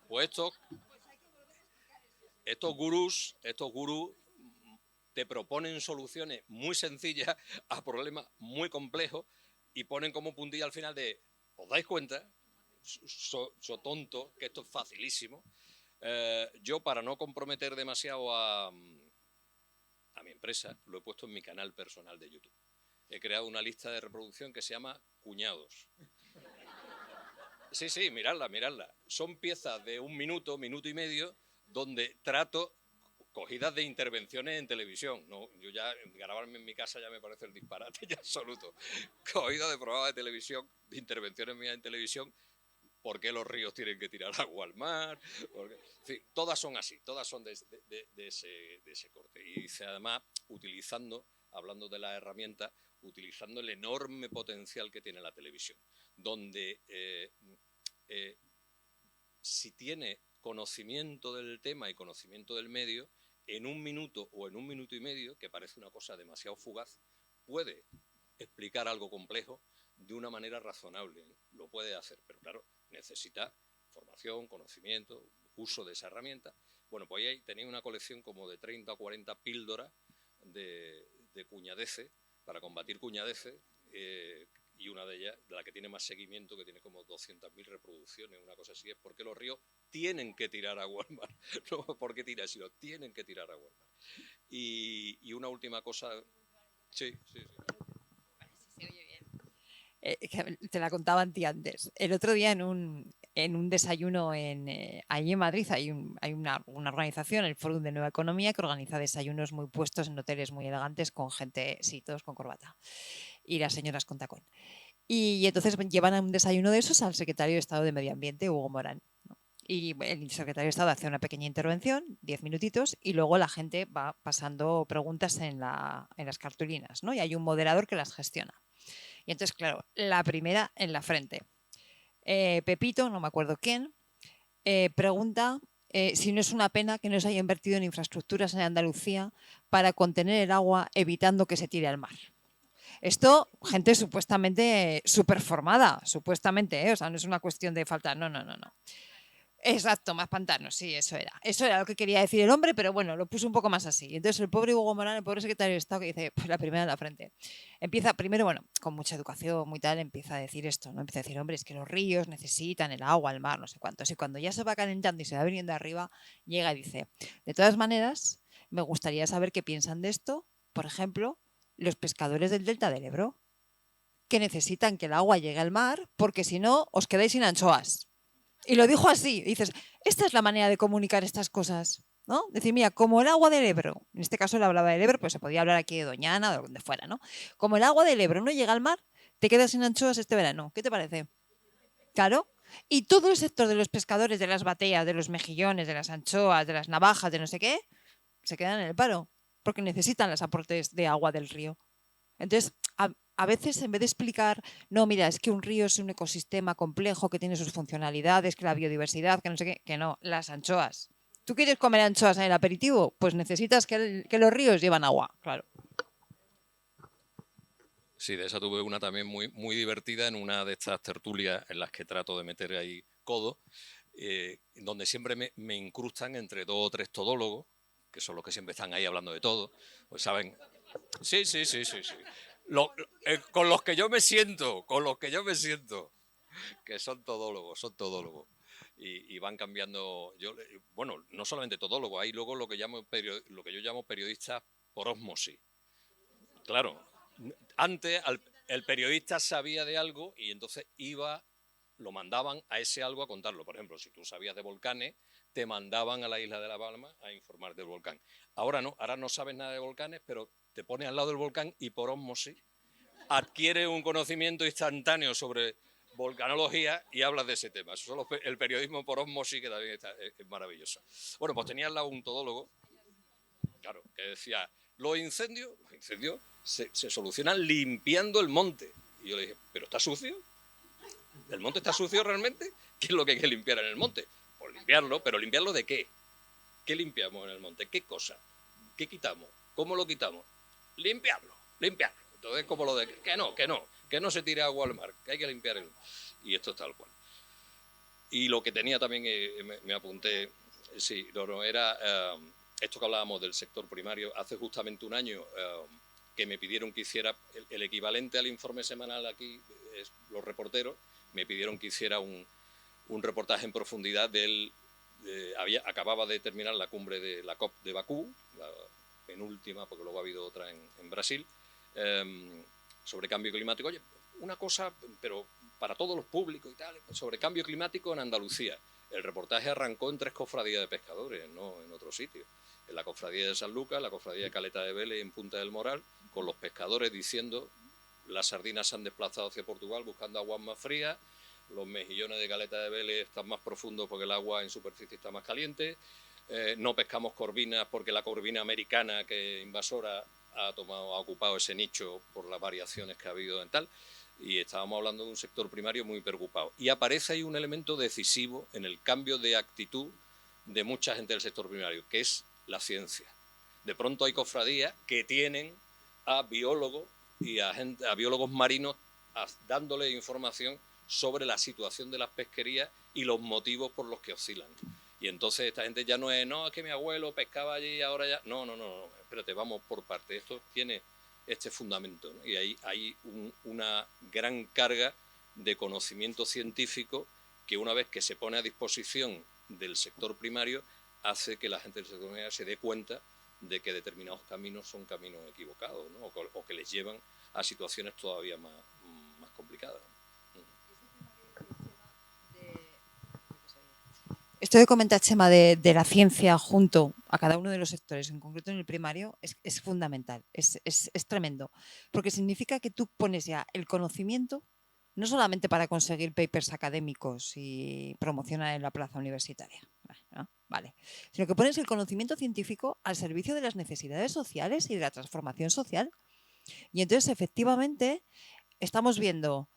Pues estos gurús te proponen soluciones muy sencillas a problemas muy complejos y ponen como puntilla al final de, ¿os dais cuenta? So tonto, que esto es facilísimo. Yo, para no comprometer demasiado a mi empresa, lo he puesto en mi canal personal de YouTube. He creado una lista de reproducción que se llama Cuñados. Sí, sí, miradla, miradla. Son piezas de 1 minuto, minuto y medio, donde trato cogidas de intervenciones en televisión. No, yo ya grabarme en mi casa ya me parece el disparate ya absoluto. Cogidas de programas de televisión, de intervenciones mías en televisión. ¿Por qué los ríos tienen que tirar agua al mar? En fin, todas son así, todas son de ese corte. Y dice además, hablando de las herramientas, utilizando el enorme potencial que tiene la televisión, donde si tiene conocimiento del tema y conocimiento del medio, en 1 minuto o en 1 minuto y medio, que parece una cosa demasiado fugaz, puede explicar algo complejo de una manera razonable. Lo puede hacer, pero claro, necesita formación, conocimiento, uso de esa herramienta. Bueno, pues ahí tenéis una colección como de 30 o 40 píldoras de cuñadeces, para combatir cuñadeces, y una de ellas, de la que tiene más seguimiento, que tiene como 200.000 reproducciones, una cosa así, es porque los ríos tienen que tirar agua al mar. No porque tiran, sino tienen que tirar agua al mar. Y una última cosa... Sí, sí, sí. Se oye bien. Que te la contaba antes. El otro día en un desayuno ahí en Madrid hay una organización, el Fórum de Nueva Economía, que organiza desayunos muy puestos en hoteles muy elegantes con gente, sí, todos con corbata y las señoras con tacón. Y entonces llevan a un desayuno de esos al secretario de Estado de Medio Ambiente, Hugo Morán, ¿no? Y el secretario de Estado hace una pequeña intervención, 10 minutitos, y luego la gente va pasando preguntas en las cartulinas, ¿no? Y hay un moderador que las gestiona. Y entonces, claro, la primera en la frente. Pepito, no me acuerdo quién, pregunta si no es una pena que no se haya invertido en infraestructuras en Andalucía para contener el agua, evitando que se tire al mar. Esto, gente supuestamente súper formada, supuestamente, ¿eh? O sea, no es una cuestión de falta, no. Exacto, más pantanos, sí, eso era. Eso era lo que quería decir el hombre, pero bueno, lo puso un poco más así. Entonces el pobre Hugo Morán, el pobre secretario de Estado, que dice, pues la primera en la frente. Empieza, primero, bueno, con mucha educación, muy tal, empieza a decir esto, ¿no? Empieza a decir, hombre, es que los ríos necesitan el agua, el mar, no sé cuántos. Y cuando ya se va calentando y se va viniendo arriba, llega y dice, de todas maneras, me gustaría saber qué piensan de esto, por ejemplo, los pescadores del delta del Ebro, que necesitan que el agua llegue al mar, porque si no, os quedáis sin anchoas. Y lo dijo así, dices, esta es la manera de comunicar estas cosas, ¿no? Decir, mira, como el agua del Ebro, en este caso él hablaba del Ebro, pues se podía hablar aquí de Doñana o de donde fuera, ¿no? Como el agua del Ebro no llega al mar, te quedas sin anchoas este verano. ¿Qué te parece? Claro. Y todo el sector de los pescadores, de las bateas, de los mejillones, de las anchoas, de las navajas, de no sé qué, se quedan en el paro, porque necesitan los aportes de agua del río. Entonces, a veces en vez de explicar, no, mira, es que un río es un ecosistema complejo que tiene sus funcionalidades, que la biodiversidad, que no sé qué, que no, las anchoas. ¿Tú quieres comer anchoas en el aperitivo? Pues necesitas que los ríos llevan agua, claro. Sí, de esa tuve una también muy, muy divertida en una de estas tertulias en las que trato de meter ahí codo, donde siempre me incrustan entre 2 o 3 todólogos, que son los que siempre están ahí hablando de todo, pues saben... Sí. Con los que yo me siento, que son todólogos. Y van cambiando, bueno, no solamente todólogos, hay luego lo que yo llamo periodistas por ósmosis. Claro, antes el periodista sabía de algo y entonces lo mandaban a ese algo a contarlo. Por ejemplo, si tú sabías de volcanes, te mandaban a la isla de La Palma a informar del volcán. Ahora no sabes nada de volcanes, pero te pones al lado del volcán y por ósmosis adquieres un conocimiento instantáneo sobre volcanología y hablas de ese tema. Eso es el periodismo por ósmosis, que también es maravilloso. Bueno, pues tenía al lado un todólogo, claro, que decía, los incendios se solucionan limpiando el monte. Y yo le dije, ¿pero está sucio? ¿El monte está sucio realmente? ¿Qué es lo que hay que limpiar en el monte? Pues limpiarlo, pero ¿limpiarlo de qué? ¿Qué limpiamos en el monte? ¿Qué cosa? ¿Qué quitamos? ¿Cómo lo quitamos? Limpiarlo. Entonces, como lo de que no se tire agua al mar, que hay que limpiar el... Y esto es tal cual. Y lo que tenía también, me apunté, sí, era esto que hablábamos del sector primario. Hace justamente un año que me pidieron que hiciera el equivalente al informe semanal aquí, los reporteros, me pidieron que hiciera un reportaje en profundidad acababa de terminar la cumbre de la COP de Bakú, la penúltima, porque luego ha habido otra en Brasil, sobre cambio climático. Oye, una cosa, pero para todos los públicos y tal, sobre cambio climático en Andalucía. El reportaje arrancó en 3 cofradías de pescadores, no en otro sitio. En la cofradía de San Lucas, la cofradía de Caleta de Vélez y en Punta del Moral, con los pescadores diciendo: las sardinas se han desplazado hacia Portugal buscando aguas más frías, los mejillones de Caleta de Vélez están más profundos porque el agua en superficie está más caliente, no pescamos corvinas porque la corvina americana, que invasora, ha ocupado ese nicho por las variaciones que ha habido en tal. Y estábamos hablando de un sector primario muy preocupado. Y aparece ahí un elemento decisivo en el cambio de actitud de mucha gente del sector primario, que es la ciencia. De pronto hay cofradías que tienen a biólogos y a biólogos marinos dándole información sobre la situación de las pesquerías y los motivos por los que oscilan. Y entonces esta gente ya no es que mi abuelo pescaba allí y ahora ya... No, espérate, vamos por parte. Esto tiene este fundamento, ¿no? Y ahí hay una gran carga de conocimiento científico que, una vez que se pone a disposición del sector primario, hace que la gente del sector primario se dé cuenta de que determinados caminos son caminos equivocados, ¿no? o que les llevan a situaciones todavía más complicadas. Esto que comenta Chema de la ciencia junto a cada uno de los sectores, en concreto en el primario, es fundamental, es tremendo, porque significa que tú pones ya el conocimiento no solamente para conseguir papers académicos y promocionar en la plaza universitaria, ¿no? Vale, sino que pones el conocimiento científico al servicio de las necesidades sociales y de la transformación social. Y entonces, efectivamente, estamos viendo...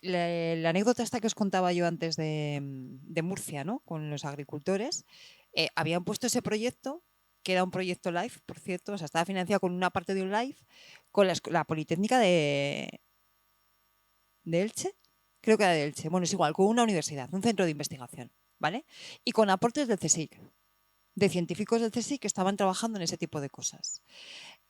La anécdota esta que os contaba yo antes de Murcia, ¿no? Con los agricultores, habían puesto ese proyecto, que era un proyecto LIFE, por cierto, o sea, estaba financiado con una parte de un LIFE, con la Politécnica de Elche, creo que era de Elche, bueno, es igual, con una universidad, un centro de investigación, ¿vale? Y con aportes del CSIC, de científicos del CSIC que estaban trabajando en ese tipo de cosas.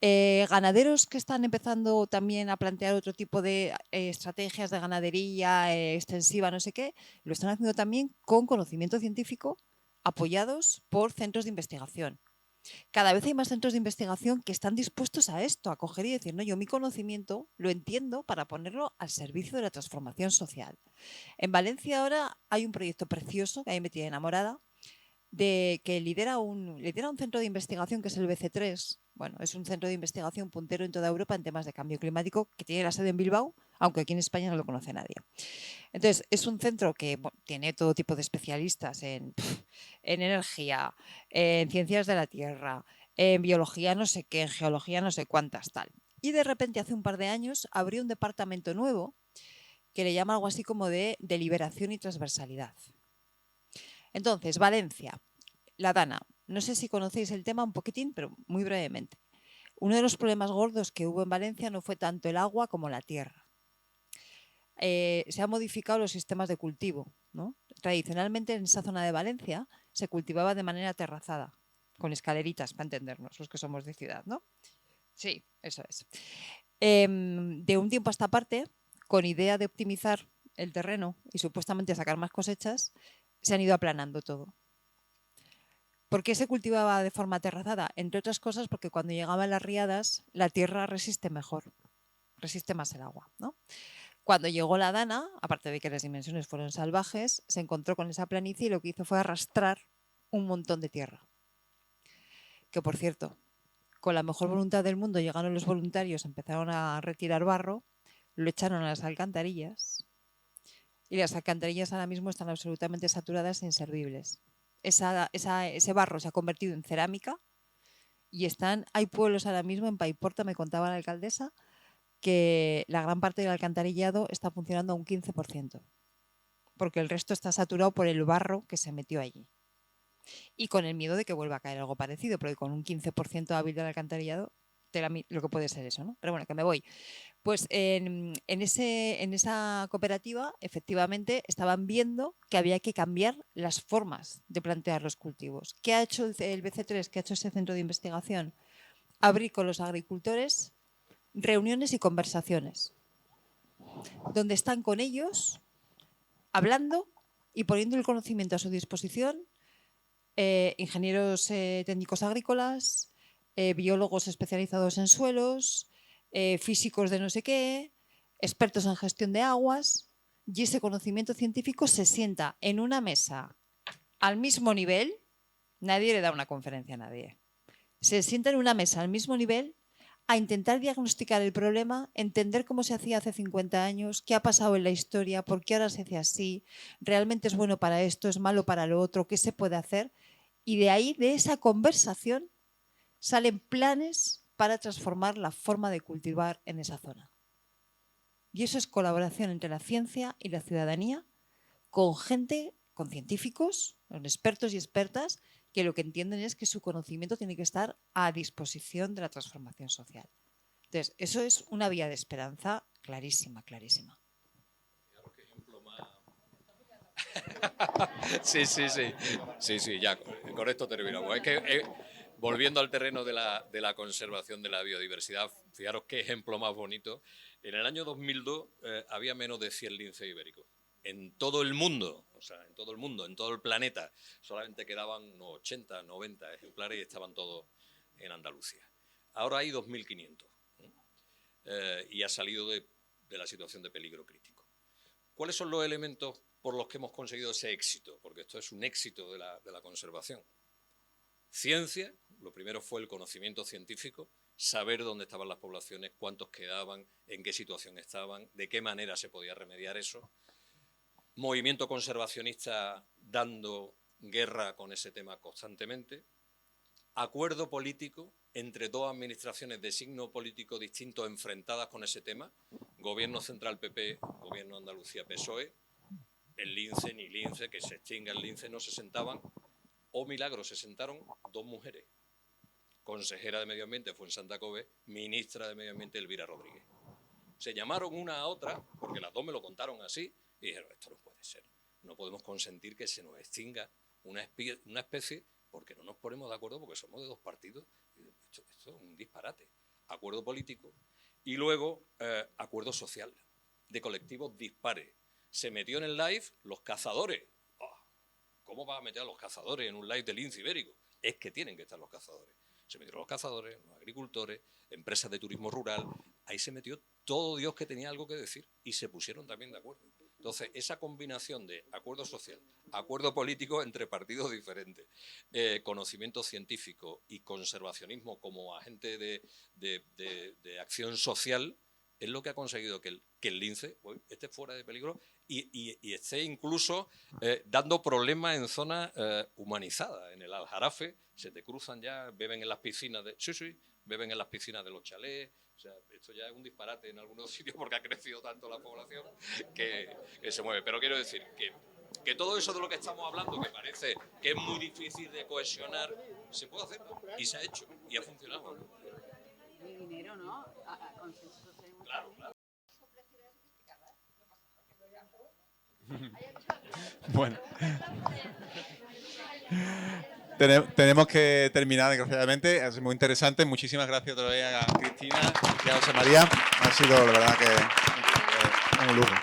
Ganaderos que están empezando también a plantear otro tipo de estrategias de ganadería extensiva, no sé qué, lo están haciendo también con conocimiento científico apoyados por centros de investigación. Cada vez hay más centros de investigación que están dispuestos a esto, a coger y decir, no, yo mi conocimiento lo entiendo para ponerlo al servicio de la transformación social. En Valencia ahora hay un proyecto precioso, que a mí me tiene enamorada, que lidera un centro de investigación que es el BC3. Bueno, es un centro de investigación puntero en toda Europa en temas de cambio climático, que tiene la sede en Bilbao, aunque aquí en España no lo conoce nadie. Entonces, es un centro que tiene todo tipo de especialistas en energía, en ciencias de la tierra, en biología no sé qué, en geología no sé cuántas, tal. Y de repente, hace un par de años, abrió un departamento nuevo que le llama algo así como de deliberación y transversalidad. Entonces, Valencia, la Dana. No sé si conocéis el tema un poquitín, pero muy brevemente. Uno de los problemas gordos que hubo en Valencia no fue tanto el agua como la tierra. Se han modificado los sistemas de cultivo, ¿no? Tradicionalmente en esa zona de Valencia se cultivaba de manera terrazada, con escaleritas, para entendernos, los que somos de ciudad, ¿no? Sí, eso es. De un tiempo a esta parte, con idea de optimizar el terreno y supuestamente sacar más cosechas, se han ido aplanando todo. ¿Por qué se cultivaba de forma terrazada? Entre otras cosas porque cuando llegaban las riadas la tierra resiste mejor, resiste más el agua, ¿no? Cuando llegó la Dana, aparte de que las dimensiones fueron salvajes, se encontró con esa planicie y lo que hizo fue arrastrar un montón de tierra. Que, por cierto, con la mejor voluntad del mundo llegaron los voluntarios, empezaron a retirar barro, lo echaron a las alcantarillas y las alcantarillas ahora mismo están absolutamente saturadas e inservibles. Ese barro se ha convertido en cerámica y hay pueblos ahora mismo, en Paiporta me contaba la alcaldesa, que la gran parte del alcantarillado está funcionando a un 15%, porque el resto está saturado por el barro que se metió allí. Y con el miedo de que vuelva a caer algo parecido, porque con un 15% hábil del alcantarillado, lo que puede ser eso, ¿no? Pero bueno, que me voy. Pues en esa cooperativa, efectivamente, estaban viendo que había que cambiar las formas de plantear los cultivos. ¿Qué ha hecho el BC3? ¿Qué ha hecho ese centro de investigación? Abrir con los agricultores reuniones y conversaciones, donde están con ellos hablando y poniendo el conocimiento a su disposición, ingenieros técnicos agrícolas, biólogos especializados en suelos, físicos de no sé qué, expertos en gestión de aguas, y ese conocimiento científico se sienta en una mesa al mismo nivel. Nadie le da una conferencia a nadie. Se sienta en una mesa al mismo nivel a intentar diagnosticar el problema, entender cómo se hacía hace 50 años, qué ha pasado en la historia, por qué ahora se hace así, realmente es bueno para esto, es malo para lo otro, qué se puede hacer. Y de ahí, de esa conversación, salen planes para transformar la forma de cultivar en esa zona. Y eso es colaboración entre la ciencia y la ciudadanía, con gente, con científicos, con expertos y expertas, que lo que entienden es que su conocimiento tiene que estar a disposición de la transformación social. Entonces, eso es una vía de esperanza clarísima, clarísima. Sí, ya, con esto terminamos. Es que, volviendo al terreno de la conservación de la biodiversidad, fijaros qué ejemplo más bonito. En el año 2002 había menos de 100 linces ibéricos. En todo el mundo, en todo el planeta, solamente quedaban unos 80, 90 ejemplares y estaban todos en Andalucía. Ahora hay 2.500 y ha salido de la situación de peligro crítico. ¿Cuáles son los elementos por los que hemos conseguido ese éxito? Porque esto es un éxito de la conservación. Ciencia, lo primero fue el conocimiento científico, saber dónde estaban las poblaciones, cuántos quedaban, en qué situación estaban, de qué manera se podía remediar eso. Movimiento conservacionista dando guerra con ese tema constantemente. Acuerdo político entre dos administraciones de signo político distinto enfrentadas con ese tema. Gobierno central PP, Gobierno Andalucía PSOE. El lince, ni lince, que se extinga el lince, no se sentaban. O milagro, se sentaron dos mujeres. Consejera de Medio Ambiente Fuensanta Cove, ministra de Medio Ambiente Elvira Rodríguez. Se llamaron una a otra, porque las dos me lo contaron así, y dijeron, esto no puede ser. No podemos consentir que se nos extinga una especie porque no nos ponemos de acuerdo porque somos de dos partidos. Esto es un disparate. Acuerdo político y luego acuerdo social de colectivos dispares. Se metió en el live los cazadores. Oh, ¿cómo va a meter a los cazadores en un live del lince ibérico? Es que tienen que estar los cazadores. Se metieron los cazadores, los agricultores, empresas de turismo rural. Ahí se metió todo Dios que tenía algo que decir y se pusieron también de acuerdo. Entonces, esa combinación de acuerdo social, acuerdo político entre partidos diferentes, conocimiento científico y conservacionismo como agente de acción social, es lo que ha conseguido que el lince esté fuera de peligro y esté incluso dando problemas en zonas humanizadas. En el Aljarafe se te cruzan ya, beben en las piscinas beben en las piscinas de los chalés. O sea, esto ya es un disparate en algunos sitios porque ha crecido tanto la población que se mueve. Pero quiero decir que todo eso de lo que estamos hablando, que parece que es muy difícil de cohesionar, se puede hacer, ¿no? Y se ha hecho y ha funcionado. De dinero, ¿no? Consenso social. Claro, claro. Bueno. Tenemos que terminar, desgraciadamente. Es muy interesante. Muchísimas gracias otra vez a Cristina y a José María. Ha sido, la verdad, que un lujo.